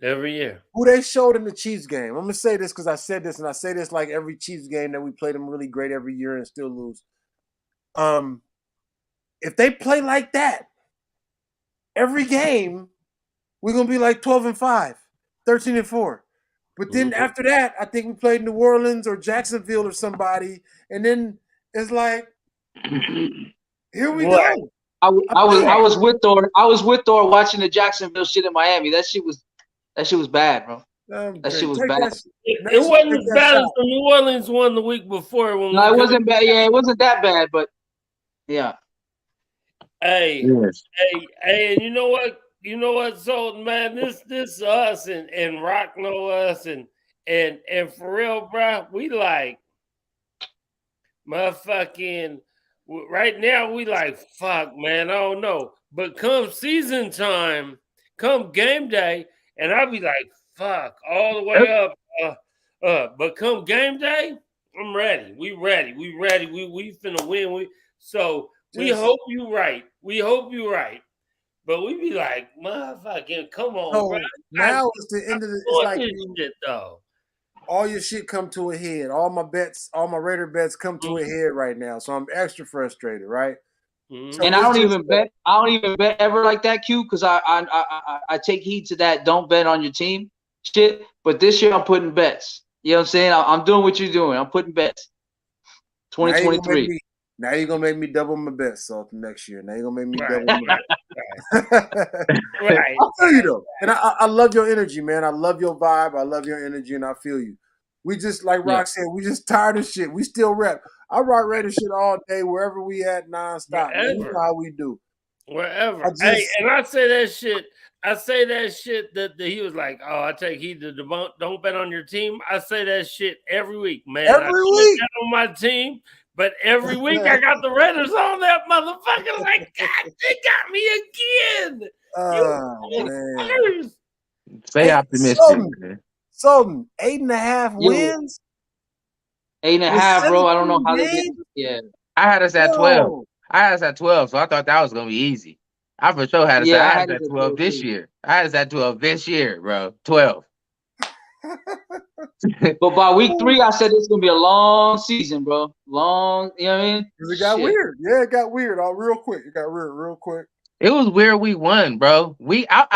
Every year. Who they showed in the Chiefs game. I'm going to say this because I said this, and I say this like every Chiefs game that we play them really great every year and still lose. If they play like that every game, we're going to be like 12-5, 13-4. But then after that, I think we played New Orleans or Jacksonville or somebody, and then it's like, here we go. I was with Thor. I was with Thor watching the Jacksonville shit in Miami. That shit was bad, bro. That shit was bad. It wasn't as bad as the New Orleans one the week before. No, it wasn't bad. Yeah, it wasn't that bad, but yeah. Hey, and you know what? you know what? So man, this us and Rock know us and for real, bro, we like motherfucking right now. We like fuck, man. I don't know, but come season time, come game day, and I'll be like fuck all the way up. But come game day, I'm ready. We ready. We finna win. We hope you right. We hope you right. But we be like, motherfucking, come on, So bro. now it's the end of the. It's like This shit, though. all your shit come to a head. All my Raider bets come to a head right now. So I'm extra frustrated, right? Mhm. And I don't even bet ever like that, Q, because I take heed to that. Don't bet on your team shit. But this year I'm putting bets. You know what I'm saying? I'm doing what you're doing. I'm putting bets. 2023. Now you're gonna make me double my bets, so next year. Now you're gonna make me Right, double my right. Right. I feel you though. And I love your energy, man. I love your vibe. I love your energy, and I feel you. We just, like Rock said, we just tired of shit. We still rep. I rock Raider shit all day, wherever we at, nonstop. Man, you know how we do. Wherever. Hey, and I say that shit. I say that shit that he was like, oh, I take heed to the don't bet on your team. I say that shit every week, man. Every week. Bet on my team, but every week I got the Raiders on that motherfucker. Like, God, they got me again. Man. Stay optimistic, man. So 8.5 wins? 8.5, bro. I don't know how they get. Yeah. I had us at 12. I had us at 12, so I thought that was gonna be easy. I for sure had us at 12 this year. I had us at 12 this year, bro. 12. But by week 3, I said it's gonna be a long season, bro. Long, you know what I mean? It got weird. Yeah, it got weird. Real quick. It got weird real quick. It was weird week 1, bro. We out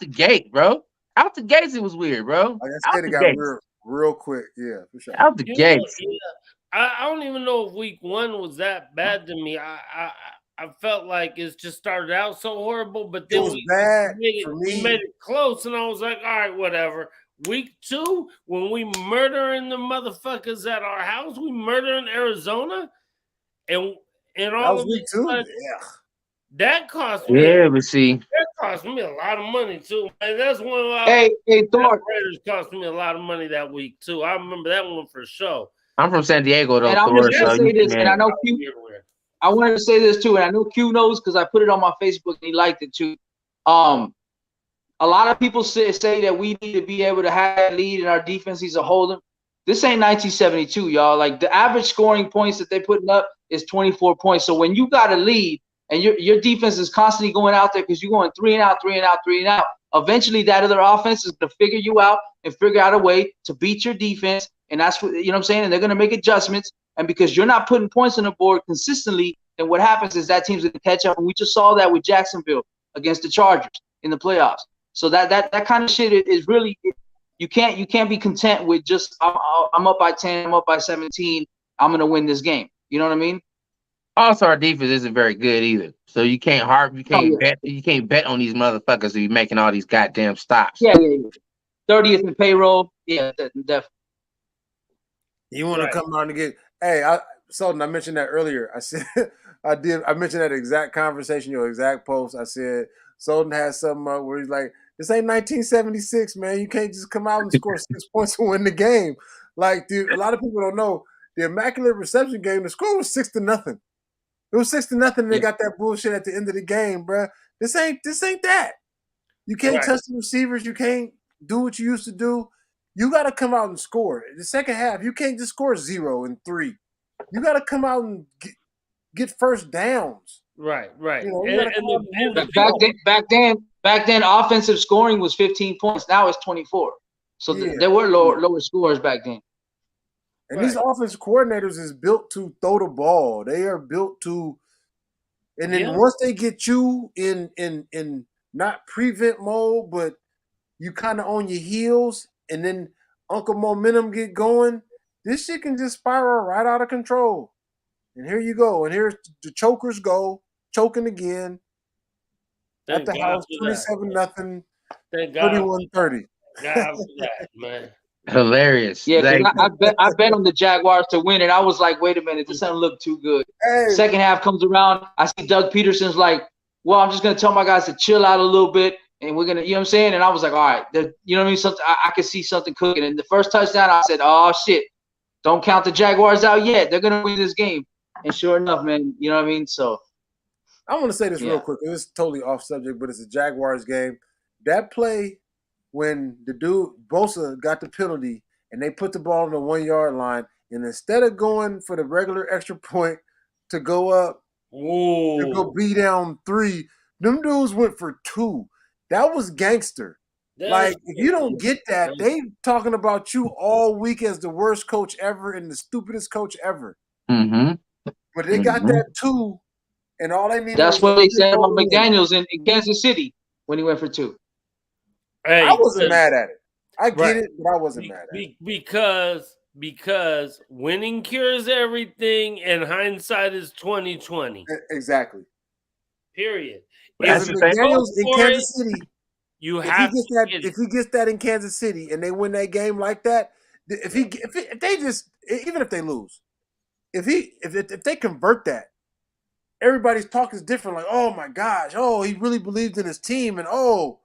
the gate, bro. Out the gates, it was weird, bro. Like I said, it got weird real quick. Yeah, for sure. Out the gates. Yeah. I don't even know if week 1 was that bad to me. I felt like it just started out so horrible, but then we made it close, and I was like, all right, whatever. Week 2, when we murdering the motherfuckers at our house, we murdering Arizona, and all that was week 2. Yeah, that cost me. Yeah, but see, that cost me a lot of money too. And that's one of our Raiders cost me a lot of money that week too. I remember that one for sure. I'm from San Diego though, and I'm just gonna say this, and I know Q. I wanted to say this too, and I know Q knows because I put it on my Facebook and he liked it too. A lot of people say that we need to be able to have that lead and our defense needs to hold them. This ain't 1972, y'all. Like the average scoring points that they're putting up is 24 points. So when you got a lead and your defense is constantly going out there because you're going 3 and out, 3 and out, 3 and out, eventually that other offense is going to figure you out and figure out a way to beat your defense. And that's what, you know what I'm saying? And they're going to make adjustments. And because you're not putting points on the board consistently, then what happens is that team's going to catch up. And we just saw that with Jacksonville against the Chargers in the playoffs. So that kind of shit is really, you can't be content with just I'm up by 10, I'm up by 17, I'm going to win this game. You know what I mean? Also, our defense isn't very good either. So you can't bet on these motherfuckers to be making all these goddamn stops. Yeah. 30th in payroll. Yeah, definitely. You want to come on and get? Hey, Sultan, I mentioned that earlier. I said I mentioned that exact conversation, your exact post. I said Sultan has something where he's like, "This ain't 1976, man. You can't just come out and score 6 points and win the game." Like, dude, a lot of people don't know the Immaculate Reception game. The score was 6-0. It was 6-0. And they got that bullshit at the end of the game, bro. This ain't that. You can't touch the receivers. You can't do what you used to do. You got to come out and score. The second half, you can't just score 0 and 3. You got to come out and get first downs. Right. You know, back then, offensive scoring was 15 points. Now it's 24. So there were lower scores back then. And these offensive coordinators is built to throw the ball. They are built to, and then once they get you in not prevent mode, but you kind of on your heels, and then Uncle Momentum get going, this shit can just spiral right out of control. And here you go. And here's the chokers go, choking again. At the house, 27-0, 31-30. God for that, man. Hilarious. Yeah, I bet on the Jaguars to win, and I was like, wait a minute, this doesn't look too good. Hey. Second half comes around, I see Doug Peterson's like, well, I'm just going to tell my guys to chill out a little bit. and we're gonna, you know what I'm saying? And I was like, all right, you know what I mean? Something I could see something cooking. And the first touchdown, I said, oh shit, don't count the Jaguars out yet. They're gonna win this game. And sure enough, man, you know what I mean? So I want to say this real quick. It's totally off subject, but it's a Jaguars game. That play when the dude Bosa got the penalty and they put the ball on the 1 yard line, and instead of going for the regular extra point to go up, to go be down 3, them dudes went for 2. That was gangster. Like, if you don't get that, they talking about you all week as the worst coach ever and the stupidest coach ever. Mm-hmm. But they got that 2, and all they needed. That's what they said about McDaniels in Kansas City when he went for 2. Hey, I wasn't mad at it. I get it, but I wasn't mad at it. Because winning cures everything and hindsight is 20/20. Exactly. Period. If McDaniels in Kansas City, if he gets that in Kansas City and they win that game like that, if they just, even if they lose, if they convert that, everybody's talk is different. Like, oh my gosh, oh, he really believed in his team, and oh,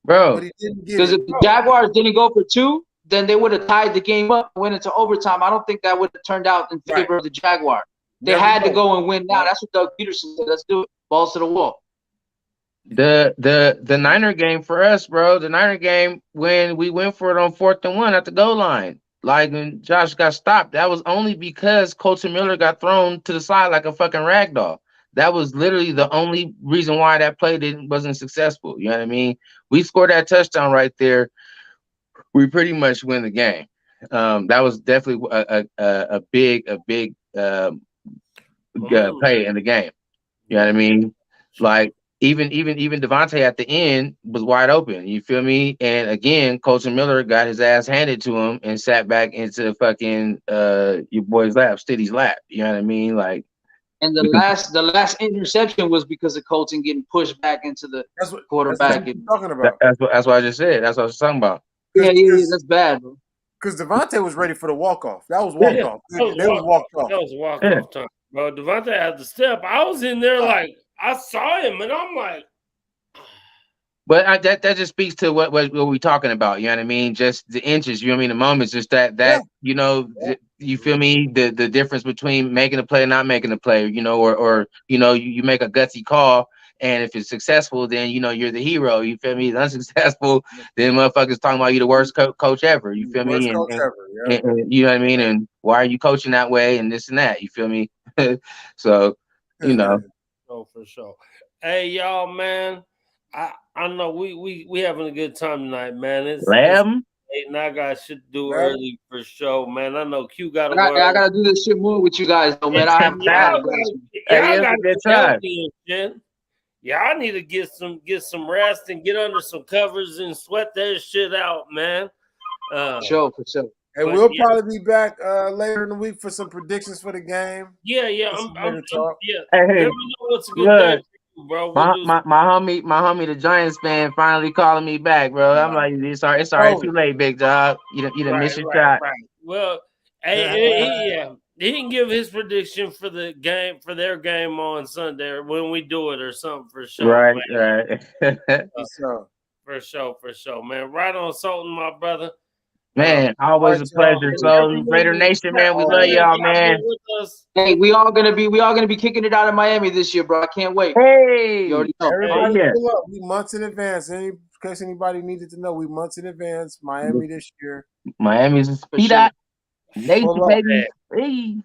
bro. But he didn't get it. Because if the Jaguars didn't go for 2, then they would have tied the game up and went into overtime. I don't think that would have turned out in favor of the Jaguars. They had to go and win now. That's what Doug Peterson said. Let's do it. Balls to the wall. The Niner game for us, bro. The Niner game when we went for it on 4th and 1 at the goal line. Like when Josh got stopped, that was only because Colton Miller got thrown to the side like a fucking rag doll. That was literally the only reason why that play wasn't successful. You know what I mean? We scored that touchdown right there. We pretty much win the game. That was definitely a big play in the game. You know what I mean? Like even Devontae at the end was wide open. You feel me? And again, Colton Miller got his ass handed to him and sat back into fucking your boy's lap, Stiddy's lap. You know what I mean? Like. And the last interception was because of Colton getting pushed back into the quarterback. That's what talking about. That's what I just said. That's what I was talking about. Yeah, that's bad, bro. Because Devontae was ready for the walk-off. That was walk-off. That was walk-off. That was walk-off time. Bro, Devontae had the step. I was in there like, I saw him, and I'm like. But that just speaks to what we're talking about. You know what I mean? Just the inches. You know what I mean? The moments. Just that you know. You feel me? The difference between making a play and not making a play. You know, or you know, you make a gutsy call, and if it's successful, then you know you're the hero. You feel me? It's unsuccessful, then motherfuckers talking about you the worst coach ever. You feel me? And you know what I mean? And why are you coaching that way? And this and that. You feel me? So, you know. Oh, for sure. Hey, y'all, man. I know we having a good time tonight, man. It's and I got shit to do early for sure, man. I know Q got to work. I gotta do this shit more with you guys, though, man. I have y'all need to get some rest and get under some covers and sweat that shit out, man. For sure. And we'll probably be back later in the week for some predictions for the game. Yeah. Hey, never know what's a good day. Bro, my homie, the Giants fan, finally calling me back, bro. I'm like, it's already too late, big dog. You done missed your shot. Right. Well, he didn't give his prediction for the game for their game on Sunday or when we do it or something for sure. Right. For sure, man. Right on, Sultan, my brother. Man, always a pleasure. So, Raider Nation, man, we love y'all, man. Hey, we all gonna be kicking it out in Miami this year, bro. I can't wait. Hey, you already know. We months in advance. In case anybody needed to know, we months in advance. Miami this year. Miami's a speed out. Nation, baby. Hey.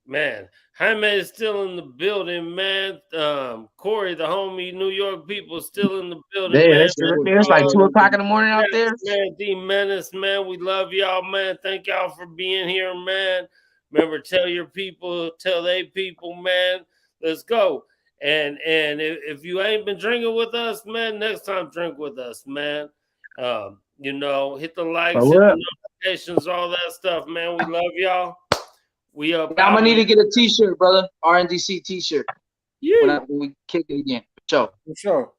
Man. Jaime is still in the building, man. Corey, the homie New York people, still in the building. Yeah, it's like 2 o'clock in the morning out there. Man, D Menace, man, we love y'all, man. Thank y'all for being here, man. Remember, tell your people, tell they people, man. Let's go. And if you ain't been drinking with us, man, next time drink with us, man. You know, hit the likes, hit the notifications, all that stuff, man. We love y'all. I'm gonna need to get a t-shirt, brother. RNDC t-shirt. Yeah. When we kick it again. For sure.